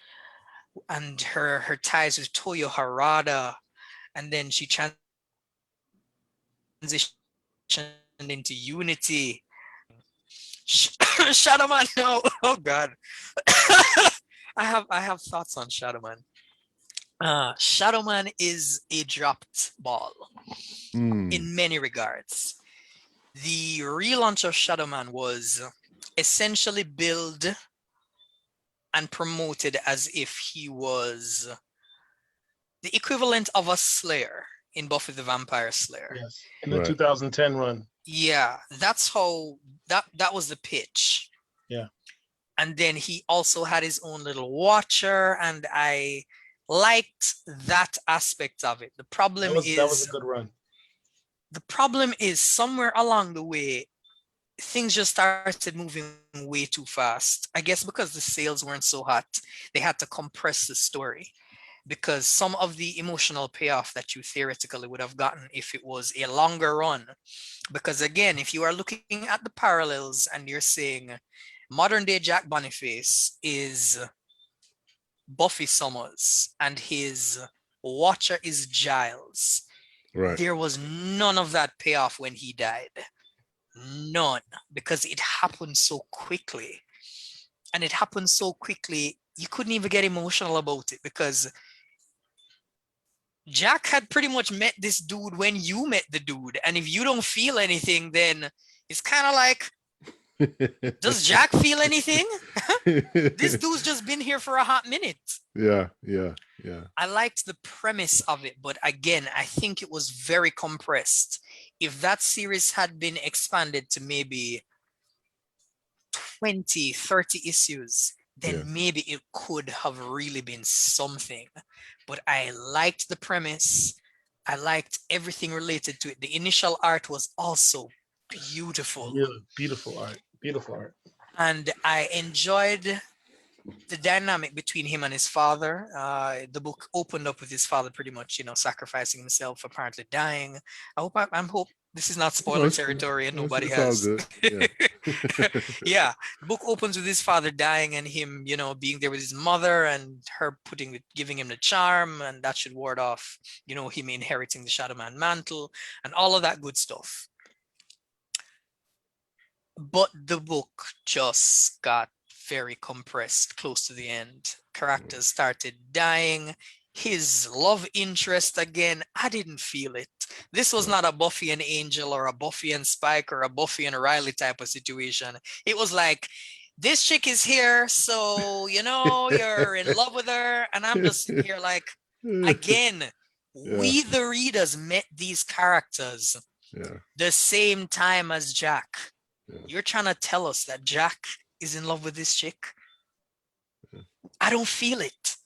and her ties with Toyo Harada, and then she transitioned into Unity. Shadowman, no, oh god. I have thoughts on Shadowman. Shadowman is a dropped ball in many regards. The relaunch of Shadowman was essentially billed and promoted as if he was the equivalent of a Slayer in Buffy the Vampire Slayer. Yes, in the 2010 run. Yeah, that's how that was the pitch. Yeah. And then he also had his own little watcher, and I liked that aspect of it. The problem that was a good run. The problem is somewhere along the way, things just started moving way too fast. I guess because the sales weren't so hot, they had to compress the story because some of the emotional payoff that you theoretically would have gotten if it was a longer run. Because again, if you are looking at the parallels and you're saying modern day Jack Boniface is Buffy Summers and his watcher is Giles. Right. There was none of that payoff when he died. None, because it happened so quickly. And it happened so quickly, you couldn't even get emotional about it because Jack had pretty much met this dude when you met the dude. And if you don't feel anything, then it's kind of like, does Jack feel anything? This dude's just been here for a hot minute. Yeah. I liked the premise of it, but again, I think it was very compressed. If that series had been expanded to maybe 20, 30 issues, then maybe it could have really been something. But I liked the premise. I liked everything related to it. The initial art was also beautiful. Yeah, beautiful art. Beautiful art. And I enjoyed the dynamic between him and his father. The book opened up with his father pretty much, sacrificing himself, apparently dying. I hope this is not spoiler territory and nobody has. All good. Yeah, the book opens with his father dying and him, being there with his mother and her giving him the charm, and that should ward off, him inheriting the Shadow Man mantle and all of that good stuff. But the book just got very compressed close to the end. Characters started dying. His love interest, again, I didn't feel it. This was not a Buffy and Angel or a Buffy and Spike or a Buffy and Riley type of situation. It was like, this chick is here, so, you're in love with her. And I'm just sitting here like, again, we the readers met these characters the same time as Jack. You're trying to tell us that Jack is in love with this chick? I don't feel it.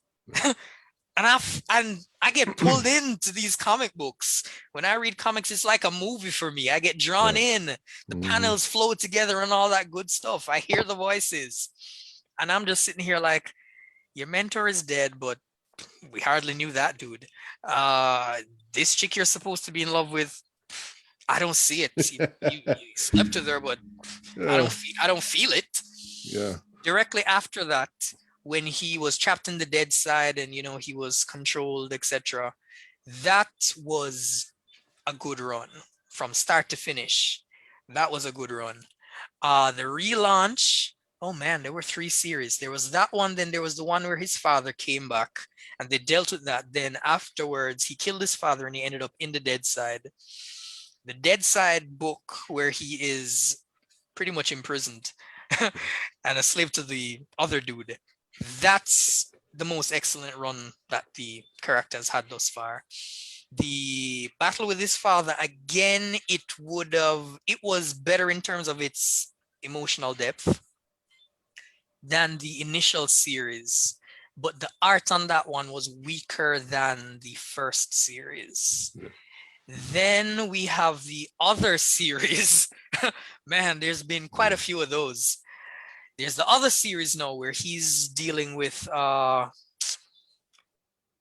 And I get pulled into these comic books. When I read comics, it's like a movie for me. I get drawn in. The panels flow together and all that good stuff. I hear the voices. And I'm just sitting here like, your mentor is dead, but we hardly knew that dude. This chick you're supposed to be in love with, I don't see it. You slept with her, but I don't feel it. Yeah. Directly after that, when he was trapped in the dead side and he was controlled, etc., that was a good run from start to finish. That was a good run. The relaunch, oh man, there were 3 series. There was that one, then there was the one where his father came back and they dealt with that. Then afterwards, he killed his father and he ended up in the dead side. The dead side book where he is pretty much imprisoned and a slave to the other dude. That's the most excellent run that the character has had thus far. The battle with his father, again, it was better in terms of its emotional depth than the initial series, but the art on that one was weaker than the first series. Yeah. Then we have the other series. Man, there's been quite a few of those. There's the other series now where he's dealing with the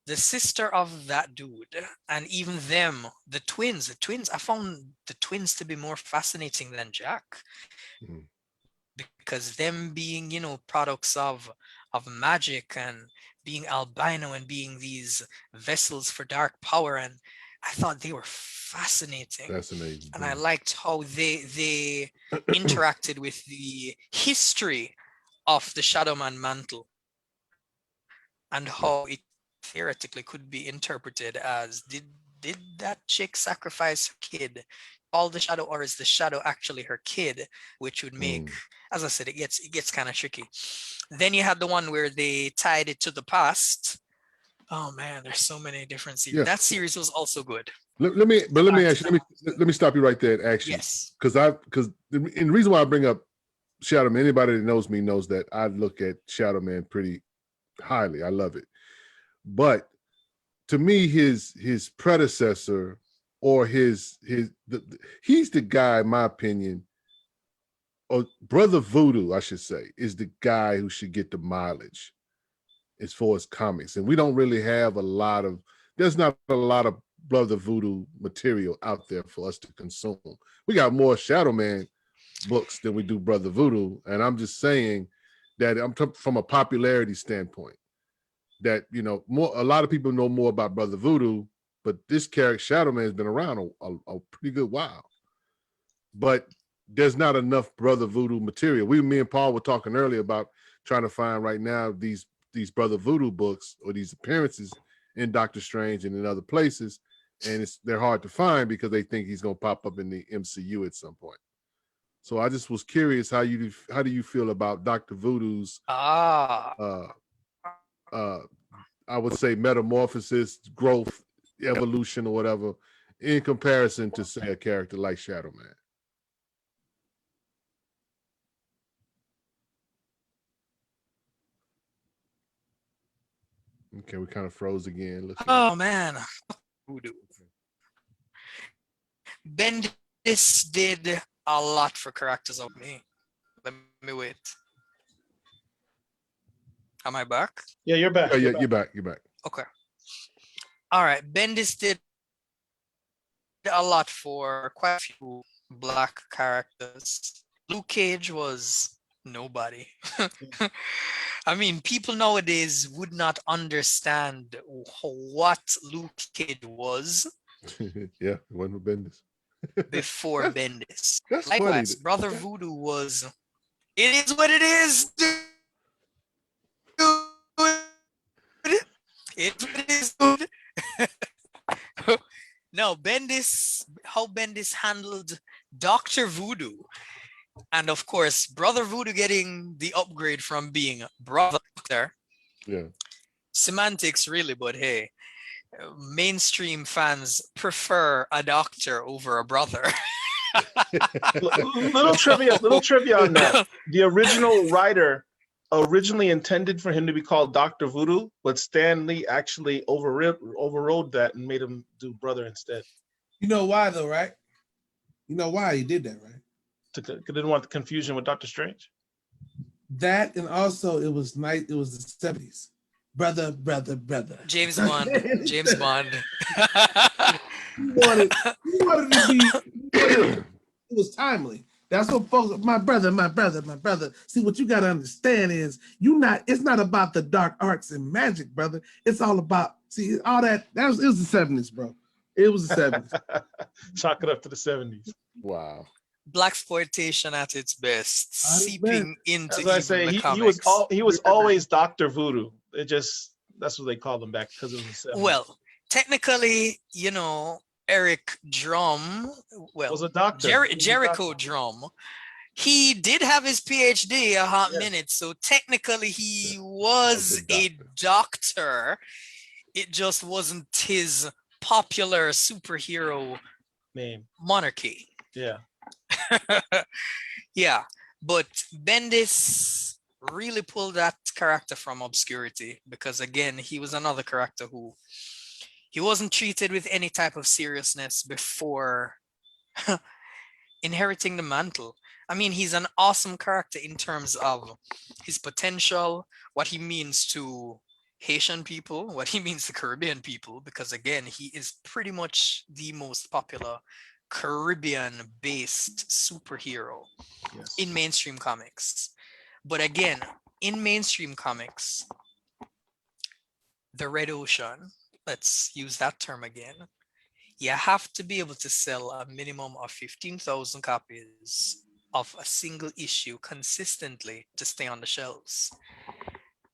sister of that dude, and even them, the twins. I found the twins to be more fascinating than Jack, because them being, products of magic and being albino and being these vessels for dark power, and I thought they were fascinating. And I liked how they interacted with the history of the Shadow Man mantle and how it theoretically could be interpreted as, did that chick sacrifice her kid, all the shadow, or is the shadow actually her kid? Which would make, as I said, it gets kind of tricky. Then you had the one where they tied it to the past. Oh man, there's so many different series. Yeah. That series was also good. Let me ask you. Let me stop you right there and ask you. Yes. Because the reason why I bring up Shadow Man, anybody that knows me knows that I look at Shadow Man pretty highly. I love it. But to me, his predecessor, or he's the guy, in my opinion, or Brother Voodoo, I should say, is the guy who should get the mileage as far as comics. And we don't really have there's not a lot of Brother Voodoo material out there for us to consume. We got more Shadow Man books than we do Brother Voodoo. And I'm just saying that from a popularity standpoint, that, a lot of people know more about Brother Voodoo, but this character, Shadow Man, has been around a pretty good while. But there's not enough Brother Voodoo material. Me and Paul were talking earlier about trying to find right now these Brother Voodoo books or these appearances in Doctor Strange and in other places, and they're hard to find because they think he's going to pop up in the MCU at some point. So I just was curious, how do you feel about Dr. Voodoo's I would say metamorphosis, growth, evolution, or whatever, in comparison to, say, a character like Shadow Man? Okay, we kind of froze again. Oh man, Voodoo. Bendis did a lot for characters of me. Let me wait. Am I back? Yeah, you're back. Yeah, you're back. You're back. Okay. All right. Bendis did a lot for quite a few Black characters. Luke Cage was nobody. I mean, people nowadays would not understand what Luke Cage was. Yeah, it wasn't Bendis. Before Bendis. That's likewise, funny. Brother Voodoo was. It is what it is, dude. It's what it is, dude. No, how Bendis handled Dr. Voodoo. And of course, Brother Voodoo getting the upgrade from being Brother Doctor. Yeah. Semantics, really, but hey, mainstream fans prefer a doctor over a brother. Little trivia on that. The original writer originally intended for him to be called Dr. Voodoo, but Stan Lee actually overrode that and made him do Brother instead. You know why though, right? You know why he did that, right? Didn't want the confusion with Doctor Strange. That and also it was the 70s. Brother. James Bond. James Bond. He wanted to be. It was timely. That's what folks. My brother. See, what you got to understand is it's not about the dark arts and magic, brother. It's all about all that. It was the 70s, bro. It was the 70s. Chalk it up to the 70s. Wow. Blaxploitation at its best, seeping into As I say, the he comics. was always Dr. Voodoo. That's what they called him back because it was the 70s. Well, technically, Eric Drum, was a doctor. Jericho Drum, he did have his PhD a hot minute, so technically he was a doctor. It just wasn't his popular superhero name monarchy. Yeah. Yeah, but Bendis really pulled that character from obscurity because again, he was another character who he wasn't treated with any type of seriousness before inheriting the mantle. I mean, he's an awesome character in terms of his potential, what he means to Haitian people, what he means to Caribbean people, because again, he is pretty much the most popular Caribbean-based superhero in mainstream comics. But again, in mainstream comics, the Red Ocean, let's use that term again, you have to be able to sell a minimum of 15,000 copies of a single issue consistently to stay on the shelves.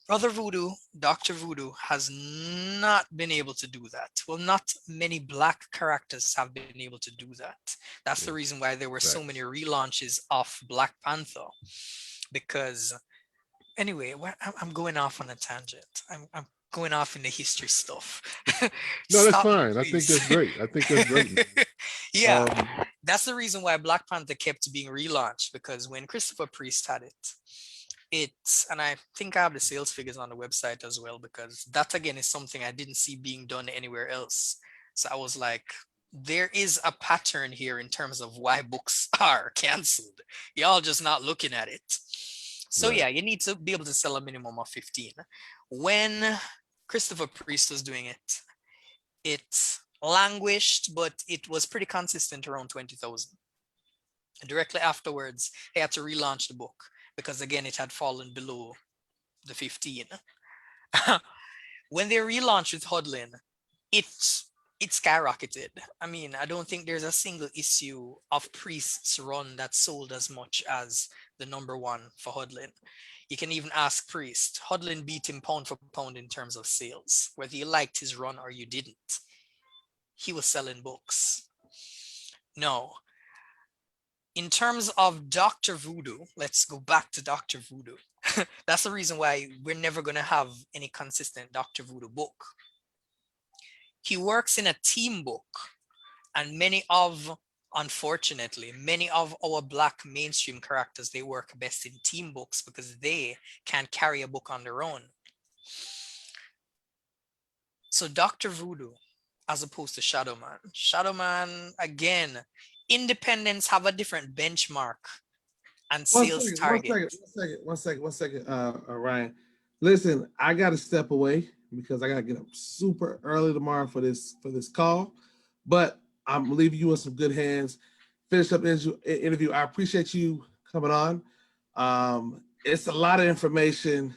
Brother Voodoo, Dr. Voodoo has not been able to do that. Well, not many Black characters have been able to do that. That's the reason why there were so many relaunches of Black Panther. Because, anyway, I'm going off on a tangent. I'm going off in the history stuff. No, that's fine. I think that's great. Yeah, that's the reason why Black Panther kept being relaunched, because when Christopher Priest had it, and I think I have the sales figures on the website as well, because that again is something I didn't see being done anywhere else. So I was like, there is a pattern here in terms of why books are canceled. Y'all just not looking at it. So yeah, you need to be able to sell a minimum of 15. When Christopher Priest was doing it, it languished, but it was pretty consistent around 20,000. Directly afterwards, they had to relaunch the book because again, it had fallen below the 15. When they relaunched with Hodlin, it skyrocketed. I mean, I don't think there's a single issue of Priest's run that sold as much as the #1 for Hodlin. You can even ask Priest. Hodlin beat him pound for pound in terms of sales, whether you liked his run or you didn't. He was selling books. No. In terms of Dr. Voodoo, let's go back to Dr. Voodoo. That's the reason why we're never going to have any consistent Dr. Voodoo book. He works in a team book, and unfortunately, many of our Black mainstream characters, they work best in team books because they can't carry a book on their own. So Dr. Voodoo, as opposed to Shadow Man. Shadow Man, again, independents have a different benchmark and sales target. One second, Ryan. Listen, I got to step away because I got to get up super early tomorrow for this call, but I'm leaving you in some good hands. Finish up the interview. I appreciate you coming on. It's a lot of information.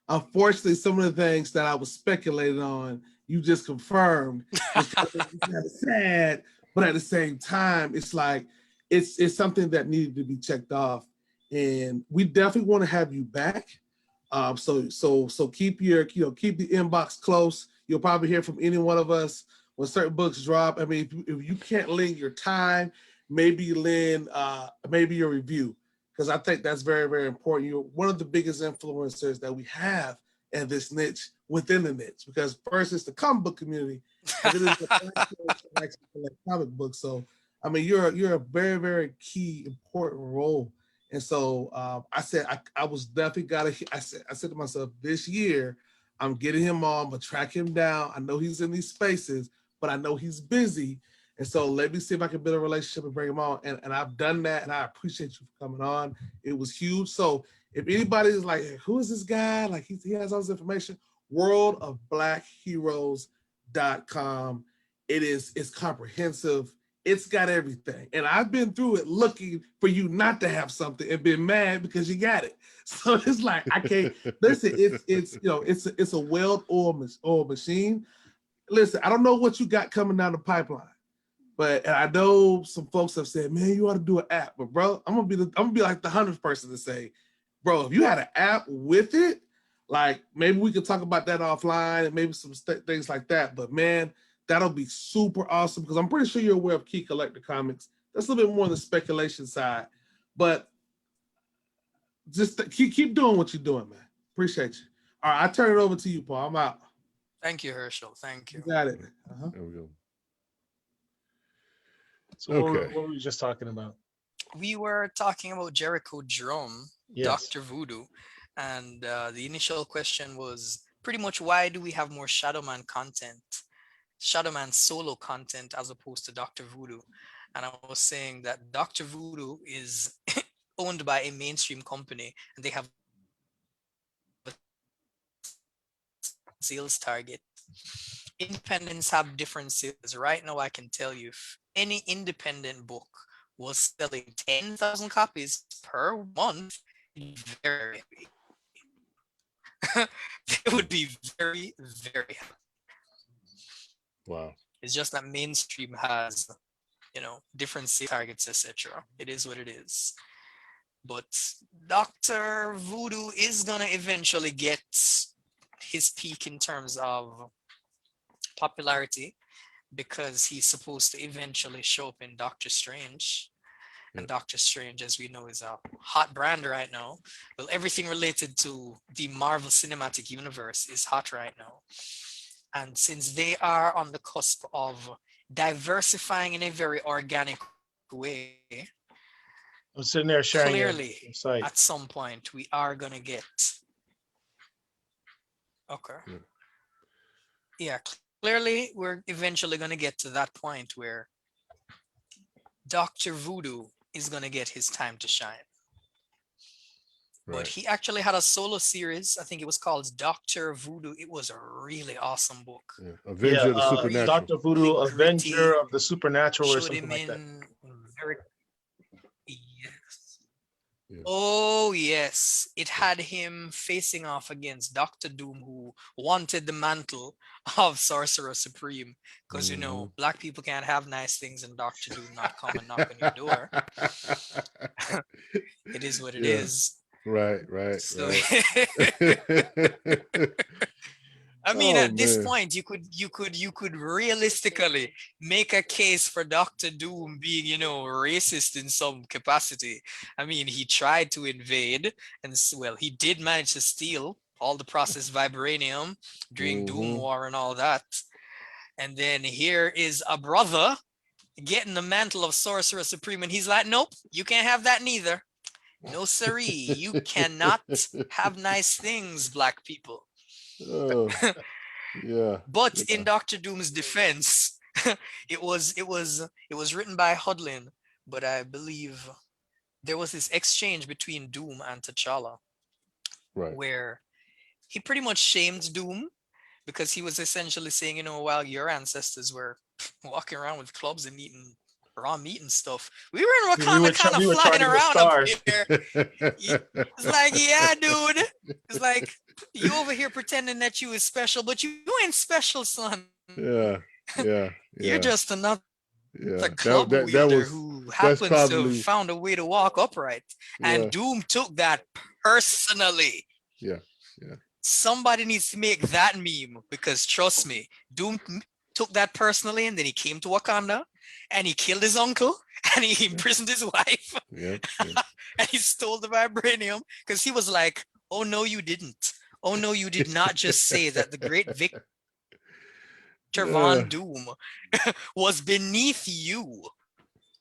Unfortunately, some of the things that I was speculating on, you just confirmed. It's kind of sad, but at the same time, it's like it's something that needed to be checked off, and we definitely want to have you back. So keep your keep the inbox close. You'll probably hear from any one of us when certain books drop. I mean, if you can't lend your time, maybe lend maybe your review, because I think that's very, very important. You're one of the biggest influencers that we have in this niche, within the niche, because first it's the comic book community, and then it's the comic books. So I mean, you're a very, very key, important role. And so I said I was definitely I said to myself, this year I'm getting him on, but track him down. I know he's in these spaces, but I know he's busy. And so let me see if I can build a relationship and bring him on. And I've done that, and I appreciate you for coming on. It was huge. So if anybody's like, who is this guy? Like he has all this information, worldofblackheroes.com. It's comprehensive. It's got everything. And I've been through it looking for you not to have something and been mad because you got it. So it's like, I can't listen, it's a well-oiled machine. Listen, I don't know what you got coming down the pipeline, but and I know some folks have said, man, you ought to do an app. But bro, I'm gonna be like the 100th person to say, bro, if you had an app with it, like maybe we could talk about that offline and maybe some things like that. But man, that'll be super awesome because I'm pretty sure you're aware of Key Collector Comics. That's a little bit more on the speculation side, but just keep doing what you're doing, man. Appreciate you. All right, I turn it over to you, Paul. I'm out. Thank you, Herschel. Thank you. You got it. There we go. So Okay. what were we just talking about? We were talking about Jericho Drum, Yes. Dr. Voodoo, and the initial question was pretty much why do we have more Shadowman content, Shadowman solo content as opposed to Dr. Voodoo? And I was saying that Dr. Voodoo is owned by a mainstream company and they have a sales target. Independents have different sales. Right now, I can tell you if any independent book was selling 10,000 copies per month, very they would be very, very happy. Wow. It's just that mainstream has, different sales targets, etc. It is what it is. But Dr. Voodoo is gonna eventually get his peak in terms of popularity because he's supposed to eventually show up in Doctor Strange. And Doctor Strange, as we know, is a hot brand right now. Well, everything related to the Marvel Cinematic Universe is hot right now. And since they are on the cusp of diversifying in a very organic way, I'm sitting there sharing clearly, your site. at some point, we are going to get... Okay. Yeah, clearly, we're eventually going to get to that point where Dr. Voodoo is going to get his time to shine. Right. But he actually had a solo series. I think it was called Dr. Voodoo. It was a really awesome book. Yeah. Avenger of the Supernatural. Dr. Voodoo, Really Avenger gritty. of the Supernatural, or Showed something him like that. in very... Yes. Yeah. Oh, yes. It had him facing off against Dr. Doom, who wanted the mantle of Sorcerer Supreme. Because, Black people can't have nice things and Dr. Doom not come and knock on your door. It is what it is. Right. So, right. I mean, at this man. point, you could realistically make a case for Dr. Doom being, racist in some capacity. I mean, he tried to invade, and well, he did manage to steal all the processed vibranium during Doom War and all that. And then here is a brother getting the mantle of Sorcerer Supreme, and he's like, nope, you can't have that neither. No, siree, you cannot have nice things, Black people. Oh, yeah. But in Dr. Doom's defense, it was written by Hudlin, but I believe there was this exchange between Doom and T'Challa, Right. where he pretty much shamed Doom because he was essentially saying, while your ancestors were walking around with clubs and eating raw meat and stuff, we were in Wakanda kind of flying around up here. It's like, yeah, dude. It's like, you over here pretending that you is special, but you ain't special, son. Yeah. You're just another club that wielder was, who happens to have found a way to walk upright. Yeah. And Doom took that personally. Yeah. Somebody needs to make that meme because trust me, Doom took that personally, and then he came to Wakanda and he killed his uncle and he imprisoned his wife. Yeah. And he stole the vibranium because he was like, oh no, you didn't. Oh no, you did not just say that the great Victor Von Doom was beneath you.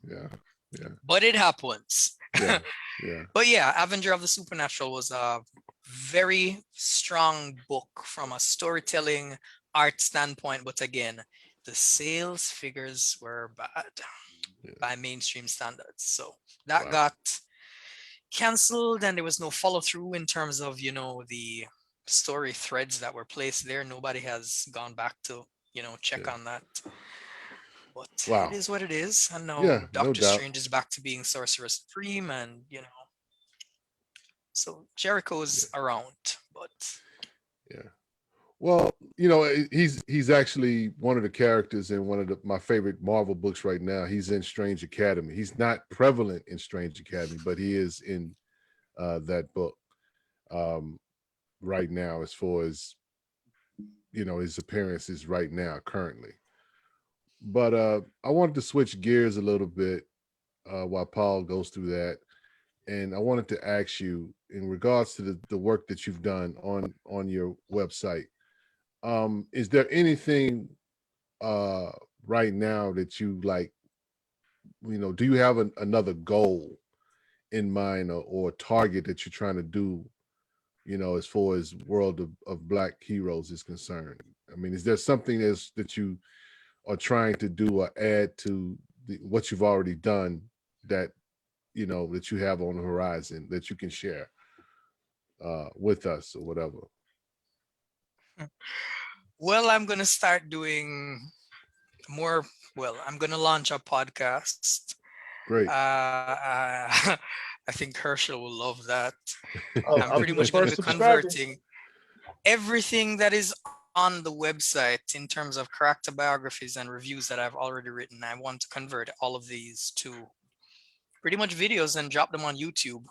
Yeah. Yeah. but it happens. Yeah. Yeah. But yeah, Avenger of the Supernatural was a very strong book from a storytelling art standpoint. But again, the sales figures were bad Yeah. by mainstream standards. So that Wow. got canceled, and there was no follow through in terms of, the story threads that were placed there. Nobody has gone back to, check Yeah. on that. But it Wow. is what it is. And now Yeah, no Doctor doubt. Strange is back to being Sorcerer Supreme, and so Jericho's Yeah. around, but Yeah. Well, he's actually one of the characters in one of my favorite Marvel books right now. He's in Strange Academy. He's not prevalent in Strange Academy, but he is in that book right now, as far as his appearances right now, currently. But I wanted to switch gears a little bit while Paul goes through that. And I wanted to ask you, in regards to the work that you've done on your website, is there anything right now that you like, do you have another goal in mind, or target that you're trying to do, as far as world of Black heroes is concerned? I mean, is there something that you are trying to do or add to what you've already done that that you have on the horizon that you can share with us or whatever? well, I'm gonna start doing more. Well, I'm gonna launch a podcast. Great. I think Herschel will love that. I'll, I'm I'll pretty be the much going to be first subscriber. converting everything that is on the website in terms of character biographies and reviews that I've already written. I want to convert all of these to pretty much videos and drop them on YouTube.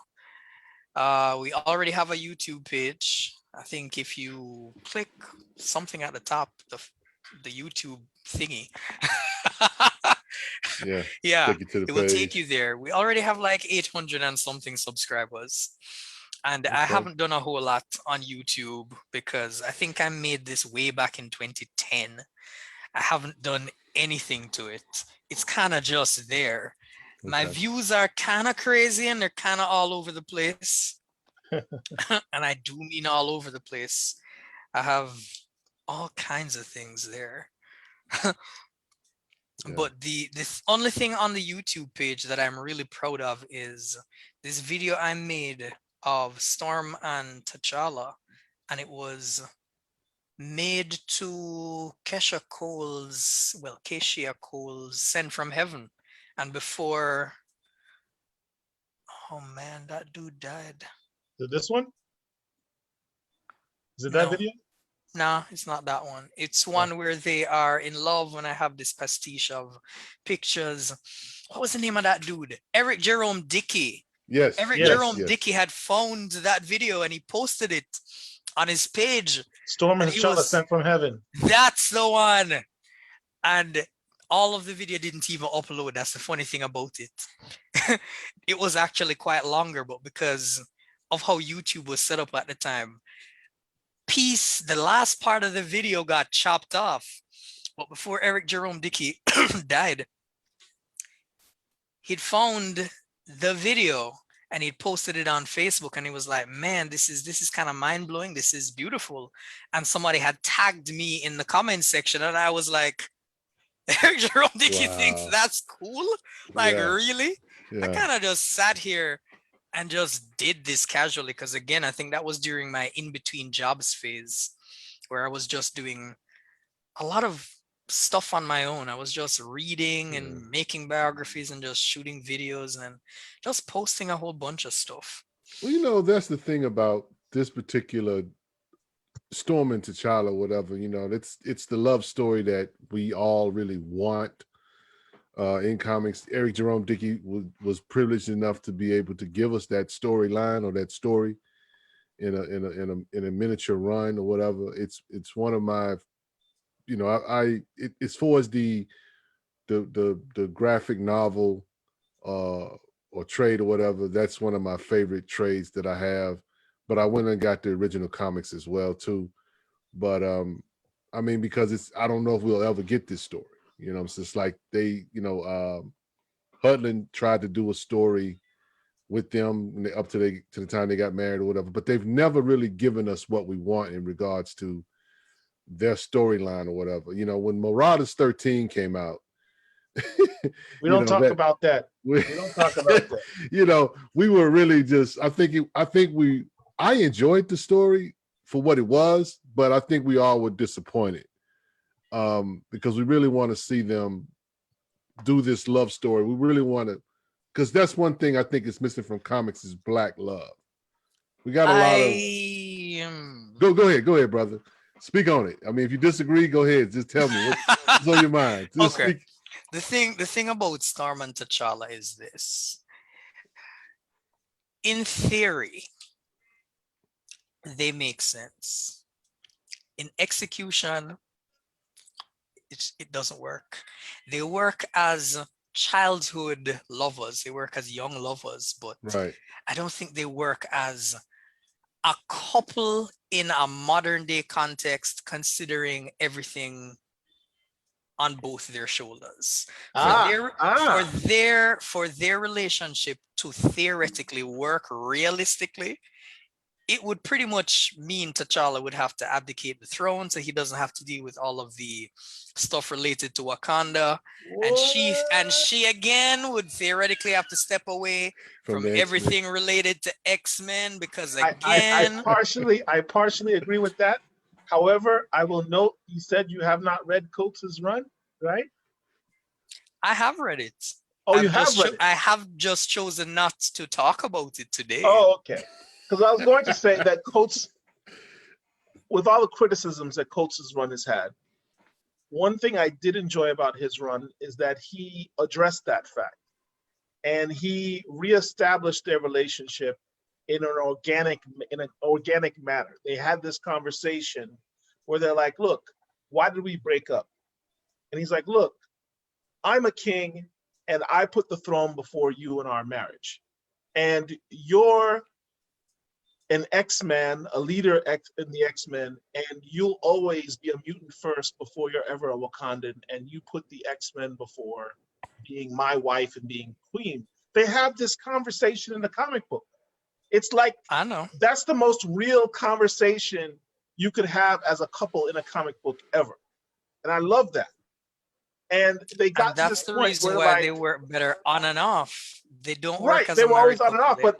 We already have a YouTube page. I think if you click something at the top, the YouTube thingy, Yeah. yeah, Take you to the it will take you page. there. We already have like 800 and something subscribers. And I Okay. haven't done a whole lot on YouTube because I think I made this way back in 2010. I haven't done anything to it. It's kind of just there. My Okay. views are kind of crazy and they're kind of all over the place. And I do mean all over the place. I have all kinds of things there. Yeah. But the only thing on the YouTube page that I'm really proud of is this video I made of Storm and T'Challa, and it was made to Keshia Cole's Sent from Heaven. And before, oh man, that dude died. Is it this one? Is it that No, video? nah, it's not that one. It's one where they are in love, and I have this pastiche of pictures. What was the name of that dude? Eric Jerome Dickey. Yes. Eric Yes. Jerome Yes. Dickey had found that video and he posted it on his page. Storm and And he T'Challa was- Sent from Heaven. That's the one. And all of the video didn't even upload. That's the funny thing about it. It was actually quite longer, but because of how YouTube was set up at the time, the last part of the video got chopped off. But before Eric Jerome Dickey died, he'd found the video and he'd posted it on Facebook, and he was like, man, this is kind of mind-blowing. This is beautiful. And somebody had tagged me in the comment section, and I was like, Eric Jerome Dickey thinks Wow. that's cool? Like, Yeah. really? I Yeah. kind of just sat here and just did this casually because, again, I think that was during my in-between jobs phase where I was just doing a lot of stuff on my own. I was just reading and making biographies and just shooting videos and just posting a whole bunch of stuff. Well, that's the thing about this particular Storm and T'Challa, whatever, it's the love story that we all really want in comics. Eric Jerome Dickey was privileged enough to be able to give us that storyline or that story in a miniature run or whatever. It's one of my, as far as the graphic novel or trade or whatever, that's one of my favorite trades that I have. But I went and got the original comics as well too. But I mean, because I don't know if we'll ever get this story. It's just like they, Hudlin tried to do a story with them up to the time they got married or whatever, but they've never really given us what we want in regards to their storyline or whatever. You know, when Marauders 13 came out, We don't talk about that. We don't talk about that. You know, we were really just, I enjoyed the story for what it was, but I think we all were disappointed because we really want to see them do this love story. We really want to, because that's one thing I think is missing from comics is Black love. We got a lot of. Go ahead, brother. Speak on it. I mean, if you disagree, go ahead. Just tell me what's on your mind. Just Okay. speak. The thing about Storm and T'Challa is this. In theory, they make sense. In execution, it doesn't work. They work as childhood lovers. They work as young lovers, but Right. I don't think they work as a couple in a modern day context, considering everything on both their shoulders. For their relationship to theoretically work realistically, it would pretty much mean T'Challa would have to abdicate the throne, so he doesn't have to deal with all of the stuff related to Wakanda. And she again would theoretically have to step away from everything related to X-Men, because again, I partially agree with that. However, I will note you said you have not read Coates' run, right? I have read it. Oh, you have read it. I have just chosen not to talk about it today. Oh, okay. Because I was going to say that Coates, with all the criticisms that Coates' run has had, one thing I did enjoy about his run is that he addressed that fact. And he reestablished their relationship in an organic manner. They had this conversation where they're like, look, why did we break up? And he's like, look, I'm a king and I put the throne before you in our marriage. And you're an X-Man, a leader in the X-Men, and you'll always be a mutant first before you're ever a Wakandan, and you put the X-Men before being my wife and being queen. They have this conversation in the comic book. It's like, I know, that's the most real conversation you could have as a couple in a comic book ever. And I love that. And they got to this point where that's the reason why they work better on and off. They don't work as they were always on and off, but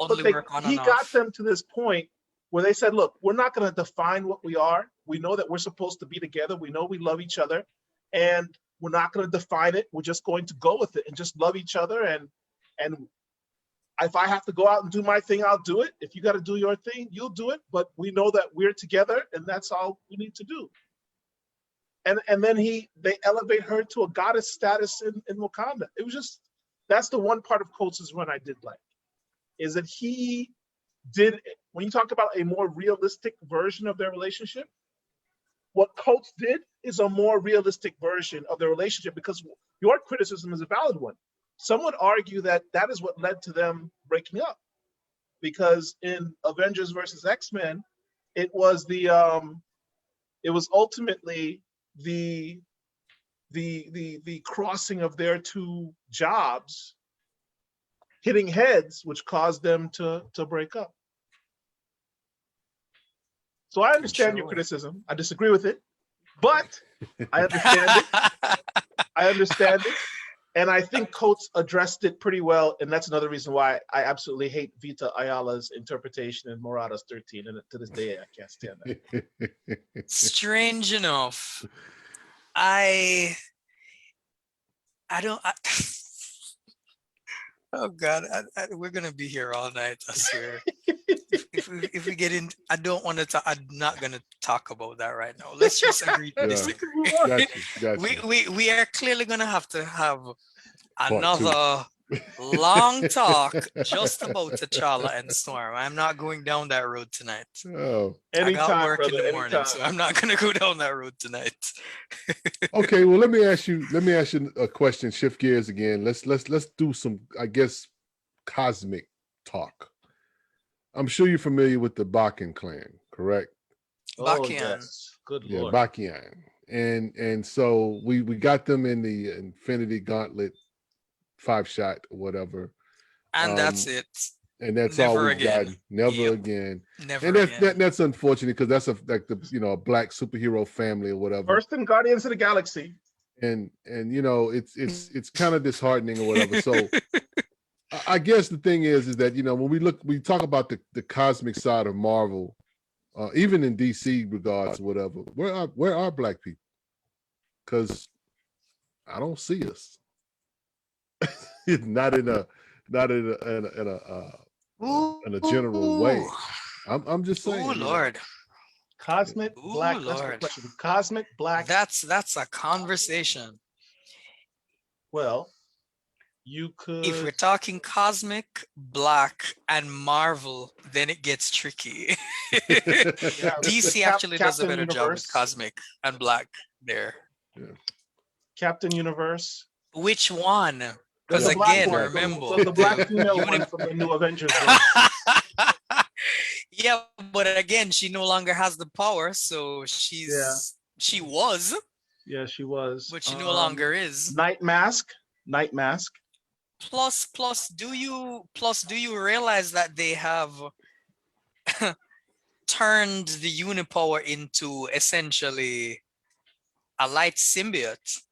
he got them to this point where they said, look, we're not going to define what we are. We know that we're supposed to be together. We know we love each other, and we're not going to define it. We're just going to go with it and just love each other. And if I have to go out and do my thing, I'll do it. If you got to do your thing, you'll do it. But we know that we're together, and that's all we need to do. And then they elevate her to a goddess status in Wakanda. It was just, that's the one part of Coates' run I did like, is that he did, when you talk about a more realistic version of their relationship, what Coates did is a more realistic version of their relationship, because your criticism is a valid one. Some would argue that that is what led to them breaking up, because in Avengers versus X-Men, it was ultimately the crossing of their two jobs hitting heads, which caused them to break up. So I understand your criticism. I disagree with it, but I understand it. I understand it. And I think Coates addressed it pretty well. And that's another reason why I absolutely hate Vita Ayala's interpretation in Marauders 13. And to this day, I can't stand that. Strange enough, I don't. Oh God, we're gonna be here all night. I swear. if we get in, I don't want to talk. I'm not gonna talk about that right now. Let's just agree to disagree. Gotcha. We are clearly gonna have to have another long talk just about T'Challa and Storm. I'm not going down that road tonight. Oh, I got work in the morning, so I'm not gonna go down that road tonight. Okay, well, let me ask you a question. Shift gears again. Let's do some, I guess, cosmic talk. I'm sure you're familiar with the Bakken clan, correct? Bakken. Oh, yes. Good Lord. Yeah, Bakken. And so we got them in the Infinity Gauntlet 5-shot or whatever. And that's it. And that's all Never we've again. gotten. Never Yep. again. Never And again. that's unfortunate because that's a black superhero family or whatever. First in Guardians of the Galaxy. And it's kind of disheartening or whatever. So I guess the thing is that when we talk about the cosmic side of Marvel, even in DC regards, whatever, where are black people? Because I don't see us. not in a general way. I'm just saying. Oh Lord. Cosmic Ooh, black. That's the Lord. question. Cosmic black. That's a conversation. Well, you could. If we're talking cosmic, black, and Marvel, then it gets tricky. DC actually does a better job with cosmic and black there. Yeah. Captain Universe. Which one? Because There's a black again, one. remember. There's the black female one from the new Avengers one. Yeah, but again, she no longer has the power, so she was. Yeah, she was. But she no longer is. Night Mask. Plus, do you realize that they have turned the Unipower into essentially a light symbiote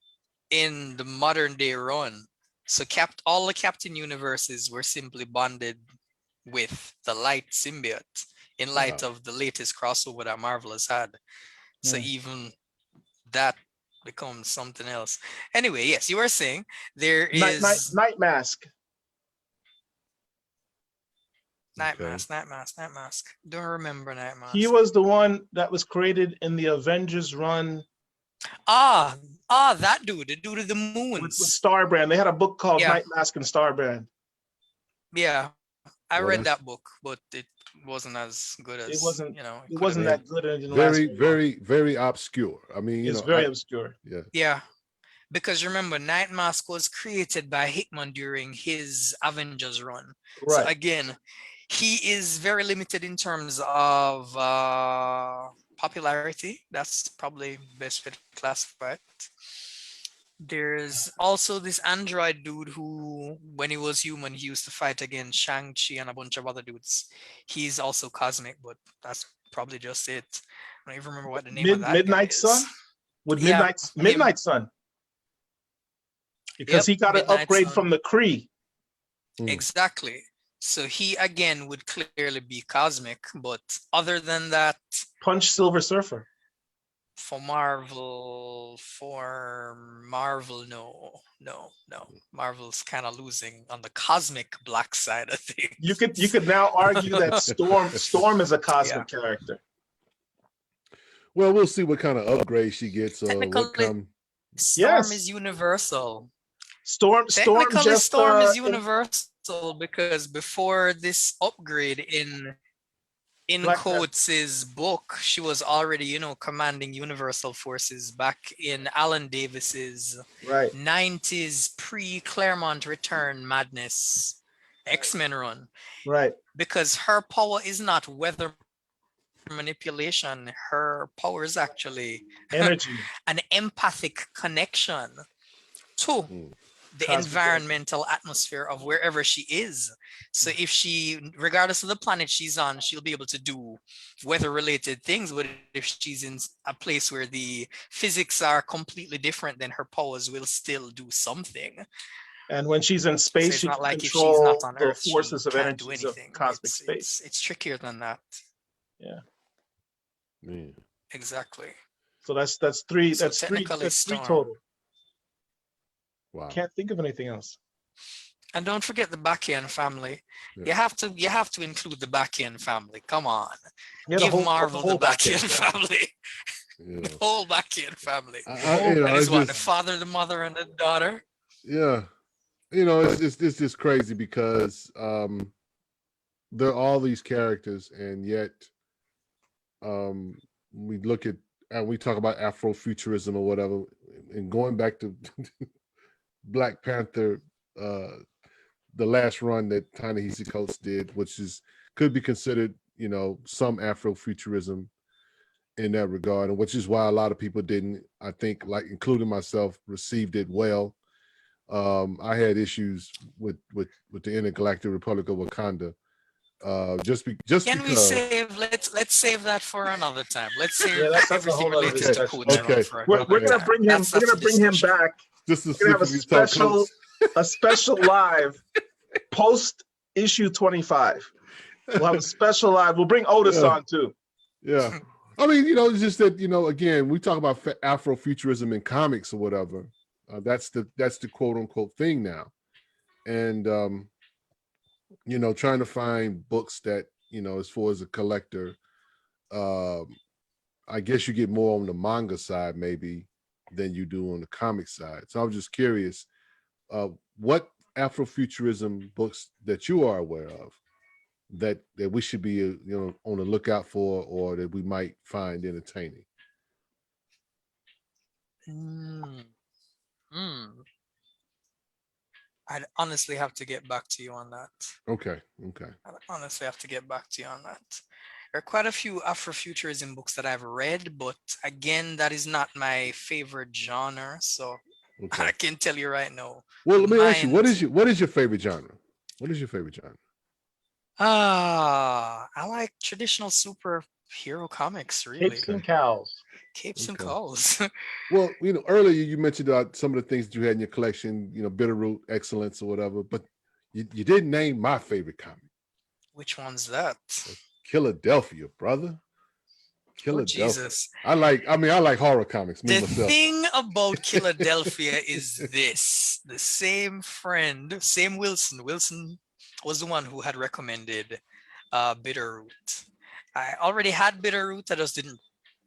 in the modern day run? So all the Captain Universes were simply bonded with the light symbiote in light of the latest crossover that Marvel has had. So even that becomes something else. Anyway, yes, you were saying there is Night Mask. Night Mask. Don't remember Night Mask. He was the one that was created in the Avengers run. That dude, the dude of the moons. With Starbrand. They had a book called Night Mask and Starbrand. Yeah. I read that book, but it wasn't as good as it wasn't it that good. And it didn't very, last very, very obscure. I mean, it's very obscure. Yeah. Yeah. Because remember, Night Mask was created by Hickman during his Avengers run. Right. So again, he is very limited in terms of popularity. That's probably best way to classify it. There's also this android dude who, when he was human, he used to fight against Shang-Chi and a bunch of other dudes. He's also cosmic, but that's probably just it. I don't even remember what the name of that Midnight Sun? With Midnight Sun. Because he got an upgrade from the Kree. Exactly. So he again would clearly be cosmic, but other than that, Punch Silver Surfer. For Marvel, no. Marvel's kind of losing on the cosmic black side of things. You could now argue that Storm is a cosmic character. Well, we'll see what kind of upgrade she gets. Storm is universal. Storm is universal because before this upgrade in Coates' book, she was already, commanding universal forces back in Alan Davis's 90s pre-Claremont Return Madness X-Men run. Right. Because her power is not weather manipulation. Her power is actually energy, an empathic connection to the environmental atmosphere of wherever she is. So if she, regardless of the planet she's on, she'll be able to do weather-related things. But if she's in a place where the physics are completely different, then her powers will still do something. And when she's in space, she can control if she's not on the Earth, forces of energy of cosmic space. space. It's trickier than that. Yeah. Exactly. So that's three. So that's three total. Wow. Can't think of anything else. And don't forget the Bakian family. Yeah. You have to include the Bakian family. Come on. Give Marvel the Bakian family. Yeah. The whole Bakian family. That is what, the father, the mother, and the daughter. Yeah. It's just crazy because there are all these characters, and yet we look at and we talk about Afrofuturism or whatever, and going back to Black Panther, the last run that Ta-Nehisi Coates did, which could be considered, some Afrofuturism in that regard, and which is why a lot of people didn't, I think, like including myself, received it well. I had issues with the Intergalactic Republic of Wakanda. Just Can we because. save? Let's save that for another time. Let's save Yeah, that's a everything whole other related to discussion. Coach Okay. for We're another gonna time. bring him. That's We're a gonna bring him discussion. back. Just to We're gonna have a special live post issue 25. We'll have a special live. We'll bring Otis on too. Yeah. I mean, it's just that, again, we talk about Afrofuturism in comics or whatever. That's the quote unquote thing now. And, trying to find books that, as far as a collector, I guess you get more on the manga side maybe than you do on the comic side. So I'm just curious, what Afrofuturism books that you are aware of that we should be on the lookout for, or that we might find entertaining? I'd honestly have to get back to you on that. Okay. I'd honestly have to get back to you on that. There are quite a few Afrofuturism books that I've read, but again, that is not my favorite genre. So Okay. I can tell you right now. Well, let me ask you, what is your favorite genre? What is your favorite genre? I like traditional superhero comics, really. Capes and cows. Capes and cows. Well, earlier you mentioned some of the things that you had in your collection, Bitterroot, Excellence, or whatever, but you didn't name my favorite comic. Which one's that? Philadelphia, brother. Philadelphia. Oh, Jesus. I like horror comics. The thing about Philadelphia is this: the same friend, same Wilson. Wilson was the one who had recommended Bitterroot. I already had Bitterroot. I just didn't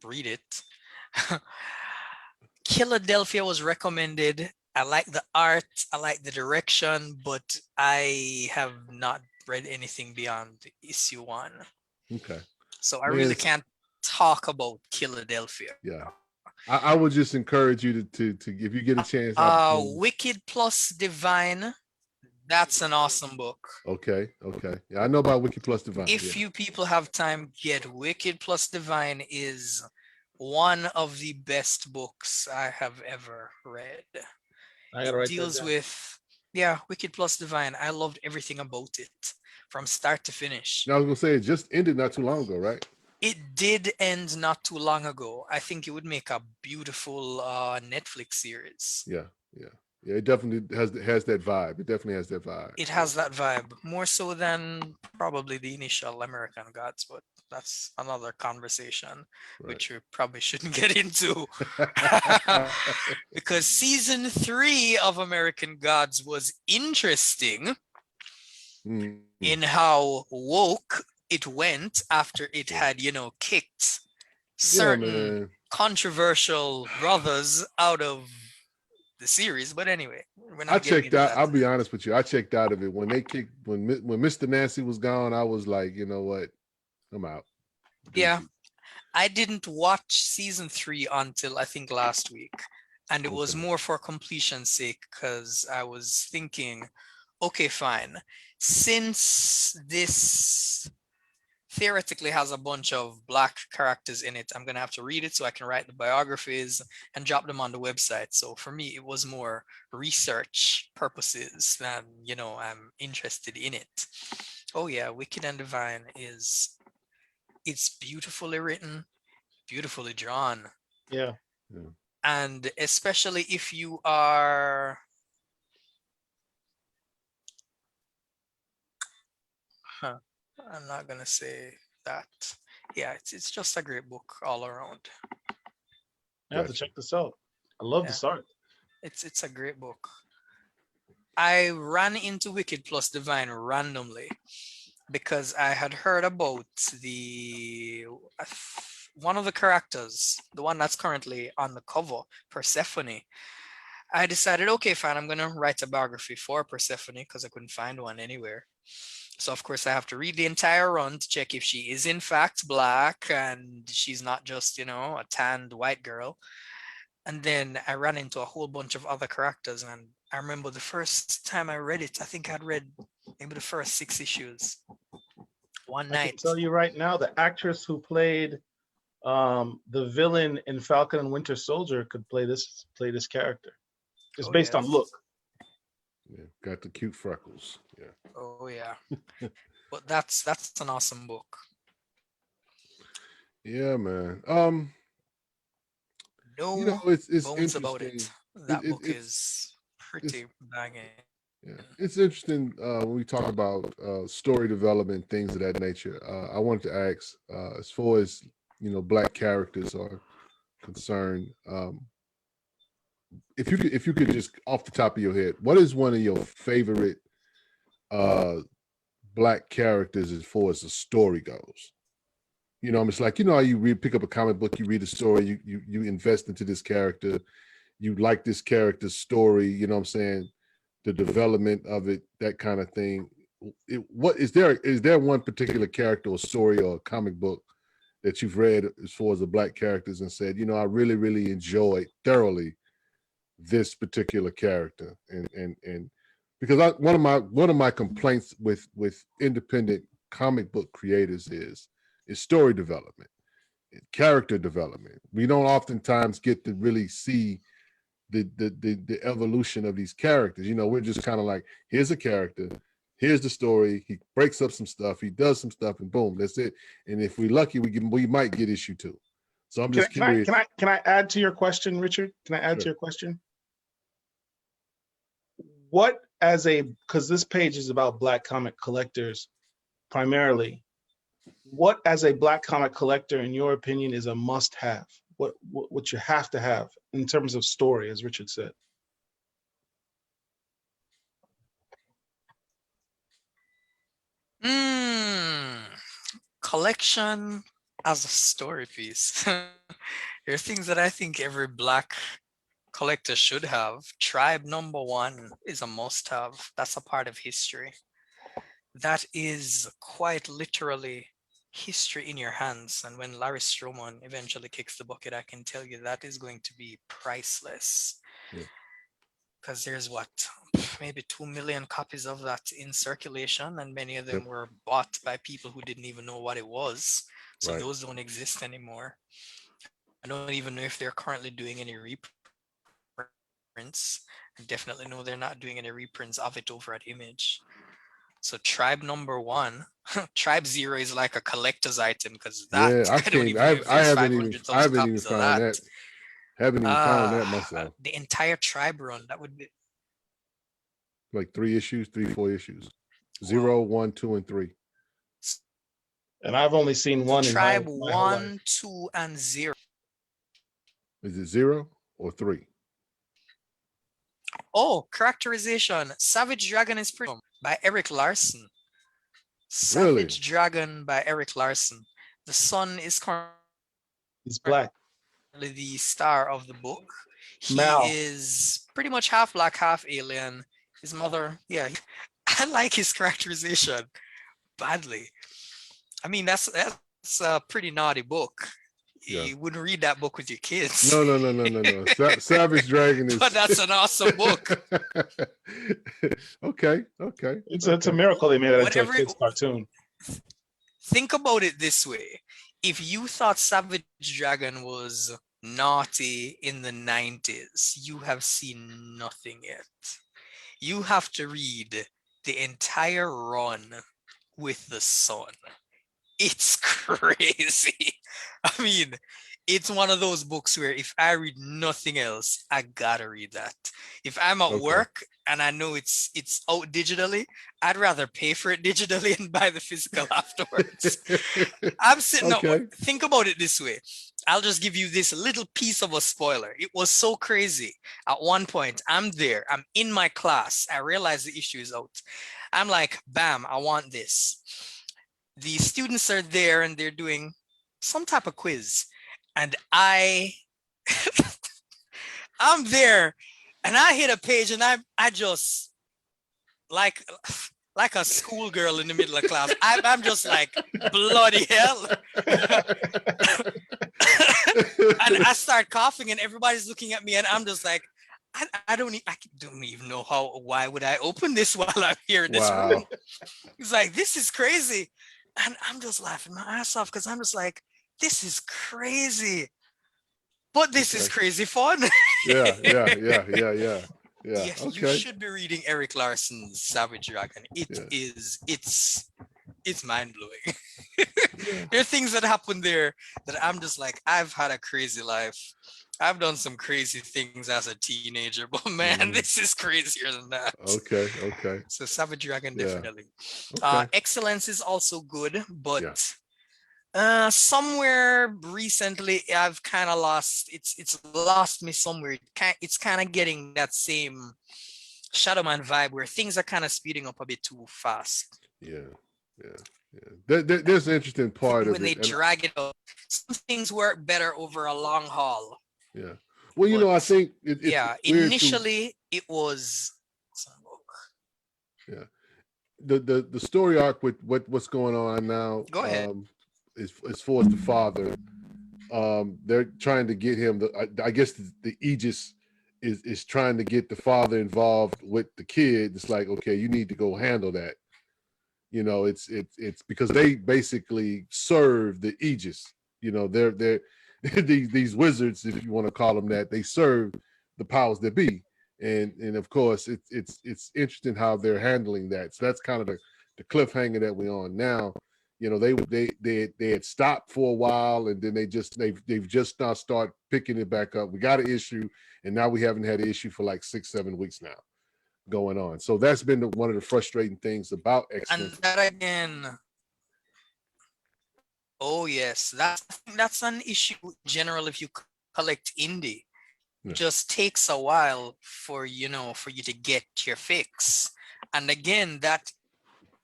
read it. Philadelphia was recommended. I like the art. I like the direction, but I have not read anything beyond issue 1. Okay. So I really can't talk about Philadelphia. Yeah. I would just encourage you to if you get a chance. Wicked plus Divine. That's an awesome book. Okay. Yeah, I know about Wicked plus Divine. If you people have time, get Wicked plus Divine. Is one of the best books I have ever read. It deals with Wicked plus Divine. I loved everything about it from start to finish. Now, I was gonna say it just ended not too long ago, right? It did end not too long ago. I think it would make a beautiful Netflix series. Yeah. It definitely has that vibe. It definitely has that vibe. It has that vibe, more so than probably the initial American Gods, but that's another conversation, which we probably shouldn't get into. Because season 3 of American Gods was interesting in how woke it went after it had, kicked certain controversial brothers out of the series. But anyway, I checked out. I'll be honest with you. I checked out of it when Mr. Nancy was gone. I was like, you know what, I'm out. Yeah, I didn't watch season 3 until I think last week, and it was more for completion's sake, because I was thinking, okay, fine, since this theoretically has a bunch of Black characters in it, I'm gonna have to read it so I can write the biographies and drop them on the website. So for me, it was more research purposes than, I'm interested in it. Oh yeah, Wicked and Divine it's beautifully written, beautifully drawn. Yeah. And especially if you are I'm not gonna say that. Yeah, it's just a great book all around. I have to check this out. I love this art. It's a great book. I ran into Wicked plus Divine randomly because I had heard about one of the characters, the one that's currently on the cover, Persephone. I decided, okay, fine, I'm gonna write a biography for Persephone because I couldn't find one anywhere. So of course I have to read the entire run to check if she is in fact Black and she's not just, a tanned white girl. And then I ran into a whole bunch of other characters, and I remember the first time I read it, I think I'd read maybe the first 6 issues one night. I can tell you right now, the actress who played the villain in Falcon and Winter Soldier could play this character. It's based on look. Yeah, got the cute freckles. Yeah. Oh yeah. But that's an awesome book. Yeah, man. No it's bones about it. interesting. It, That it book it's is it's pretty banging. yeah, it's interesting when we talk about story development, things of that nature. I wanted to ask, as far as black characters are concerned, if you could just off the top of your head, what is one of your favorite uh black characters as far as the story goes? It's like how you pick up a comic book, you read a story, you invest into this character, you like this character's story, what I'm saying, the development of it, that kind of thing. What is there one particular character or story or comic book that you've read as far as the black characters and said, I really, really enjoyed thoroughly this particular character, and because one of my complaints with independent comic book creators is story development, character development. We don't oftentimes get to really see the evolution of these characters. We're just kind of like, here's a character, here's the story, he breaks up some stuff, he does some stuff, and boom, that's it. And if we're lucky, we might get issue 2. So I'm just curious. Can I add to your question, Richard? Can I add to your question? What because this page is about Black comic collectors primarily. What as a Black comic collector, in your opinion, is a must-have? What you have to have in terms of story, as Richard said? Collection as a story piece. There are things that I think every Black collector should have. Tribe number 1 is a must-have. That's a part of history. That is quite literally history in your hands. And when Larry Stroman eventually kicks the bucket, I can tell you that is going to be priceless. Because there's maybe 2 million copies of that in circulation, and many of them were bought by people who didn't even know what it was. So those don't exist anymore. I don't even know if they're currently doing any reprints. I definitely know they're not doing any reprints of it over at Image. So Tribe number 1, Tribe 0 is like a collector's item, because that I don't even know if there's 500,000 copies of that. Haven't even found that myself. The entire Tribe run, that would be like 3 issues, 4 issues. 0, 1, 2, and 3. And I've only seen one. Tribe 1, 2, and 0. Is it 0 or 3? Oh, characterization. Savage Dragon is pretty by Eric Larson. Savage Dragon by Eric Larson. The son is currently Black. The star of the book. He is pretty much half Black, half alien. His mother, I like his characterization badly. I mean, that's a pretty naughty book. You wouldn't read that book with your kids. No. Savage Dragon is. But that's an awesome book. Okay. It's a miracle they made it into a kid's cartoon. Think about it this way. If you thought Savage Dragon was naughty in the 90s, you have seen nothing yet. You have to read the entire run with the son. It's crazy. I mean, it's one of those books where if I read nothing else, I gotta read that. If I'm at work and I know it's out digitally, I'd rather pay for it digitally and buy the physical afterwards. I'm sitting up. Think about it this way. I'll just give you this little piece of a spoiler. It was so crazy. At one point, I'm there. I'm in my class. I realize the issue is out. I'm like, bam, I want this. The students are there and they're doing some type of quiz. And I'm there and I hit a page and I just like a schoolgirl in the middle of class. I'm just like, bloody hell. And I start coughing and everybody's looking at me and I'm just like, I don't even know why would I open this while I'm here in this room? It's like, this is crazy. And I'm just laughing my ass off because I'm just like, this is crazy. But this is crazy fun. Yeah. Yeah. Yeah, you Okay. should be reading Eric Larson's Savage Dragon. Yeah. It's mind blowing. Yeah. There are things that happen there that I'm just like, I've had a crazy life. I've done some crazy things as a teenager, but man, Mhm. this is crazier than that. Okay. Okay. So Savage Dragon Yeah. definitely. Okay. Excellence is also good, but Yeah. somewhere recently I've kind of lost. It's lost me somewhere. It's kind of getting that same Shadowman vibe where things are kind of speeding up a bit too fast. Yeah. Yeah. Yeah. There's an interesting part of When they it, and drag it up, some things work better over a long haul. yeah. Well, But I think it's yeah, weird too. initially it was. Yeah. The story arc with what's going on now Go ahead. is as far as the father. They're trying to get him. I guess the Aegis is trying to get the father involved with the kid. It's like, okay, you need to go handle that. It's because they basically serve the Aegis. They're these wizards, if you want to call them that. They serve the powers that be, and of course it's interesting how they're handling that. So that's kind of the cliffhanger that we're on now. They had stopped for a while, and then they've just now start picking it back up. We got an issue, and now we haven't had an issue for like 6-7 weeks now going on. So that's been one of the frustrating things about X-Men. And that again, oh yes, that's an issue in general if you collect indie. Yeah. It just takes a while for you to get your fix. And again, that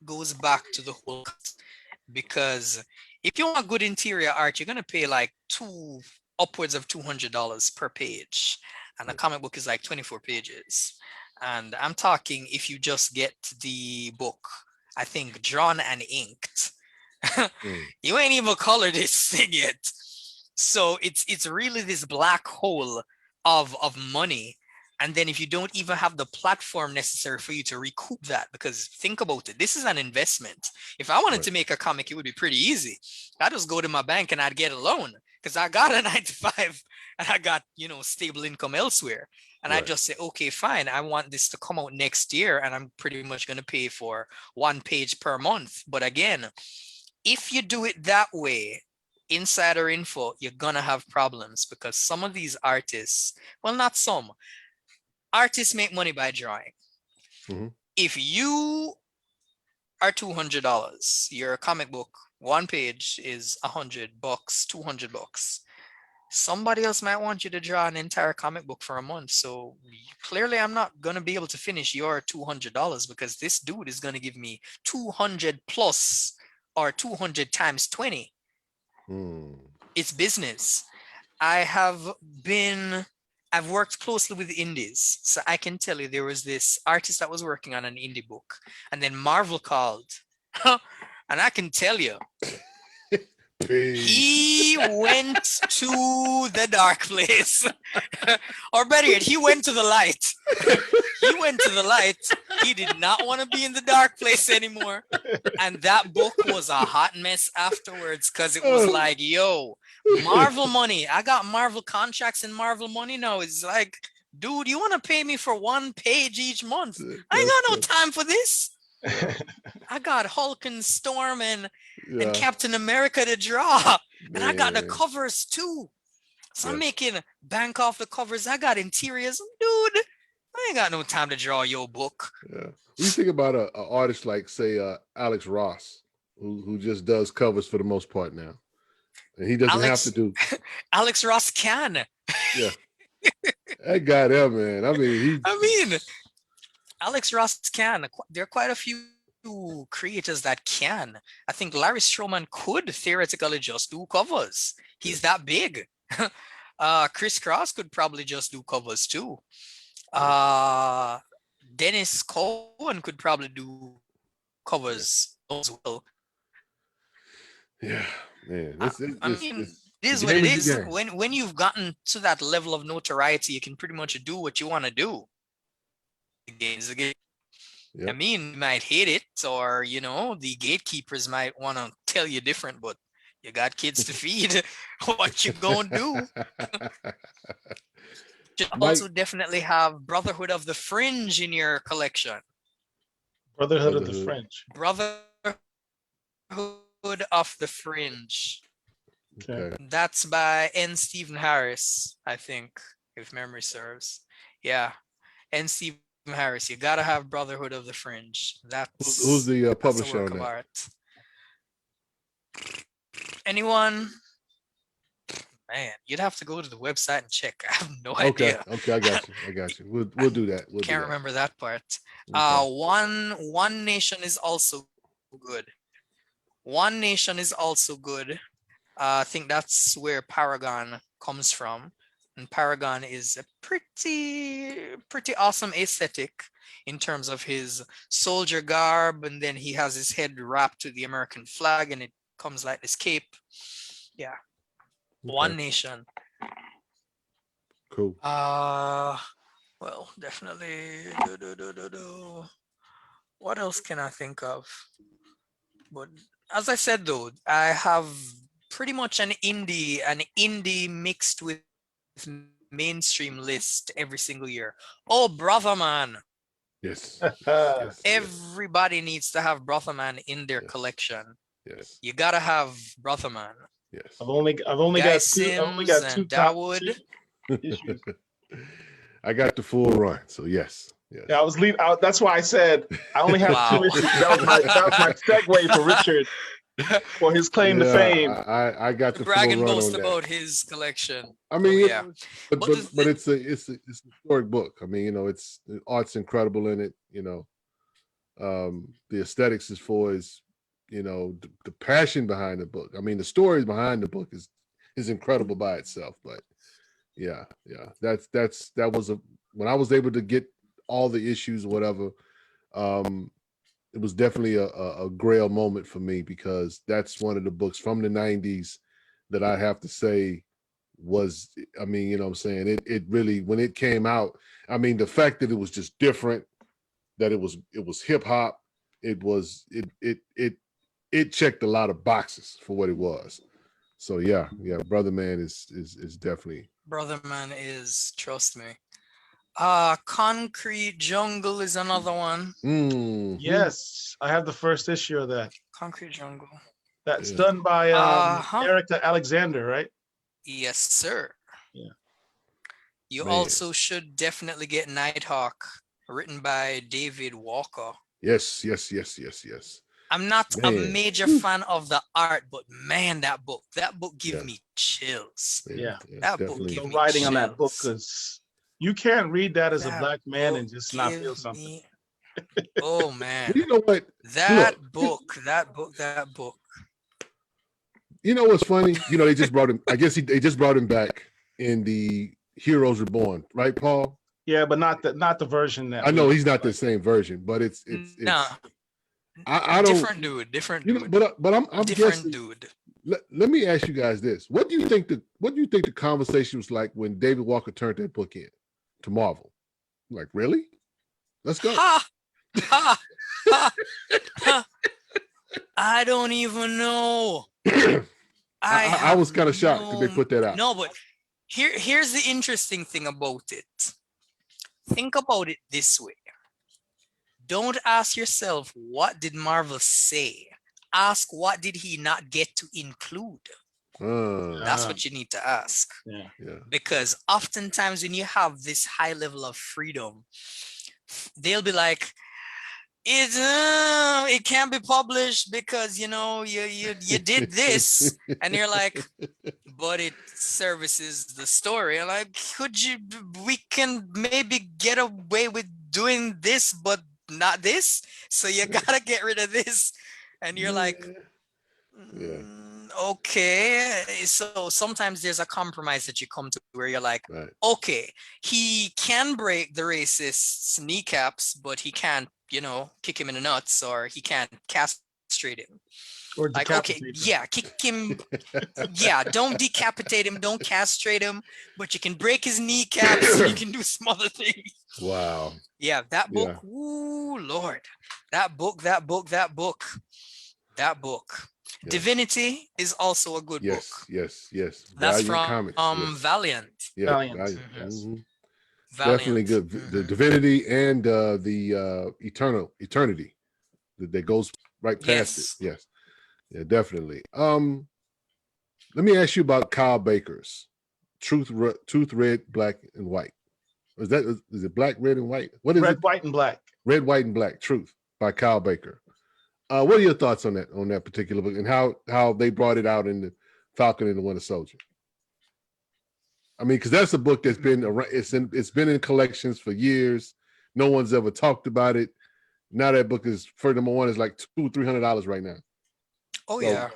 goes back to the whole because if you want good interior art, you're gonna pay like upwards of $200 per page, and a comic book is like 24 pages. And I'm talking if you just get the book, I think drawn and inked. You ain't even colored this thing yet. So it's really this black hole of money. And then if you don't even have the platform necessary for you to recoup that, because think about it, this is an investment. If I wanted Right. to make a comic, it would be pretty easy. I'd just go to my bank and I'd get a loan because I got a 9 to 5 and I got, stable income elsewhere. And I Right. just say, okay, fine. I want this to come out next year and I'm pretty much going to pay for 1 page per month. But again, if you do it that way, insider info, you're going to have problems because some of these artists, well, not some, artists make money by drawing. Mhm. If you are $200, your comic book, 1 page is $100, $200. Somebody else might want you to draw an entire comic book for a month. So clearly I'm not going to be able to finish your $200 because this dude is going to give me 200 plus or 200 times 20. It's business. I've worked closely with indies, so I can tell you there was this artist that was working on an indie book, and then Marvel called, and I can tell you, he went to the dark place, or better yet, he went to the light. He went to the light. He did not want to be in the dark place anymore. And that book was a hot mess afterwards because it was like, yo, Marvel money. I got Marvel contracts and Marvel money now. It's like, dude, you want to pay me for 1 page each month? I ain't got no time for this. I got Hulk and Storm and Captain America to draw. And I got the covers too. So I'm making bank off the covers. I got interiors. Dude, I ain't got no time to draw your book. Yeah. What do you think about an artist like, say, Alex Ross, who just does covers for the most part now? And he doesn't have to do. Alex Ross can. Yeah. That guy there, man. I mean, Alex Ross can. There are quite a few creators that can. I think Larry Stroman could theoretically just do covers. He's that big. Chris Cross could probably just do covers too. Dennis Cohen could probably do covers as well. Yeah, man. It is what it is. When you've gotten to that level of notoriety, you can pretty much do what you want to do. The game is a game. Yep. I mean, you might hate it, or the gatekeepers might want to tell you different, but you got kids to feed. What you gonna do? should Mike, also definitely have Brotherhood of the Fringe in your collection. Brotherhood of the Brotherhood. French. Brotherhood of the Fringe. okay. That's by N. Stephen Harris, I think, if memory serves. Yeah, N. Stephen Harris. You gotta have Brotherhood of the Fringe. Who's the That's a publisher work on of that? art. Anyone? Man, you'd have to go to the website and check. I have no Okay, idea. okay, I got you. I got you. We'll do that. We'll do Can't that. remember that part. Okay. One Nation is also good. One Nation is also good. I think that's where Paragon comes from. And Paragon is a pretty awesome aesthetic in terms of his soldier garb, and then he has his head wrapped to the American flag, and it comes like this cape. Yeah. One Nation. Cool. Well, definitely. What else can I think of? But as I said, though, I have pretty much an indie mixed with mainstream list every single year. Oh, Brother Man. Yes. Yes. Yes. Everybody needs to have Brother Man in their Yes. collection. Yes. You gotta have Brother Man. Yes. I've only Guy got two. I've only Sims got two and top Dawood. issues. I got the full run, so yes. Yes. Yeah, I was leaving. That's why I said I only have Wow. two issues. That was my segue for Richard for his claim to fame. I got the full Brag and run boast on about that. his collection. I mean, yeah. but it's a historic book. I mean, it's the art's incredible in it. The aesthetics as far as the passion behind the book. I mean, the stories behind the book is incredible by itself. But yeah, that was when I was able to get all the issues or whatever. It was definitely a grail moment for me, because that's one of the books from the 90s that I have to say was, I mean, you know what I'm saying? It really, when it came out, I mean, the fact that it was just different, that it was hip hop, it checked a lot of boxes for what it was. So yeah, Brother Man is definitely. Brother Man is, trust me. Concrete Jungle is another one. Mm-hmm. Yes, I have the first issue of that. Concrete Jungle. That's done by Erica Alexander, right? Yes, sir. Yeah. You also should definitely get Nighthawk, written by David Walker. Yes. I'm not a major fan of the art, but man, that book give me chills. Yeah. That book give me writing chills. on that book, because you can't read that as a black man and just not feel something. Oh man. You know what? That book. You know what's funny? They just brought him. I guess they just brought him back in the Heroes Reborn, right, Paul? Yeah, but not the version that I know he's not the same version, but it's nah. I don't different dude. But I'm different guessing, dude. Let me ask you guys this: What do you think the conversation was like when David Walker turned that book in to Marvel? Like, really? Let's go. I don't even know. I was kind of shocked that they put that out. No, but here's the interesting thing about it. Think about it this way. Don't ask yourself, what did Marvel say? Ask, what did he not get to include? That's what you need to ask. Yeah. Because oftentimes when you have this high level of freedom, they'll be like, it can't be published because you did this, and you're like, but it services the story. Like, we can maybe get away with doing this, but not this. So you gotta get rid of this, and you're like, okay. So sometimes there's a compromise that you come to where you're like, okay, he can break the racist's kneecaps, but he can't, kick him in the nuts, or he can't castrate him. Or like, okay, yeah, kick him. Yeah, don't decapitate him, don't castrate him, but you can break his kneecaps, you can do some other things. Wow. Yeah, that book. Yeah. Ooh, Lord. That book. Yeah. Divinity is also a good book. Yes. That's Valiant from Comics. Valiant. Yeah, Valiant. Yes. Mm-hmm. Definitely Valiant. good. The divinity and the eternity that goes right past Yes. it. Yes. Yeah, definitely. Let me ask you about Kyle Baker's Truth, Red, Black, and White. Is it black, red, and white? What is Red, it? white, and black. Red, White, and Black. Truth by Kyle Baker. What are your thoughts on that particular book and how they brought it out in the Falcon and the Winter Soldier? I mean, because that's a book that's been around. It's been in collections for years. No one's ever talked about it. Now that book is for number one is like $200-$300 right now. Oh So- yeah.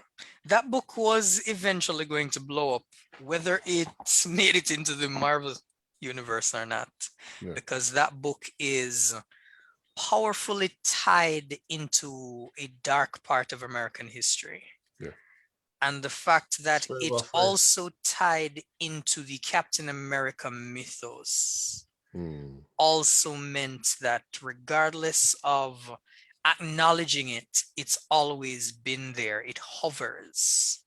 That book was eventually going to blow up, whether it's made it into the Marvel universe or not. Yeah. Because that book is powerfully tied into a dark part of American history. Yeah. And the fact that Very it well phrased. also tied into the Captain America mythos Mm, also meant that regardless of acknowledging it, it's always been there. It hovers.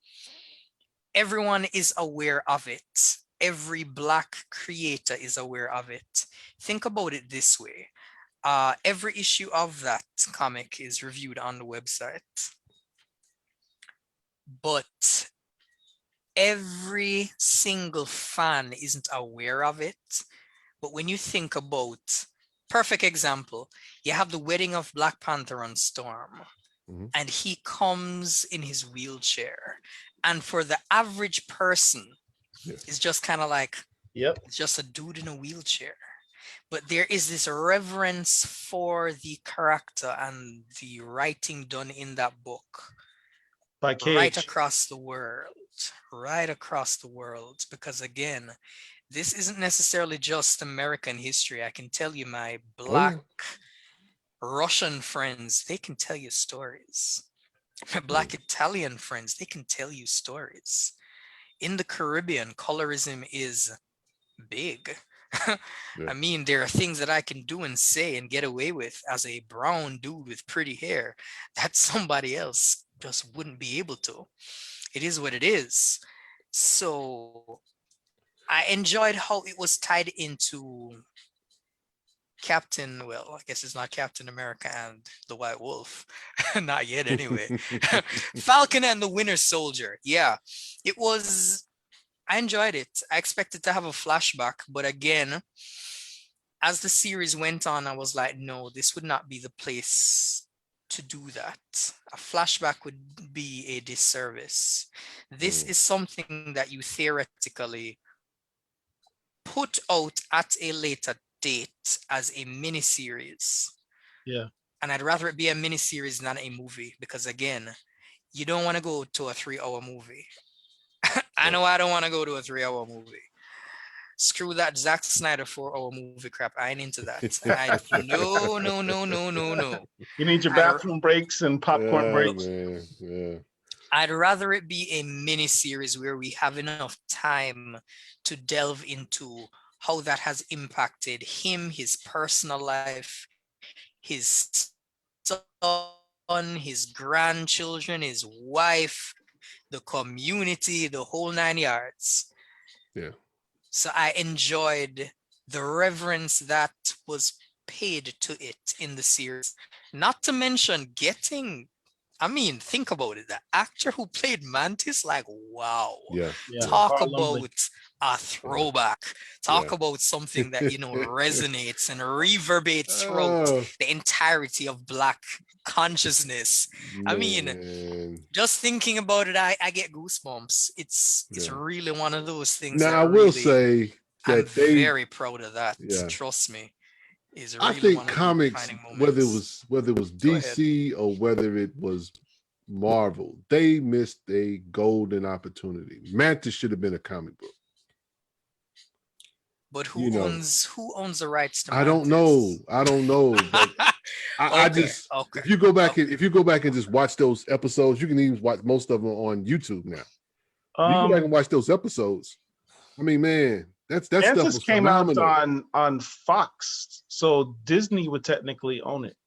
Everyone is aware of it. Every Black creator is aware of it. Think about it this way. Every issue of that comic is reviewed on the website. But every single fan isn't aware of it. But when you think about, perfect example, you have the wedding of Black Panther on Storm, Mhm. and he comes in his wheelchair. And for the average person, Yeah. it's just kind of like, Yep. it's just a dude in a wheelchair. But there is this reverence for the character and the writing done in that book By right Cage. across the world, right across the world. Because again, this isn't necessarily just American history. I can tell you my Black Russian friends, they can tell you stories. My Black Italian friends, they can tell you stories. In the Caribbean, colorism is big. Yeah. I mean, there are things that I can do and say and get away with as a brown dude with pretty hair that somebody else just wouldn't be able to. It is what it is. So I enjoyed how it was tied into Captain, well, I guess it's not Captain America and the White Wolf. Not yet, anyway. Falcon and the Winter Soldier. Yeah, it was. I enjoyed it. I expected to have a flashback, but again, as the series went on, I was like, no, this would not be the place to do that. A flashback would be a disservice. This is something that you theoretically put out at a later date as a miniseries. Yeah. And I'd rather it be a miniseries than a movie because, again, you don't want to go to a 3-hour movie. I know I don't want to go to a 3-hour movie. Screw that Zack Snyder 4-hour movie crap. I ain't into that. No. You need your I'd- bathroom breaks and popcorn breaks. Man. Yeah. I'd rather it be a mini series where we have enough time to delve into how that has impacted him, his personal life, his son, his grandchildren, his wife, the community, the whole 9 yards. Yeah. So I enjoyed the reverence that was paid to it in the series. Not to mention think about it. The actor who played Mantis, like, wow. Yeah. Yeah. Talk Carl Lumbly. about a throwback. Talk Yeah. about something that, resonates and reverberates throughout Oh, the entirety of Black consciousness. I mean, man. just thinking about it, I get goosebumps. It's Yeah. really one of those things Now that I will really, say I'm that they very proud of that. Yeah. Trust me. Is I really think one of the comics, defining moments. whether it was Go ahead. DC or whether it was Marvel, they missed a golden opportunity. Mantis should have been a comic book. But who you know. owns the rights to I don't know. But I Okay, just okay. if you go back and just watch those episodes, you can even watch most of them on YouTube now. You go back and watch those episodes. I mean, man, that stuff Mantis was came phenomenal. out on Fox, so Disney would technically own it.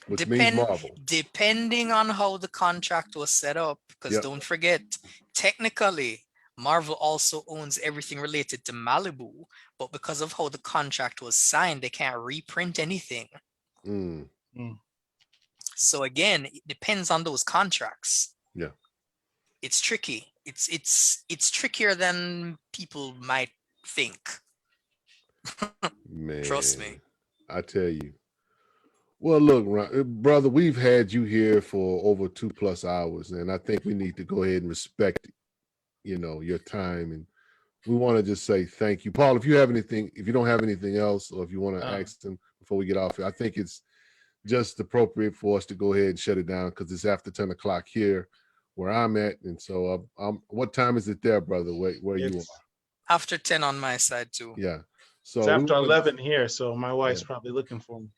Which means Marvel. Depending on how the contract was set up, because Yep. don't forget, technically, Marvel also owns everything related to Malibu, but because of how the contract was signed, they can't reprint anything. Mm, So again, it depends on those contracts. yeah, It's tricky. It's trickier than people might think. Trust me. man. I tell you. Well, look, brother, we've had you here for over 2+ hours, and I think we need to go ahead and respect, your time. And we want to just say thank you. Paul, if you don't have anything else, or if you want to ask them before we get off here, I think it's just appropriate for us to go ahead and shut it down because it's after 10 o'clock here where I'm at. And so what time is it there, brother, where you are? After 10 on my side too. Yeah. So it's after 11 here, so my wife's probably looking for me.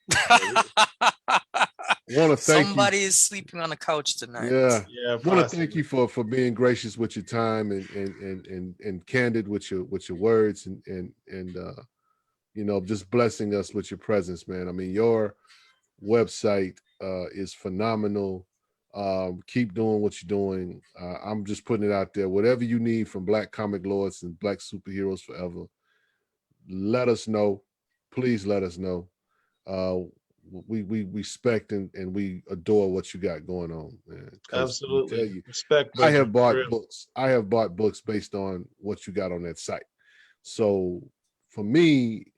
Want to thank Somebody you. is sleeping on the couch tonight. Yeah. Want to thank you for being gracious with your time and candid with your words and just blessing us with your presence, man. I mean, your website is phenomenal. Keep doing what you're doing. I'm just putting it out there. Whatever you need from Black Comic Lords and Black Superheroes Forever, let us know. Please let us know. We respect and we adore what you got going on, man. Absolutely. Respect. I have bought books. I have bought books based on what you got on that site. So for me,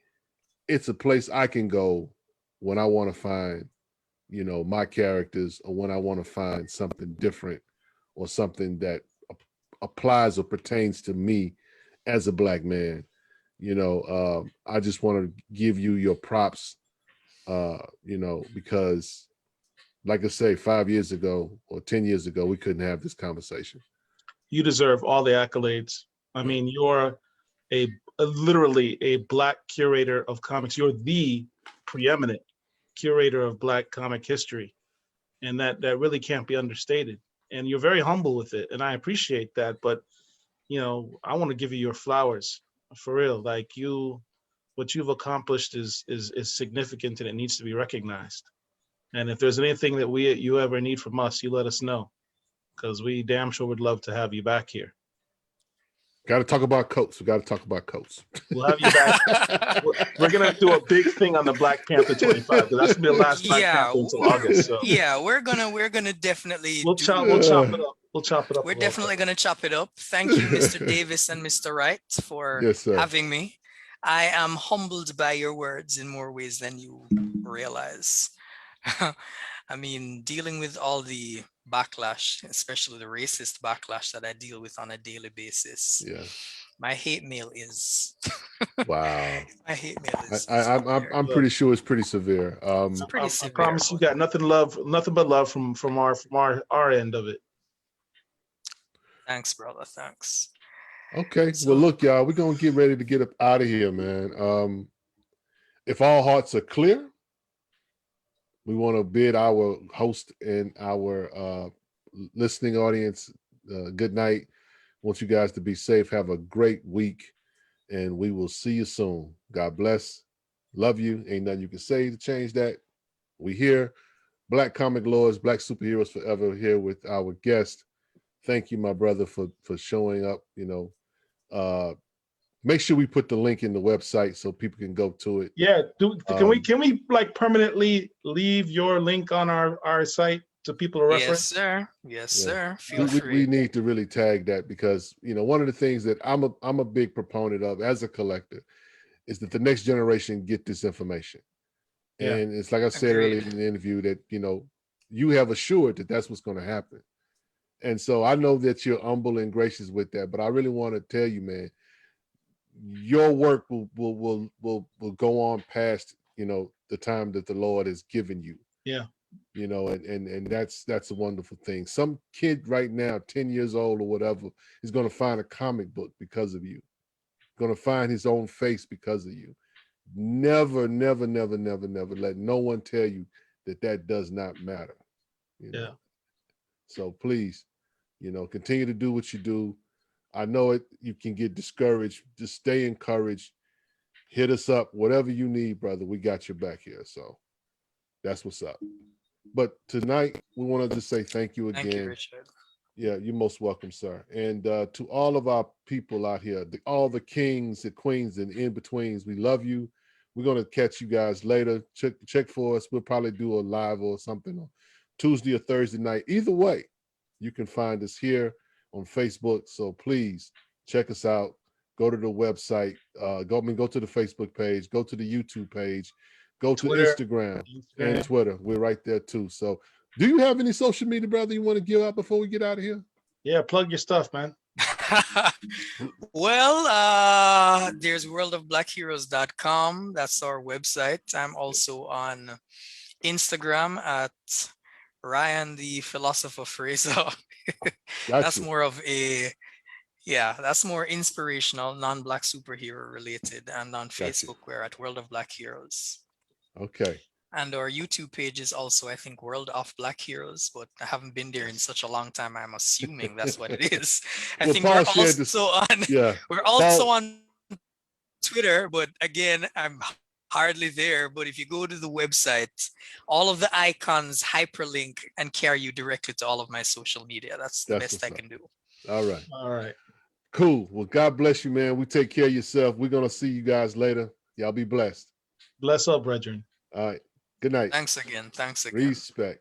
it's a place I can go when I want to find, my characters, or when I want to find something different or something that applies or pertains to me as a Black man. I just want to give you your props, because like I say, 5 years ago or 10 years ago, we couldn't have this conversation. You deserve all the accolades. I mean, you're literally a Black curator of comics. You're the preeminent curator of Black comic history. And that really can't be understated. And you're very humble with it. And I appreciate that. But, I want to give you your flowers for real. Like what you've accomplished is significant and it needs to be recognized. And if there's anything that you ever need from us, you let us know, because we damn sure would love to have you back here. Got to talk about coats. We got to talk about coats. We'll have you back. We're gonna do a big thing on the Black Panther 25 because that's gonna be the last Black Panther until August. So yeah, we're gonna definitely we'll chop it up. We'll chop it up. We're definitely gonna chop it up. Thank you, Mr. Davis and Mr. Wright, for having me. I am humbled by your words in more ways than you realize. I mean, dealing with all the backlash, especially the racist backlash that I deal with on a daily basis. Yeah. My hate mail is wow. My hate mail is I'm pretty sure it's pretty severe. It's pretty severe. I promise you got nothing but love from our end of it. Thanks, brother. Thanks. Okay. Well, look, y'all, we're gonna get ready to get up out of here, man. If all hearts are clear, we want to bid our host and our listening audience good night. Want you guys to be safe. Have a great week, and we will see you soon. God bless. Love you. Ain't nothing you can say to change that. We here. Black Comic Lords, Black Superheroes Forever, here with our guest. Thank you, my brother, for showing up. Make sure we put the link in the website so people can go to it. Yeah. Can we like permanently leave your link on our site so people to reference? Yes, sir. Feel free. We need to really tag that because one of the things that I'm a big proponent of as a collector is that the next generation get this information. Yeah. And it's like I said earlier in the interview that you have assured that that's what's going to happen. And so I know that you're humble and gracious with that, but I really want to tell you, man, your work will go on past the time that the Lord has given you. Yeah. And that's a wonderful thing. Some kid right now, 10 years old or whatever, is going to find a comic book because of you. Going to find his own face because of you. Never let no one tell you that does not matter. Yeah. So please, continue to do what you do. I know you can get discouraged. Just stay encouraged. Hit us up. Whatever you need, brother, we got your back here. So that's what's up. But tonight, we want to just say thank you again. Thank you, Richard. Yeah, you're most welcome, sir. And to all of our people out here, all the kings and queens and in-betweens, we love you. We're going to catch you guys later. Check for us. We'll probably do a live or something on Tuesday or Thursday night. Either way, you can find us here on Facebook. So please check us out. Go to the website. Go to the Facebook page. Go to the YouTube page. Go to Twitter, Instagram and Twitter. We're right there too. So do you have any social media, brother, you want to give out before we get out of here? Yeah, plug your stuff, man. Well, there's worldofblackheroes.com. That's our website. I'm also on Instagram at Ryan the Philosopher Fraser. That's more of a, yeah, that's more inspirational, non-black superhero related. And on Facebook, we're at World of Black Heroes. Okay. And our YouTube page is also, I think, World of Black Heroes, but I haven't been there in such a long time. I'm assuming that's what it is. I think Paul we're also on Twitter, but again, I'm hardly there. But if you go to the website, all of the icons hyperlink and carry you directly to all of my social media. That's the best I can do. All right. All right. Cool. Well, God bless you, man. We take care of yourself. We're going to see you guys later. Y'all be blessed. Bless up, brethren. All right. Good night. Thanks again. Thanks again. Respect.